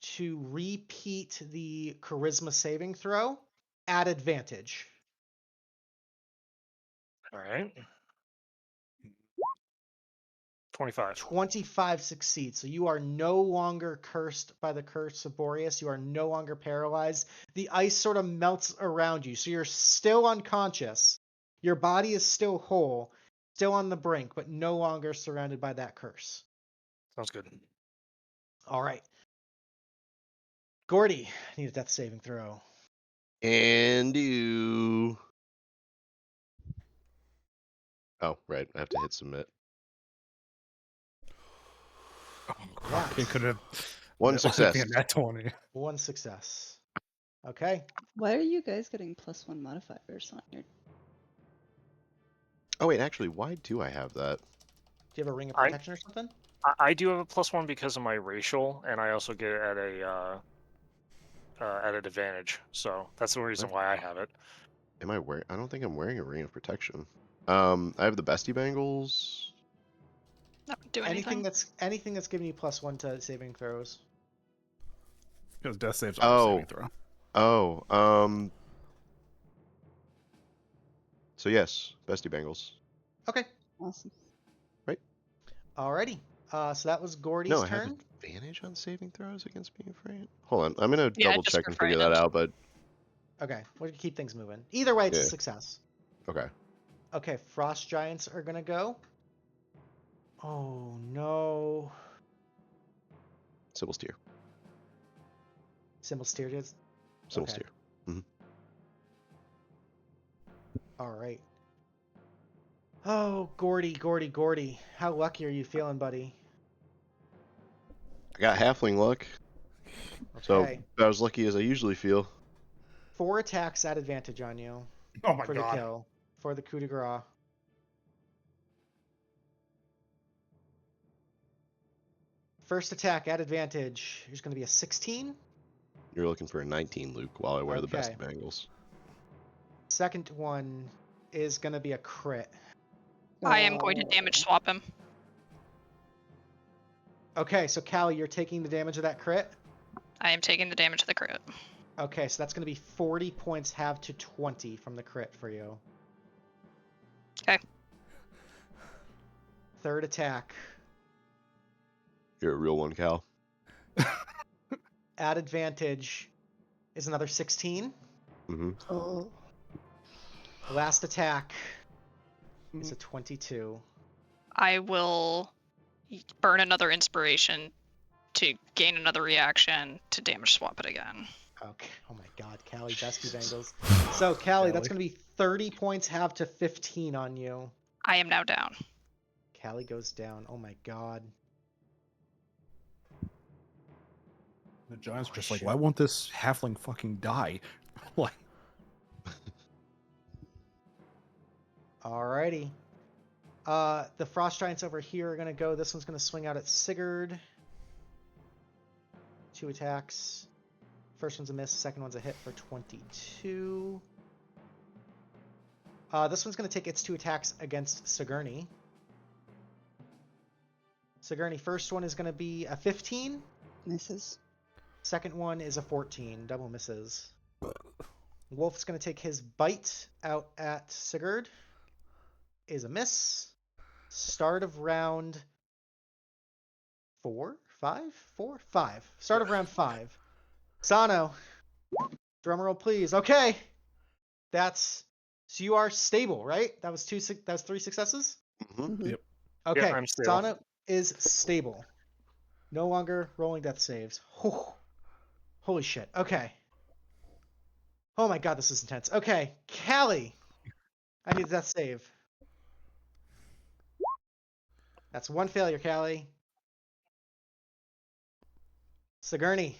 to repeat the charisma saving throw at advantage. All right. 25. 25 succeeds. So you are no longer cursed by the curse of Boreas. You are no longer paralyzed. The ice sort of melts around you. So you're still unconscious. Your body is still whole, still on the brink, but no longer surrounded by that curse. Sounds good. All right. Gordy, I need a death saving throw. And you. Oh, right. I have to hit submit. Yeah. It could have. One success. Nat 20. 1 success. Okay. Why are you guys getting +1 modifiers on your... Oh, wait. Actually, why do I have that? Do you have a ring of I- protection or something? I do have a +1 because of my racial, and I also get it at an advantage. So that's the reason why I have it. Am I wearing? I don't think I'm wearing a ring of protection. I have the bestie bangles. That would do anything. Anything that's giving you +1 to saving throws. Because death saves are a saving throw. Oh, so yes, bestie bangles. Okay. Awesome. Alrighty. So that was Gordy's No, I turn. have advantage on saving throws against being afraid. Hold on, I'm gonna Yeah, double just check for and figure that frightened. out. But Okay, we'll keep things moving. Either way, it's a Yeah. success. okay, Okay, frost giants are gonna go. Oh no. Sybil steer. Symbol steer is. Sybil Okay. steer. Alright. Oh, Gordy. How lucky are you feeling, buddy? I got halfling luck, so Okay. about as lucky as I usually feel. 4 attacks at advantage on you Oh my for the god. kill. For the coup de grace. First attack at advantage is going to be a 16. You're looking for a 19, Luke, while I wear the Okay. bestie bangles. Second one is going to be a crit. I am going to damage swap him. Okay, so Callie, you're taking the damage of that crit? I am taking the damage of the crit. Okay, so that's going to be 40 points halved to 20 from the crit for you. Okay. Third attack. You're a real one, Cal. At advantage is another 16. Mm-hmm. Oh. Last attack is a 22. I will burn another inspiration to gain another reaction to damage swap it again. Okay. Oh my god, Callie, bestie bangles. So, Callie, that's going to be 30 points halved to 15 on you. I am now down. Callie goes down. Oh my god. The giant's Oh, just like, shit. why won't this halfling fucking die? Like, Alrighty. The frost giants over here are gonna go. This one's gonna swing out at Sygird. 2 attacks. First one's a miss. Second one's a hit for 22. This one's gonna take its 2 attacks against Sigourney. Sigourney, first one is gonna be a 15. Misses. Second one is a 14. Double misses. Wolf's gonna take his bite out at Sygird. is a miss. Start of round 4, 5, 4, 5. Start of round 5. Sano, drumroll please. Okay, so you are stable, right? That was 3 successes. Mm-hmm. Yep. Okay, I'm stable. Sano is stable. No longer rolling death saves. Holy shit. Okay. Oh my god, this is intense. Okay, Callie. I need a death save. That's 1 failure, Callie. Sigourney,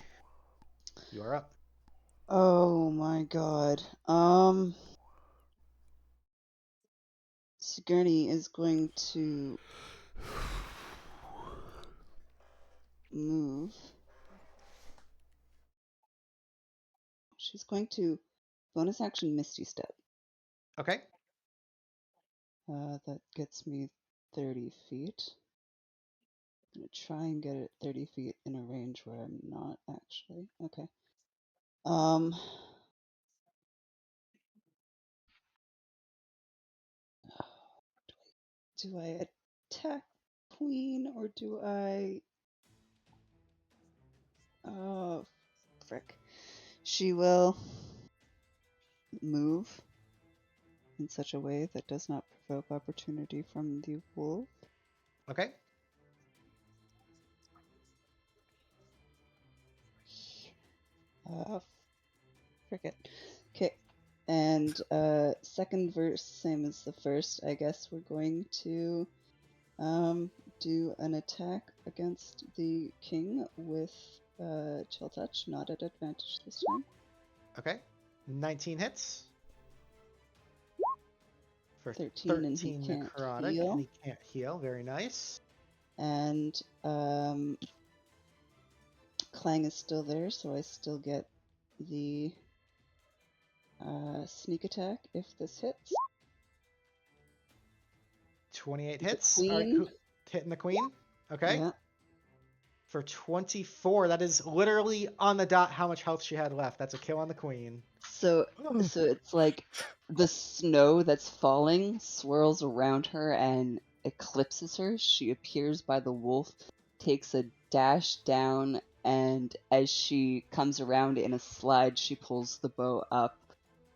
you are up. Oh my god. Sigourney is going to move. She's going to bonus action Misty Step. Okay. That gets me 30 feet. I'm gonna try and get it 30 feet in a range where I'm not actually. Okay. Do I attack Queen or do I? Oh, frick. She will move in such a way that does not provoke opportunity from the wolf. Okay. Frick it. Okay. And second verse, same as the first. I guess we're going to do an attack against the king with chill touch, not at advantage this time. Okay. 19 hits. For 13 and he can't necrotic, heal. and he can't heal. Very nice. And Klang is still there, so I still get the sneak attack if this hits. 28 The hits. queen. Hitting the queen. Okay. Yeah. For 24, that is literally on the dot how much health she had left. That's a kill on the queen. So it's like the snow that's falling swirls around her and eclipses her. She appears by the wolf, takes a dash down, and as she comes around in a slide, she pulls the bow up,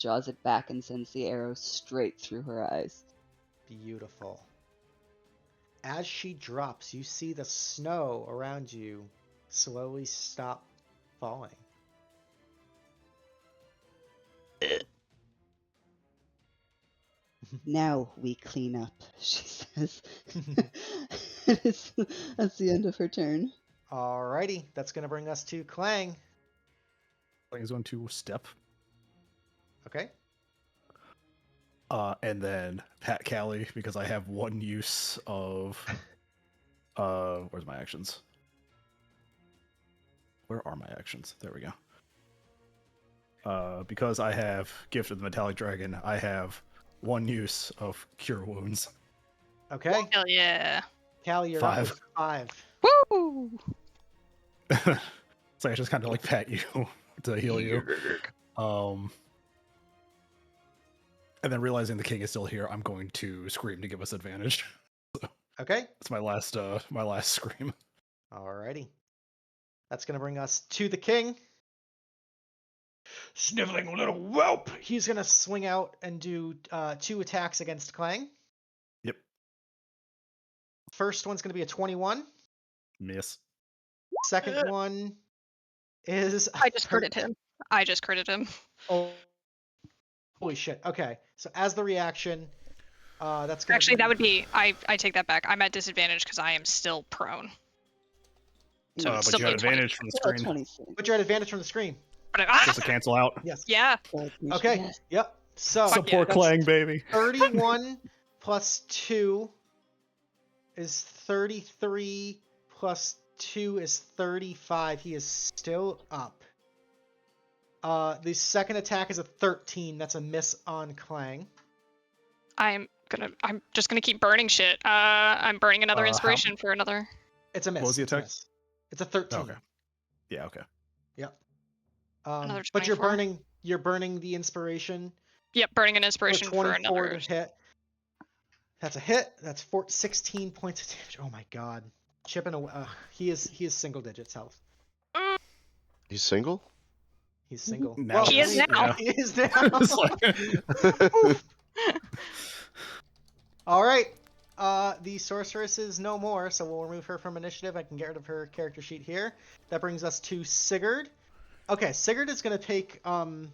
draws it back, and sends the arrow straight through her eyes. Beautiful. As she drops, you see the snow around you slowly stop falling. Now we clean up, she says. That's the end of her turn. Alrighty, that's going to bring us to Klang. Klang is going to step, Okay. and then pat Callie because I have one use of. Where's my actions? Where are my actions? There we go. Because I have Gift of the Metallic Dragon, I have one use of Cure Wounds. Okay. Hell yeah. Callie, you're up with 5. Woo! So I just kind of like pat you to heal you. And then realizing the king is still here, I'm going to scream to give us advantage. Okay. That's my last scream. Alrighty. That's going to bring us to the king. Sniveling little whelp! He's going to swing out and do 2 attacks against Klang. Yep. First one's going to be a 21. Miss. Second one is... I just critted him. Oh, holy shit. Okay. So as the reaction, that's going to Actually, that would be... I take that back. I'm at disadvantage because I am still prone. So it's But still you have be a 20. advantage from the screen. 26. But you're at advantage from the screen. But Just to cancel out. Yes. yeah. Okay. Yes. Yep. So Support that's Klang, baby. 31 plus 2 is 33 plus 2 is 35. He is still up. The second attack is a 13. That's a miss on Klang. I'm just gonna keep burning shit. I'm burning another How- inspiration for another. It's a miss. What was the It's a attack? miss. It's a 13. Okay. Yeah, okay. Yep. Another But you're 24. burning the inspiration Yep, burning an for inspiration for 24 another. to hit. That's a hit. That's 16 points of damage. Oh my god. Chipping away. He is single digits health. He's single? He's single. Now He is now. He is now. It's like- Oof. All right. The sorceress is no more, so we'll remove her from initiative. I can get rid of her character sheet here. That brings us to Sygird. Okay, Sygird is going to take an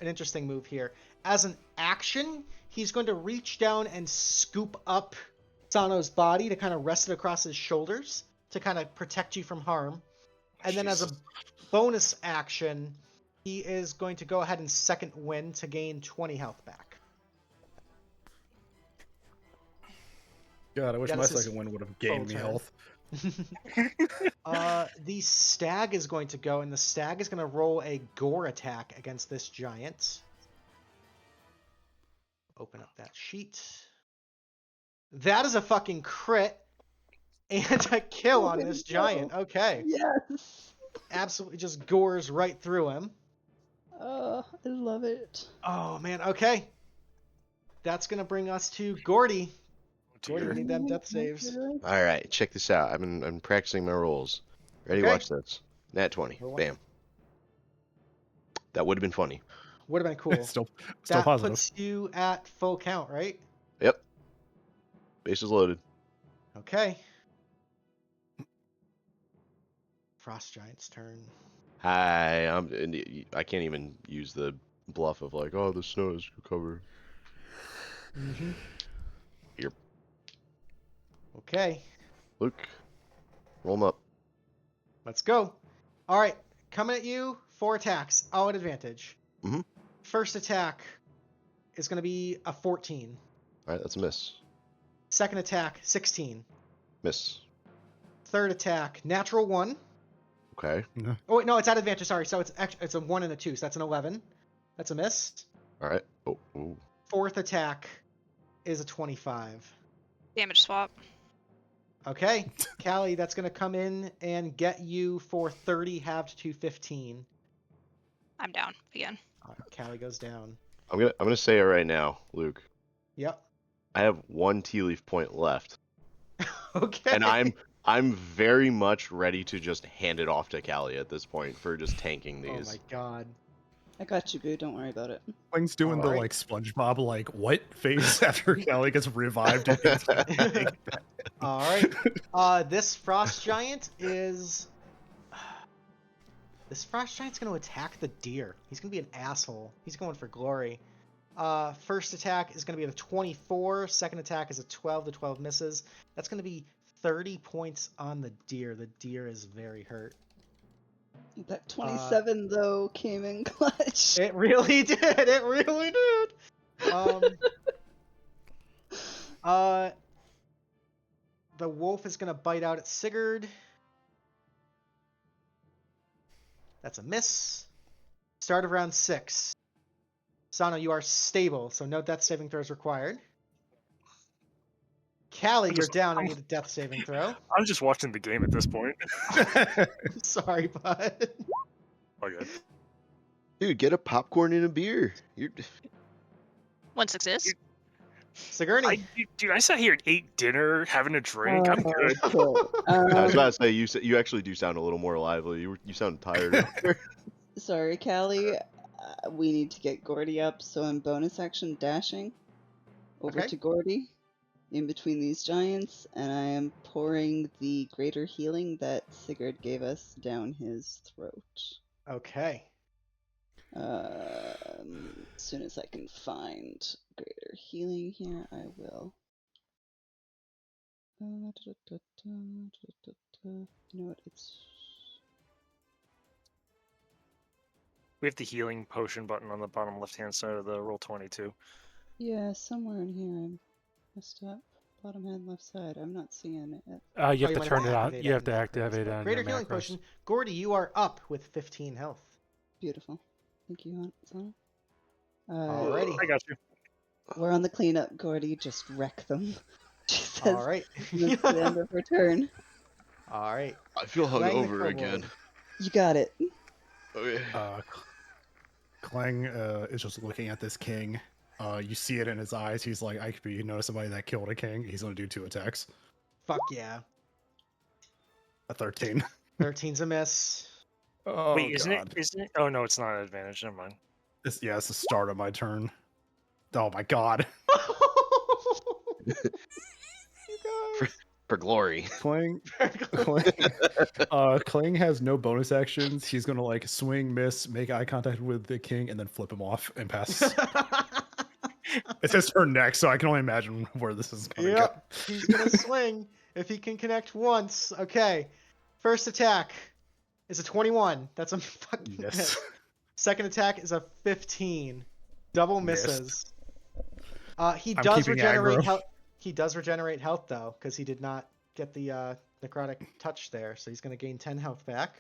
interesting move here. As an action, he's going to reach down and scoop up Sano's body to kind of rest it across his shoulders to kind of protect you from harm. And then as a bonus action, he is going to go ahead and second wind to gain 20 health back. God, I wish That my is his second wind would have gained me turn. health. The stag is going to go, and the stag is going to roll a gore attack against this giant. Open up that sheet. That is a fucking crit and a kill on this giant. Okay. Yes. Absolutely just gores right through him. Oh, I love it. Oh, man. Okay. That's going to bring us to Gordy. Gordy, Dear. we need them death saves. All right, check this out. I'm practicing my rolls. Ready? Okay. Watch this. Nat 20. Roll one. Bam. That would have been funny. Would have been cool. Still That positive. puts you at full count, right? Yep. Bases loaded. Okay. Frost Giant's turn. Hi. I can't even use the bluff of like, oh, the snow is covered. Mm-hmm. Here. Okay. Luke, roll 'em up. Let's go. All right. Coming at you, 4 attacks, all at advantage. Mhm. First attack is going to be a 14. All right, that's a miss. Second attack, 16. Miss. Third attack, natural 1. Okay. Oh, wait, no, it's at advantage. Sorry. So it's a 1 and a 2. So that's an 11. That's a miss. All right. Oh. Ooh. Fourth attack is a 25. Damage swap. Okay. Callie, that's going to come in and get you for 30 halved to 15. I'm down again. All right, Callie goes down. I'm gonna say it right now, Luke. Yep. I have 1 Tealeaf point left, Okay. and I'm very much ready to just hand it off to Callie at this point for just tanking Oh these. my god. I got you, boo. Don't worry about it. Klang's doing Alright. the like SpongeBob like what face after Callie gets revived. All right. This frost giant is. This frost giant's going to attack the deer. He's going to be an asshole. He's going for glory. First attack is going to be a 24. Second attack is a 12. The 12 misses. That's going to be 30 points on the deer. The deer is very hurt. That 27 though came in clutch. It really did. It really did. The wolf is going to bite out at Sygird. That's a miss. Start of round 6. Sano, you are stable, so no death saving throws required. Callie, you're down. I need a death saving throw. I'm just watching the game at this point. Sorry, bud. Oh, good. Dude, get a popcorn and a beer. One success. Sigourney. Dude, I sat here and ate dinner, having a drink. I'm good. Cool. I was about to say you actually do sound a little more lively. You sound tired. Sorry, Callie. We need to get Gordy up, so I'm bonus action dashing over Okay. to Gordy in between these giants, and I am pouring the greater healing that Sygird gave us down his throat. Okay. As soon as I can find greater healing here, I will. You know what? It's We have the healing potion button on the bottom left-hand side of the Roll20 too. yeah, somewhere in here. I'm messed up. Bottom hand, left side. I'm not seeing it. You Oh, have to might turn it on. activate You it have to in macros, activate it but on Greater your healing macros. potion. Gordy, you are up with 15 health. Beautiful. Thank you, Sano. Alrighty. I got you. We're on the cleanup, Gordy. Just wreck them. She says All right. that's the end of her turn. All right. I feel Klang the hungover Kobold. again. You got it. Okay. Klang is just looking at this king You see it in his eyes. He's like, I could be somebody that killed a king. He's gonna do 2 attacks. Fuck yeah. A 13. 13's a miss. Oh, Wait, isn't God. it? Isn't it? Oh no, it's not an advantage. Never mind. It's the start of my turn. Oh my God. You guys. For glory. Klang has no bonus actions. He's gonna like swing, miss, make eye contact with the king, and then flip him off and pass. It's his turn next, so I can only imagine where this is gonna go. He's gonna swing if he can connect once. Okay. First attack is a 21. That's a fucking Yes. miss. Second attack is a 15. Double misses. He I'm does keeping regenerate aggro. health. He does regenerate health though, because he did not get the necrotic touch there, so he's gonna gain 10 health back.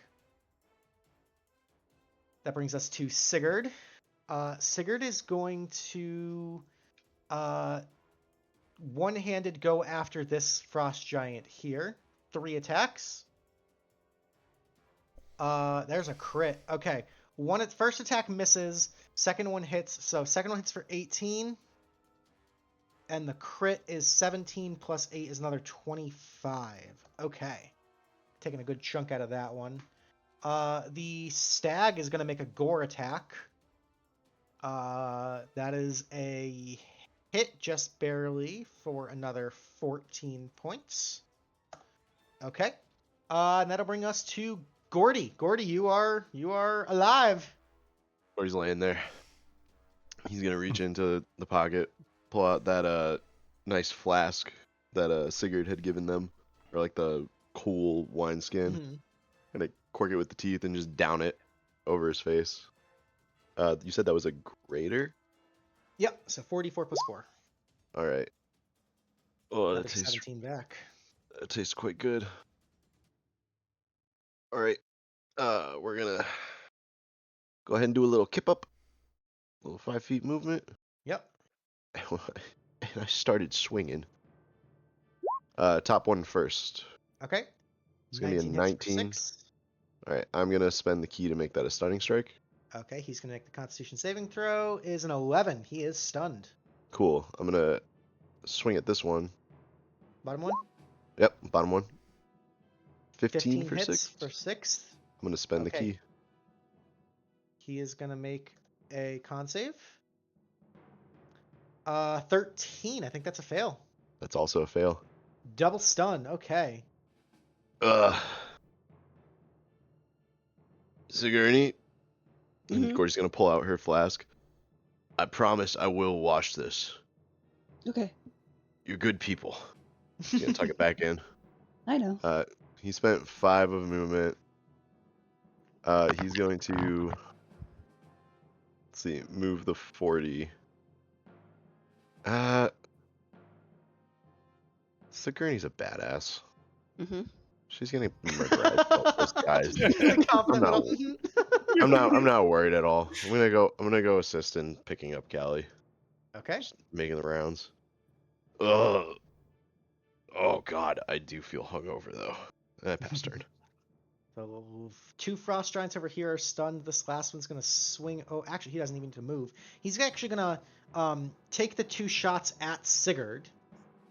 That brings us to Sygird. Sygird is going to one-handed go after this frost giant here. 3 attacks. There's a crit. Okay. First attack misses, second one hits. So second one hits for 18. And the crit is 17 plus 8 is another 25. Okay. Taking a good chunk out of that one. The stag is going to make a gore attack. That is a hit just barely for another 14 points. Okay. And that'll bring us to Gordy. Gordy, you are alive. Gordy's laying there. He's gonna reach into the pocket, pull out that nice flask that Sygird had given them, or like the cool wineskin, and I cork it with the teeth and just down it over his face. You said that was a greater? Yep. So 44 plus 4. All right. Oh, that Another tastes 17 back. quite good. All right. We're gonna go ahead and do a little kip up, a little 5 feet movement. Yep. And I started swinging. Top one first. Okay. It's gonna be a 19 hits for 19. 6. All right, I'm gonna spend the key to make that a stunning strike. Okay, he's gonna make the Constitution saving throw. Is an 11. He is stunned. Cool. I'm gonna swing at this one. Bottom one. Yep, bottom one. 15 for hits 6. for 6th. I'm gonna spend the Okay. key. He is gonna make a con save. 13. I think that's a fail. That's also a fail. Double stun. Okay. Ugh. Sigourney. And Mhm. Gordy's gonna pull out her flask. I promise I will wash this. Okay, You're good people. He's gonna tuck it back in. I know. He spent 5 of movement. He's going to, let's see, move the 40. Sigourney's a badass. Mm-hmm. She's gonna murder those guys. Confident not- little- I'm not worried at all. I'm gonna go assist in picking up Callie, Okay. making the rounds. Ugh. Oh God, I do feel hungover though. Pass turn. So 2 frost giants over here are stunned. This last one's gonna swing. Oh, actually, he doesn't even need to move. He's actually gonna take the 2 shots at Sygird,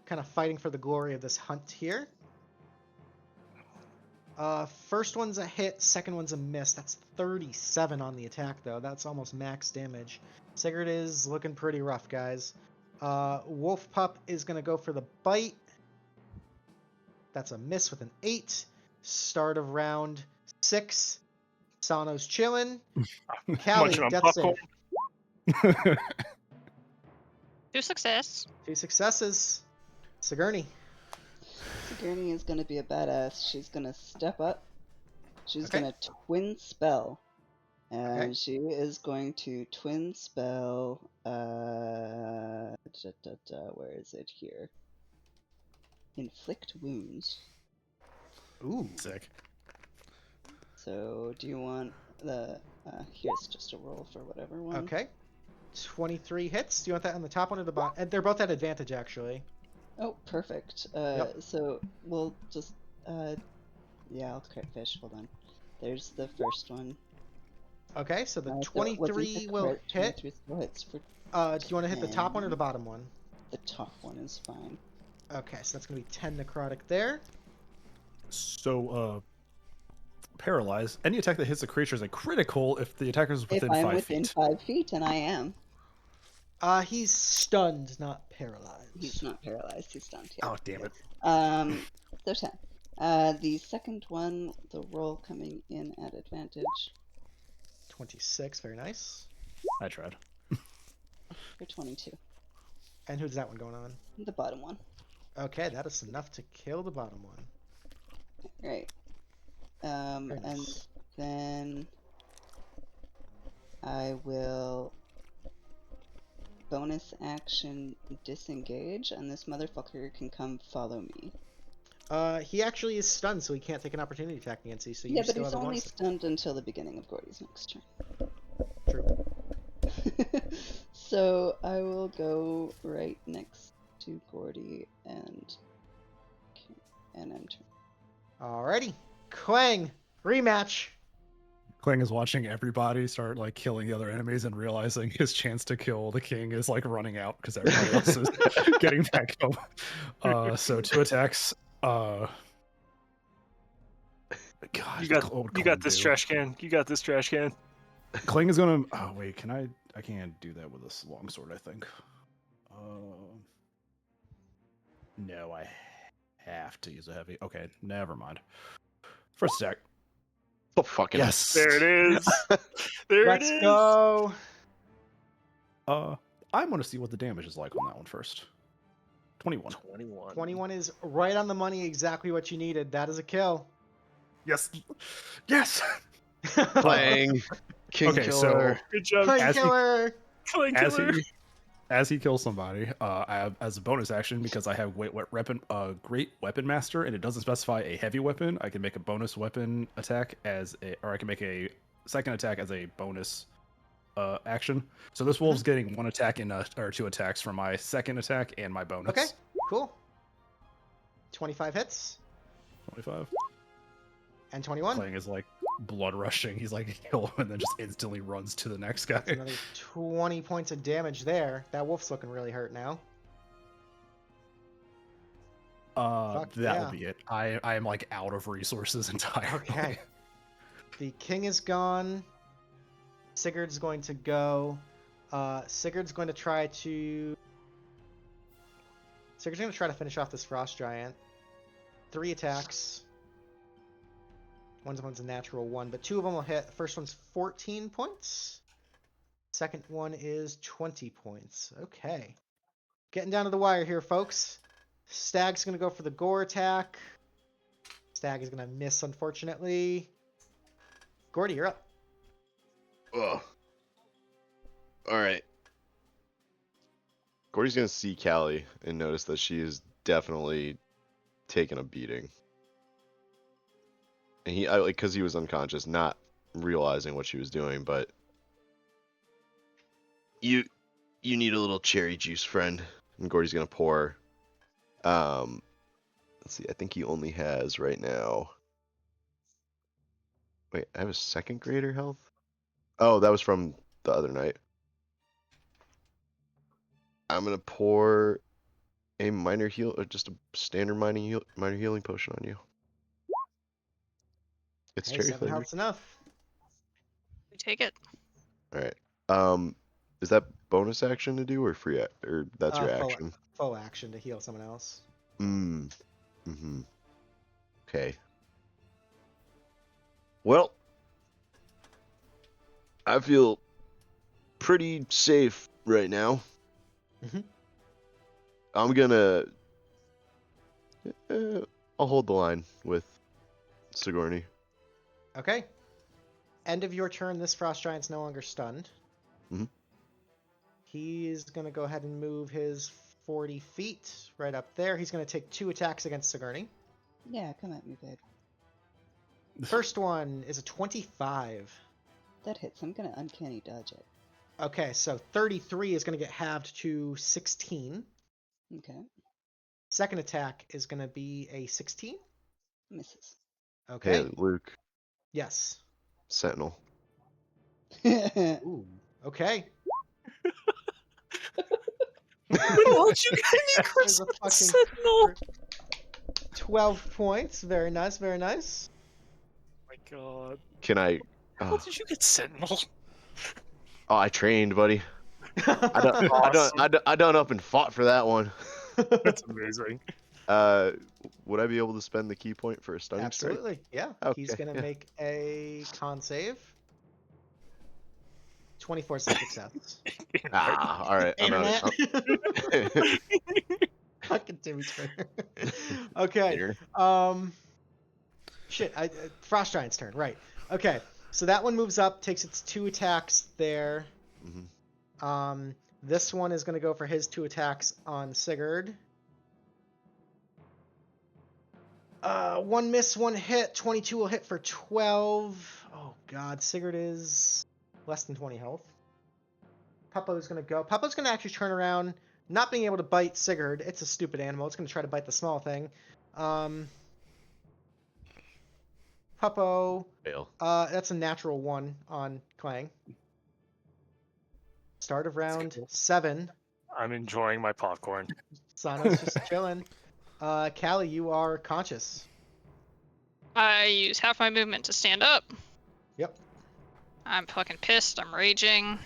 kind of fighting for the glory of this hunt here. First one's a hit, second one's a miss. That's 37 on the attack, though. That's almost max damage. Sygird is looking pretty rough, guys. Wolf Pup is going to go for the bite. That's a miss with an 8. Start of round 6. Sano's chilling. Callie, Munching on death popcorn. save. 2 success. 2 successes. Sigourney. Sigourney is going to be a badass. She's going to step up. She's Okay. going to twin spell. And Okay. she is going to twin spell. Where is it here? Inflict wounds. Ooh. Sick. So, do you want the. Here's just a roll for whatever one. Okay. 23 hits. Do you want that on the top one or the bottom? They're both at advantage, actually. Oh, perfect. Yep. So we'll just, yeah, I'll crit fish. Hold on. There's the first one. Okay, so the So it wasn't 23 the will crit. hit. 23 still hits for Do you want to hit the top one or 10. the bottom one? The top one is fine. Okay, so that's going to be 10 necrotic there. So, paralyzed. Any attack that hits the creature is a critical if the attacker is within If I'm 5 within feet. 5 feet, and I am. He's stunned, not paralyzed. He's not paralyzed. He's stunned. Yeah. Oh, damn it. So 10. The second one, the roll coming in at advantage 26, very nice. I tried. for 22. And who's that one going on? The bottom one. Okay, that is enough to kill the bottom one. Right. Very And nice. then I will bonus action disengage, and this motherfucker can come follow me. He actually is stunned, so he can't take an opportunity attack against you, so you Yeah, but still he's have a only bonus. stunned until the beginning of Gordy's next turn. True. So I will go right next to Gordy and enter. Alrighty. Klang, rematch. Klang is watching everybody start like killing the other enemies and realizing his chance to kill the king is like running out because everybody else is getting back up. So 2 attacks. God, You what would got Klang this do? trash can. You got this trash can. Klang is gonna. Oh wait, can I? I can't do that with a longsword. I think. No, I have to use a heavy. Okay, never mind. First attack. Oh, fucking Yes. There it is. There Let's it is. go. I'm gonna see what the damage is like on that one first. 21. 21. 21 is right on the money, exactly what you needed. That is a kill. Yes. Yes. Clang. King Okay, killer. so Good job, Klang as he- killer. Clang as killer. he kills somebody, I have, as a bonus action, because I have great weapon master, and it doesn't specify a heavy weapon, I can make a bonus weapon attack or I can make a second attack as a bonus action. So this wolf's getting 1 attack or 2 attacks from my second attack and my bonus. Okay, cool. 25 hits 25. and 21. Clang is like blood rushing. He's like kill him and then just instantly runs to the next guy. That's another 20 points of damage there. That wolf's looking really hurt now. Fuck That'll yeah. be it. I am like out of resources entirely. Okay. The king is gone. Sygord's going to go. Sigurd's going to try to finish off this frost giant. 3 attacks. One's a natural 1, but 2 of them will hit. The first one's 14 points. Second one is 20 points. Okay. Getting down to the wire here, folks. Stag's going to go for the gore attack. Stag is going to miss, unfortunately. Gordy, you're up. Ugh. Alright. Gordy's gonna see Callie and notice that she is definitely taking a beating. And because he was unconscious, not realizing what she was doing, but you need a little cherry juice, friend. And Gordy's gonna pour. Let's see, I think he only has right now. Wait, I have a second greater health? Oh, that was from the other night. I'm gonna pour a minor heal, or just a standard minor healing potion on you. It's Hey, cherry 7 flavored. health's enough. We take it. All right. Is that bonus action to do or free? Or that's your action? Full action to heal someone else. Mm-hmm. Okay. Well, I feel pretty safe right now. Mhm. I'm gonna. I'll hold the line with Sigourney. Okay. End of your turn. This frost giant's no longer stunned. Mhm. He's going to go ahead and move his 40 feet right up there. He's going to take 2 attacks against Sigourney. Yeah, come at me, babe. First one is a 25. That hits. I'm gonna uncanny dodge it. Okay, so 33 is going to get halved to 16. Okay. Second attack is going to be a 16. Misses. Okay. Hey, Luke, Yes. Sentinel. Ooh. Okay. When else you got any There's a Christmas fucking Sentinel? 12 points. Very nice. Very nice. Oh my god. Can I? How did you get Sentinel? Oh, I trained, buddy. I done, Awesome. I done up and fought for that one. That's amazing. Would I be able to spend the key point for a stunning strike? Absolutely. Yeah. He's Okay, gonna yeah. make a con save. 24 success. Ah, all right. I'm out. Fucking Timmy Turner. Okay. Here. Shit. Frost Giant's turn. Right. Okay. So that one moves up, takes its 2 attacks there. Mhm. This one is gonna go for his 2 attacks on Sygird. 1 miss, 1 hit. 22 will hit for 12. Oh god, Sygird is less than 20 health. Puppo's gonna go. Puppo's gonna actually turn around, not being able to bite Sygird. It's a stupid animal. It's gonna try to bite the small thing. Puppo. Fail. That's a natural 1 on Klang. Start of round 7. I'm enjoying my popcorn. Sano's just chilling. Callie, you are conscious. I use half my movement to stand up. Yep. I'm fucking pissed. I'm raging.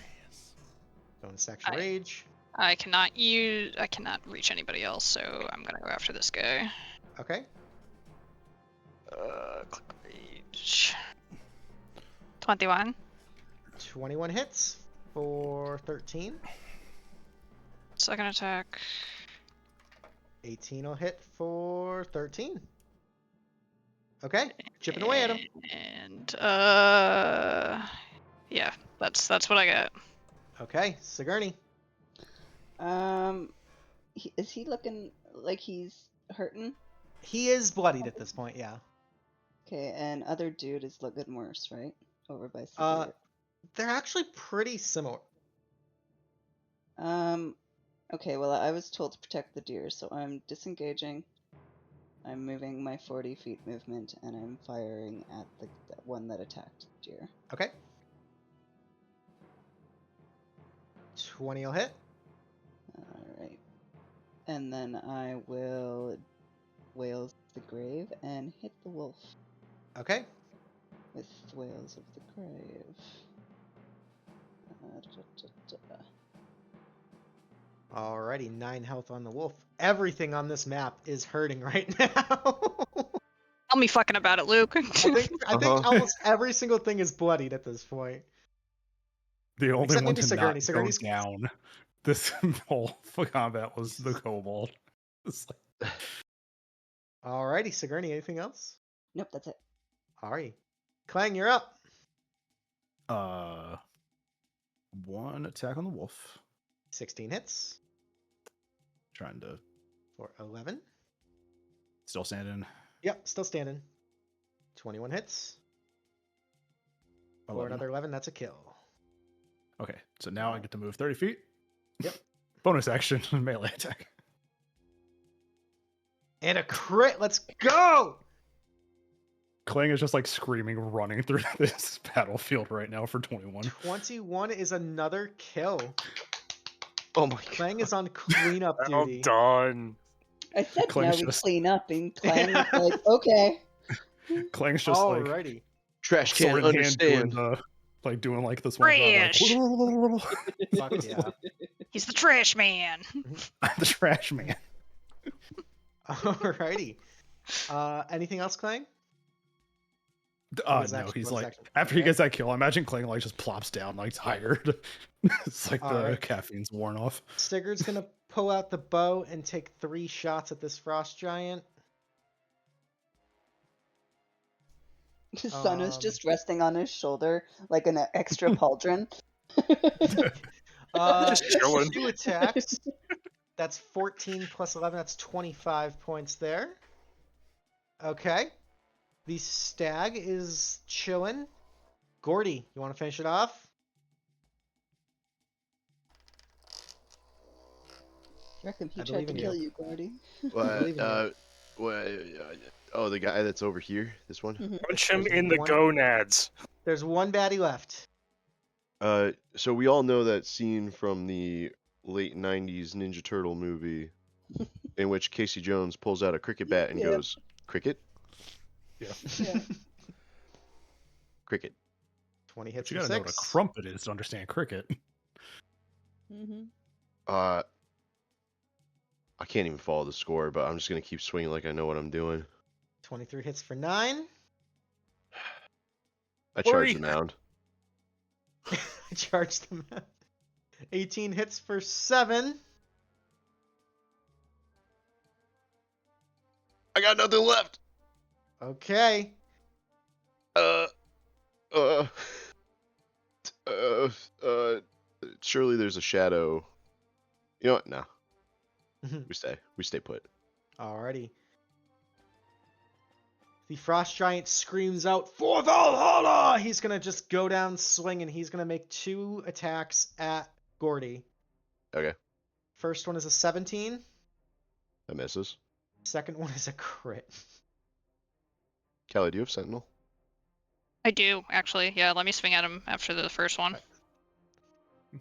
Bonus action rage. I cannot reach anybody else, so I'm gonna go after this guy. Okay. Click rage. 21. 21 hits for 13. Second attack. 18 will hit for 13. Okay, chipping away at him. And yeah, that's what I got. Okay, Sigourney. Is he looking like he's hurting? He is bloodied at this point, yeah. Okay, and other dude is looking worse, right? Over by Sygird. They're actually pretty similar. Okay, well, I was told to protect the deer, so I'm disengaging. I'm moving my 40 feet movement, and I'm firing at the one that attacked the deer. Okay. 20 will hit. Alright. And then I will Wails of the Grave and hit the wolf Okay. with Wails of the Grave. Alrighty, 9 health on the wolf. Everything on this map is hurting right now. Tell me fucking about it, Luke. I think almost every single thing is bloodied at this point. The only Except one maybe to Sigourney. not Sigourney's go down this whole combat was the Kobold. It's like... Alrighty, Sigourney, anything else? Nope, that's it. Alright. Clang, you're up. 1 attack on the wolf. 16 hits Trying to for 11. still standing. Yep, still standing. 21 hits for 11. another 11. That's a kill. Okay, so now I get to move 30 feet. Yep. Bonus action melee attack. And a crit. Let's go. Klang is just like screaming, running through this battlefield right now for 21. 21 is another kill. Oh my Clang god. is on cleanup Well duty. done. I said Klang's now we just- clean up, and Clang was like, okay. Klang's just like Alrighty. Trash sword can in hand doing understand. doing like this one. Trash! Fuck yeah. He's the trash man. I'm the trash man. Alrighty. Anything else, Clang? No, he's like after he gets that kill, I imagine Klang like just plops down like tired. It's like the Alright. caffeine's worn off. Sigurd's gonna pull out the bow and take 3 shots at this frost giant. Sano's just resting on his shoulder like an extra pauldron. Just chilling. 2 attacks. That's 14 plus 11. That's 25 points there. Okay. The stag is chilling. Gordy, you want to finish it off? I reckon he I tried believe to in kill you. you, Gordy. believe in Oh, the guy that's over here. This one. Punch him There's in the one- gonads. There's one baddie left. So we all know that scene from the late 90s Ninja Turtle movie in which Casey Jones pulls out a cricket bat and Yep. goes, "Cricket? Yeah. Yeah. Cricket." 20 hits You for gotta know what a 6. crumpet is to understand cricket. Mm-hmm. I can't even follow the score, but I'm just gonna keep swinging like I know what I'm doing. 23 hits for 9. I charge Oi! the mound. Charge them. 18 hits for 7. I got nothing left. Okay. Uh, uh, uh, uh. Surely there's a shadow. You know what? No. We stay put. Alrighty. The frost giant screams out, "For Valhalla!" He's gonna just go down swinging. He's gonna make 2 attacks at Gordy. Okay. First one is a 17. That misses. Second one is a crit. Callie, do you have Sentinel? I do, actually. Yeah, let me swing at him after the first one.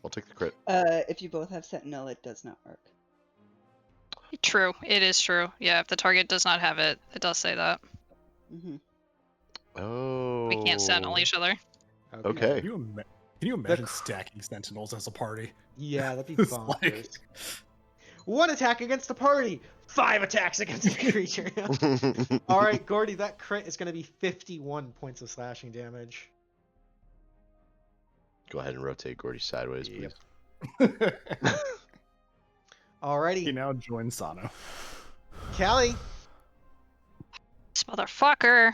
I'll take the crit. If you both have Sentinel, it does not work. True. It is true. Yeah, if the target does not have it, it does say that. Mm-hmm. Oh. We can't sentinel each other. Okay. Can you imagine stacking sentinels as a party? Yeah, that'd be It's bonkers. like- 1 attack against the party. 5 attacks against the creature. Alright, Gordy, that crit is going to be 51 points of slashing damage. Go ahead and rotate Gordy sideways, please. Yep. He Alrighty, now joins Sano. Callie. This motherfucker.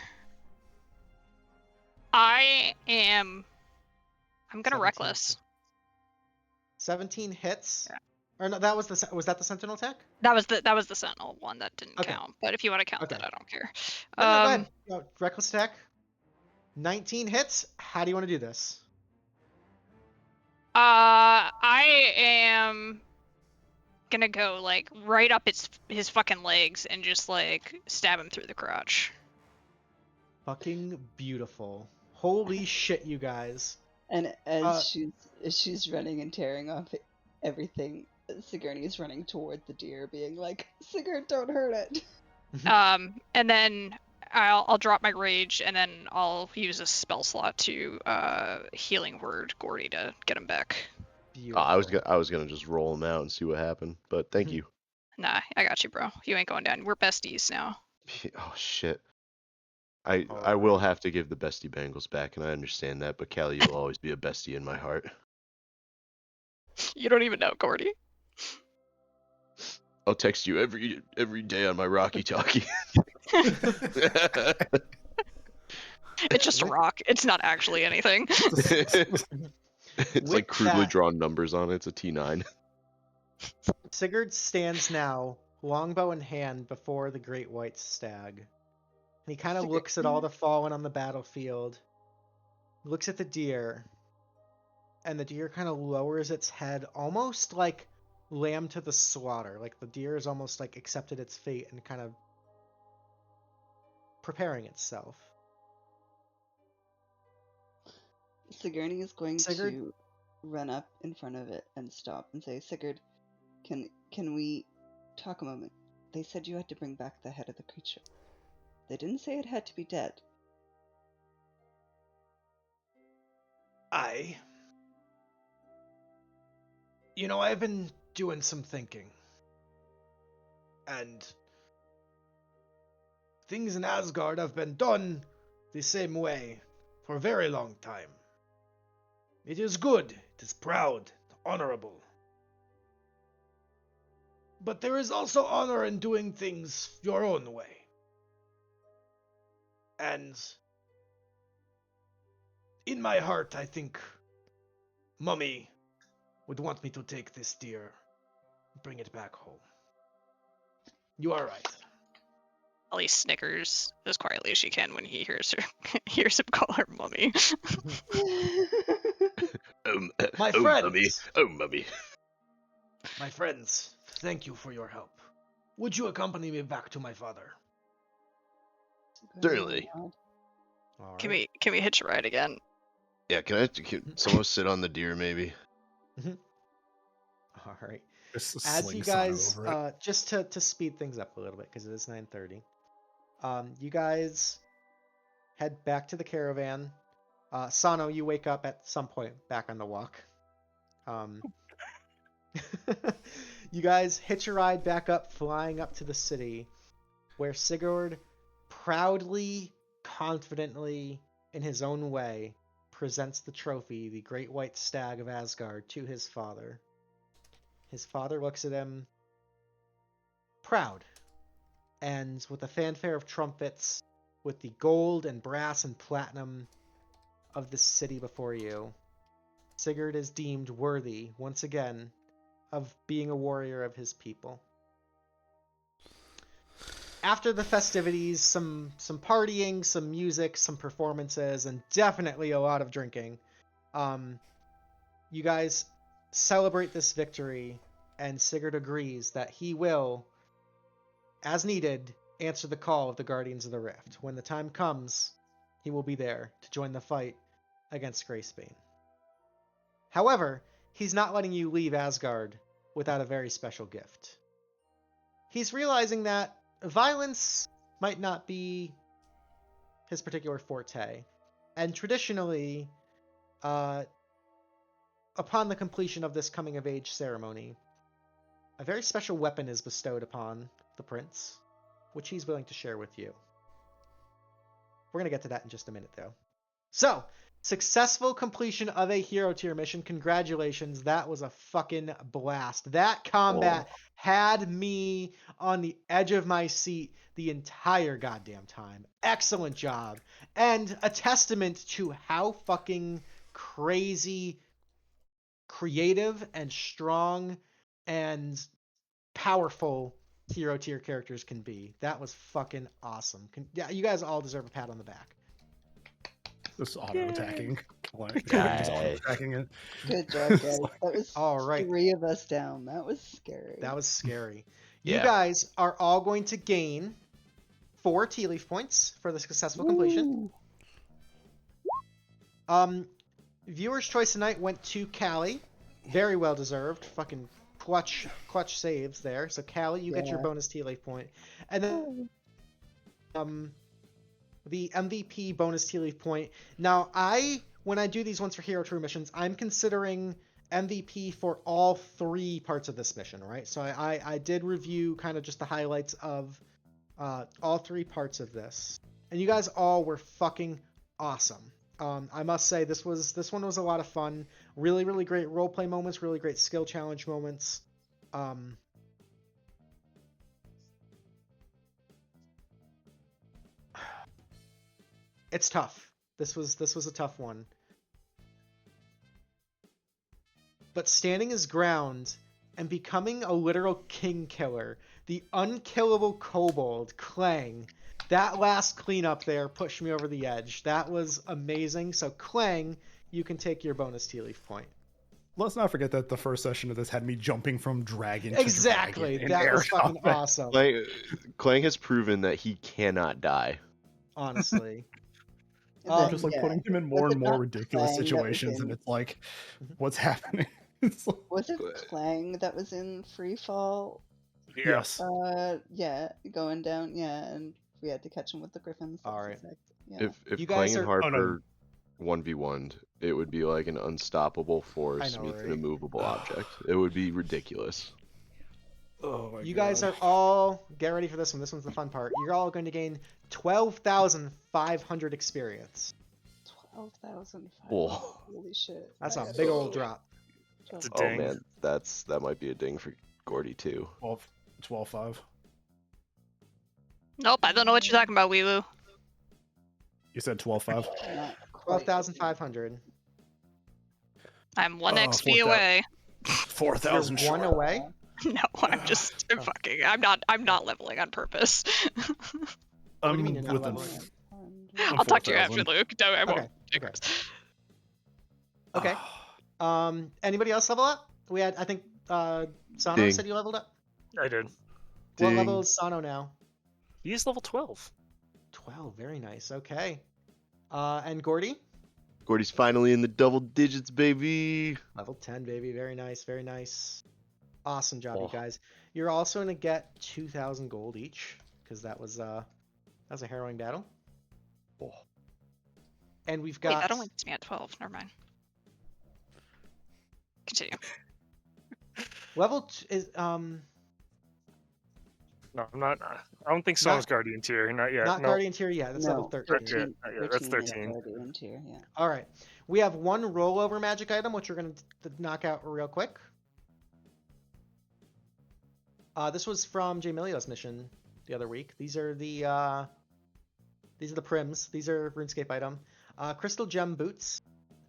I'm gonna 17. reckless. 17 hits. Yeah. Or no, was that the sentinel attack? That was the sentinel one that didn't Okay. count. But if you want to count Okay. that, I don't care. No, go ahead. No, reckless attack. 19 hits. How do you want to do this? I am gonna go like right up his fucking legs and just like stab him through the crotch. Fucking beautiful. Holy shit, you guys. And as she's running and tearing off everything, Sigourney is running toward the deer, being like, "Sygird, don't hurt it." And then I'll drop my rage, and then I'll use a spell slot to healing word Gordy to get him back. Beautiful. I was gonna just roll him out and see what happened, but thank you. Nah, I got you, bro. You ain't going down. We're besties now. Oh shit. I will have to give the bestie Bengals back, and I understand that, but Callie, you'll always be a bestie in my heart. You don't even know, Gordy. I'll text you every day on my Rocky Talkie. It's just a rock. It's not actually anything. It's like crudely drawn numbers on it. It's a T9. Sigurd stands now, longbow in hand, before the great white stag. And he kind of looks at all the fallen on the battlefield, looks at the deer, and the deer kind of lowers its head, almost like lamb to the slaughter. Like the deer is almost like accepted its fate and kind of preparing itself. Sigourney is going Sygird? to run up in front of it and stop and say, "Sygird, can we talk a moment? They said you had to bring back the head of the creature. They didn't say it had to be dead." I've been doing some thinking. And things in Asgard have been done the same way for a very long time. It is good, it is proud, honorable. But there is also honor in doing things your own way. And in my heart, I think Mummy would want me to take this deer and bring it back home. You are right. Ellie snickers as quietly as she can when he hears him call her mummy. My oh, friends. Mummy. Oh, Mummy. My friends, thank you for your help. Would you accompany me back to my father? Certainly. All Can right. we hitch a ride again? Yeah, can someone sit on the deer maybe? All right. Just As sling you Sano guys, over it. just to speed things up a little bit, because it is 9:30. You guys head back to the caravan. Sano, you wake up at some point back on the walk. You guys hitch a ride back up, flying up to the city, where Sygird proudly, confidently, in his own way, presents the trophy, the great white stag of Asgard, to his father. His father looks at him, proud, and with a fanfare of trumpets, with the gold and brass and platinum of the city before you, Sygird is deemed worthy, once again, of being a warrior of his people. After the festivities, some partying, some music, some performances, and definitely a lot of drinking. You guys celebrate this victory, and Sygird agrees that he will, as needed, answer the call of the Guardians of the Rift. When the time comes, he will be there to join the fight against Greysbane. However, he's not letting you leave Asgard without a very special gift. He's realizing that violence might not be his particular forte, and traditionally, upon the completion of this coming-of-age ceremony, a very special weapon is bestowed upon the prince, which he's willing to share with you. We're going to get to that in just a minute, though. So, successful completion of a hero tier mission. Congratulations. That was a fucking blast. That combat had me on the edge of my seat the entire goddamn time. Excellent job. And a testament to how fucking crazy, creative, and strong, and powerful hero tier characters can be. That was fucking awesome. Yeah, you guys all deserve a pat on the back. Just auto-attacking. Nice. Auto-attacking it. Good job, guys. That was All right. 3 of us down. That was scary. That was scary. Yeah. You guys are all going to gain 4 Tealeaf points for the successful completion. Viewer's choice tonight went to Callie. Very well deserved. Fucking clutch saves there. So Callie, you get your bonus Tealeaf point. And then the MVP bonus Tealeaf point. Now, when I do these ones for hero tier missions, I'm considering MVP for all 3 parts of this mission, right? So I did review kind of just the highlights of all 3 parts of this, and you guys all were fucking awesome. I must say this one was a lot of fun. Really, really great roleplay moments, really great skill challenge moments. It's tough. This was a tough one. But standing his ground and becoming a literal king killer, the unkillable Kobold, Klang, that last cleanup there pushed me over the edge. That was amazing. So Klang, you can take your bonus Tealeaf point. Let's not forget that the first session of this had me jumping from dragon to Exactly. dragon in That air was fucking combat. awesome. Clang has proven that he cannot die. Honestly. Just like putting him in more and more ridiculous situations, and it's like, what's happening? It's like, Was it Clang that was in Free Fall? yes. Yeah, going down, and we had to catch him with the griffins. All right. Exact, yeah. If You Clang guys and are- Harper 1v1'd, it would be like an unstoppable force I know, meets an right? immovable object. It would be ridiculous. Oh my You guys are all, get ready for this one. This one's the fun part. You're all going to gain 12,500 experience. 12,000. Whoa. Holy shit. That's I a gotta big go. old drop. It's a Oh ding. man, that might be a ding for Gordy too. 12-5. Nope, I don't know what you're talking about, Weewoo. You said 12-5? Not quite. 12,500. I'm 1 Oh, XP 4,000. away. 4,000 You're 1 short. away? No, I'm just fucking. I'm not leveling on purpose. What do you mean you're not with leveling? I'll talk to you after, 4,000. Luke. No, I won't. Okay, okay. digress. Okay. Anybody else level up? I think Sano Ding. said you leveled up. I did. What Ding. level is Sano now? He's level 12. 12. Very nice. Okay. And Gordy? Gordy's finally in the double digits, baby. Level 10, baby. Very nice, very nice. Awesome job, you Oh. guys. You're also gonna get 2,000 gold each because that was a harrowing battle. Oh. And we've Wait, got that only puts me at 12. Never mind. Continue. is No, I'm not. I don't think Sano's Guardian tier. Not yet. not no. Guardian tier yet. That's level No, 13. Yeah, that's 13 is 13. Guardian tier, yeah. All right. We have one rollover magic item, which we're going to knock out real quick. This was from JMillyo's mission the other week. These are the prims. These are RuneScape item. Crystal gem boots.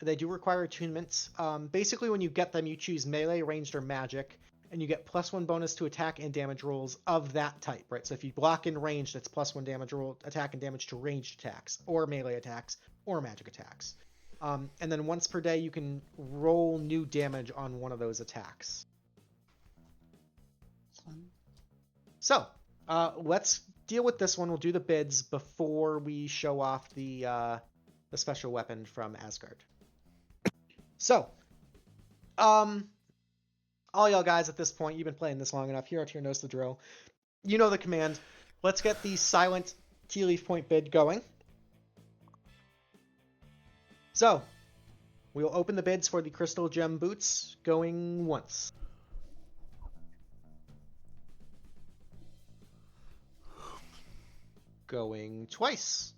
They do require attunement. Basically, when you get them, you choose melee, ranged, or magic, and you get +1 bonus to attack and damage rolls of that type, right? So if you block in ranged, it's +1 damage roll, attack and damage to ranged attacks, or melee attacks, or magic attacks. And then once per day, you can roll new damage on one of those attacks. That's fun. So, let's deal with this one. We'll do the bids before we show off the special weapon from Asgard. So, all y'all guys at this point, you've been playing this long enough. Hero tier knows the drill. You know the command. Let's get the silent Tealeaf point bid going. So, we'll open the bids for the crystal gem boots, going once. Going twice.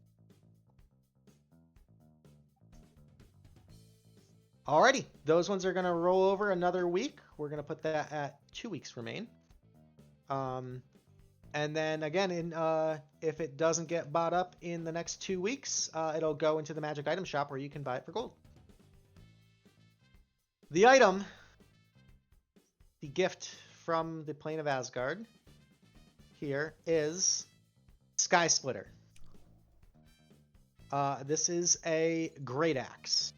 Alrighty, those ones are going to roll over another week. We're going to put that at 2 weeks remain. And then again, if it doesn't get bought up in the next 2 weeks, it'll go into the magic item shop where you can buy it for gold. The item, the gift from the Plane of Asgard, here is Sky Splitter. This is a great axe.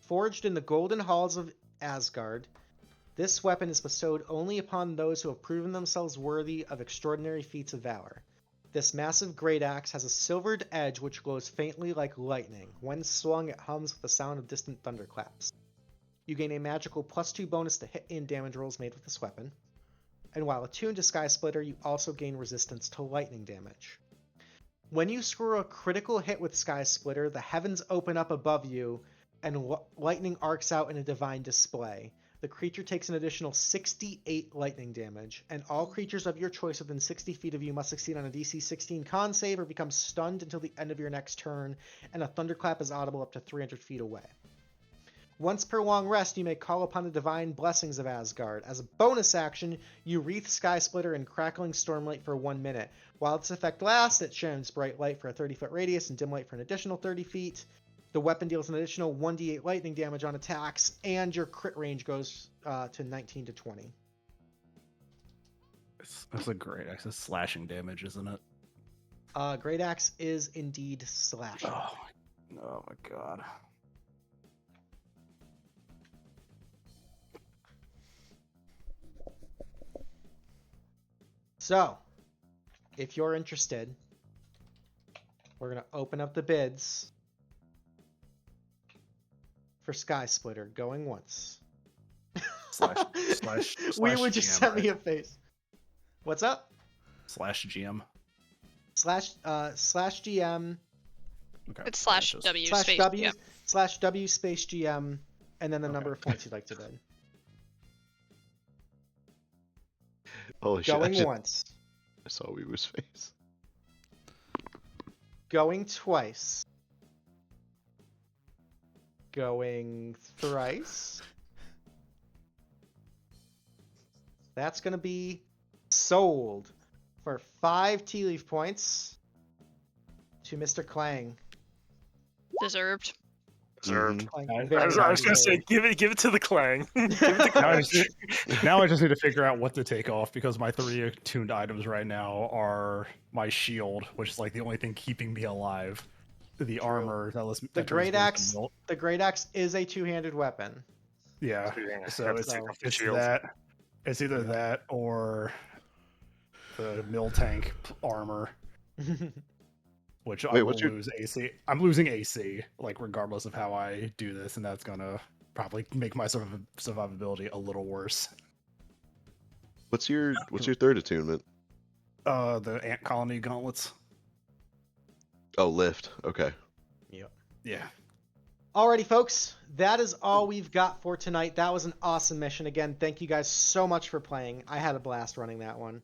Forged in the golden halls of Asgard, this weapon is bestowed only upon those who have proven themselves worthy of extraordinary feats of valor. This massive great axe has a silvered edge which glows faintly like lightning. When swung, it hums with the sound of distant thunderclaps. You gain a magical +2 bonus to hit and damage rolls made with this weapon. And while attuned to Sky Splitter, you also gain resistance to lightning damage. When you score a critical hit with Sky Splitter, the heavens open up above you, and lightning arcs out in a divine display. The creature takes an additional 68 lightning damage, and all creatures of your choice within 60 feet of you must succeed on a DC 16 con save or become stunned until the end of your next turn, and a thunderclap is audible up to 300 feet away. Once per long rest, you may call upon the divine blessings of Asgard. As a bonus action, you wreath Sky Splitter in crackling stormlight for 1 minute. While its effect lasts, it shines bright light for a 30-foot radius and dim light for an additional 30 feet. The weapon deals an additional 1d8 lightning damage on attacks, and your crit range goes to 19 to 20. That's a great axe. That's slashing damage, isn't it? Great Axe is indeed slashing. Oh my god. So, if you're interested, we're going to open up the bids for Sky Splitter, going once. Slash we would just GM, send me right? a face. What's up? /GM. Slash GM Okay. It's yeah, /W just- space. /W Yeah. /W space GM, and then the number of points you'd like to bid. Holy shit! Going once. I saw Weebu's face. Going twice. Going thrice. That's going to be sold for 5 Tealeaf points to Mr. Klang. Deserved. Deserved. Klang, I- very I was gonna deserved. say, give it to the Clang. Give it to Now I, Clang. now I just need to figure out what to take off because my 3 attuned items right now are my shield, which is like the only thing keeping me alive. The armor that lets me. The that turns Great me into Axe. Milt. The Great Axe is a two-handed weapon. Yeah. So you're gonna So have to it's, take off the it's shield. that. It's either that or the mill tank armor, which Wait, I will what's your- lose AC. I'm losing AC, like regardless of how I do this, and that's gonna probably make my survivability a little worse. What's your third attunement? The ant colony gauntlets. Oh, lift. Okay. Yep. Yeah. Alrighty, folks, that is all we've got for tonight. That was an awesome mission. Again, thank you guys so much for playing. I had a blast running that one.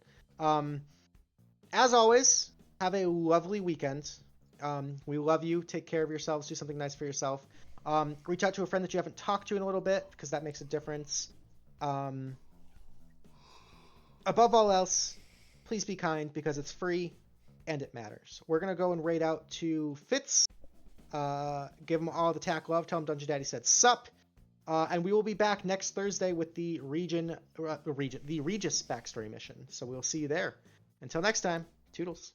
As always, have a lovely weekend. We love you. Take care of yourselves. Do something nice for yourself. Reach out to a friend that you haven't talked to in a little bit, because that makes a difference. Above all else, please be kind, because it's free and it matters. We're going to go and raid out to Fitz. Give him all the tack love. Tell him Dungeon Daddy said sup. And we will be back next Thursday with the Regis backstory mission. So we'll see you there. Until next time, toodles.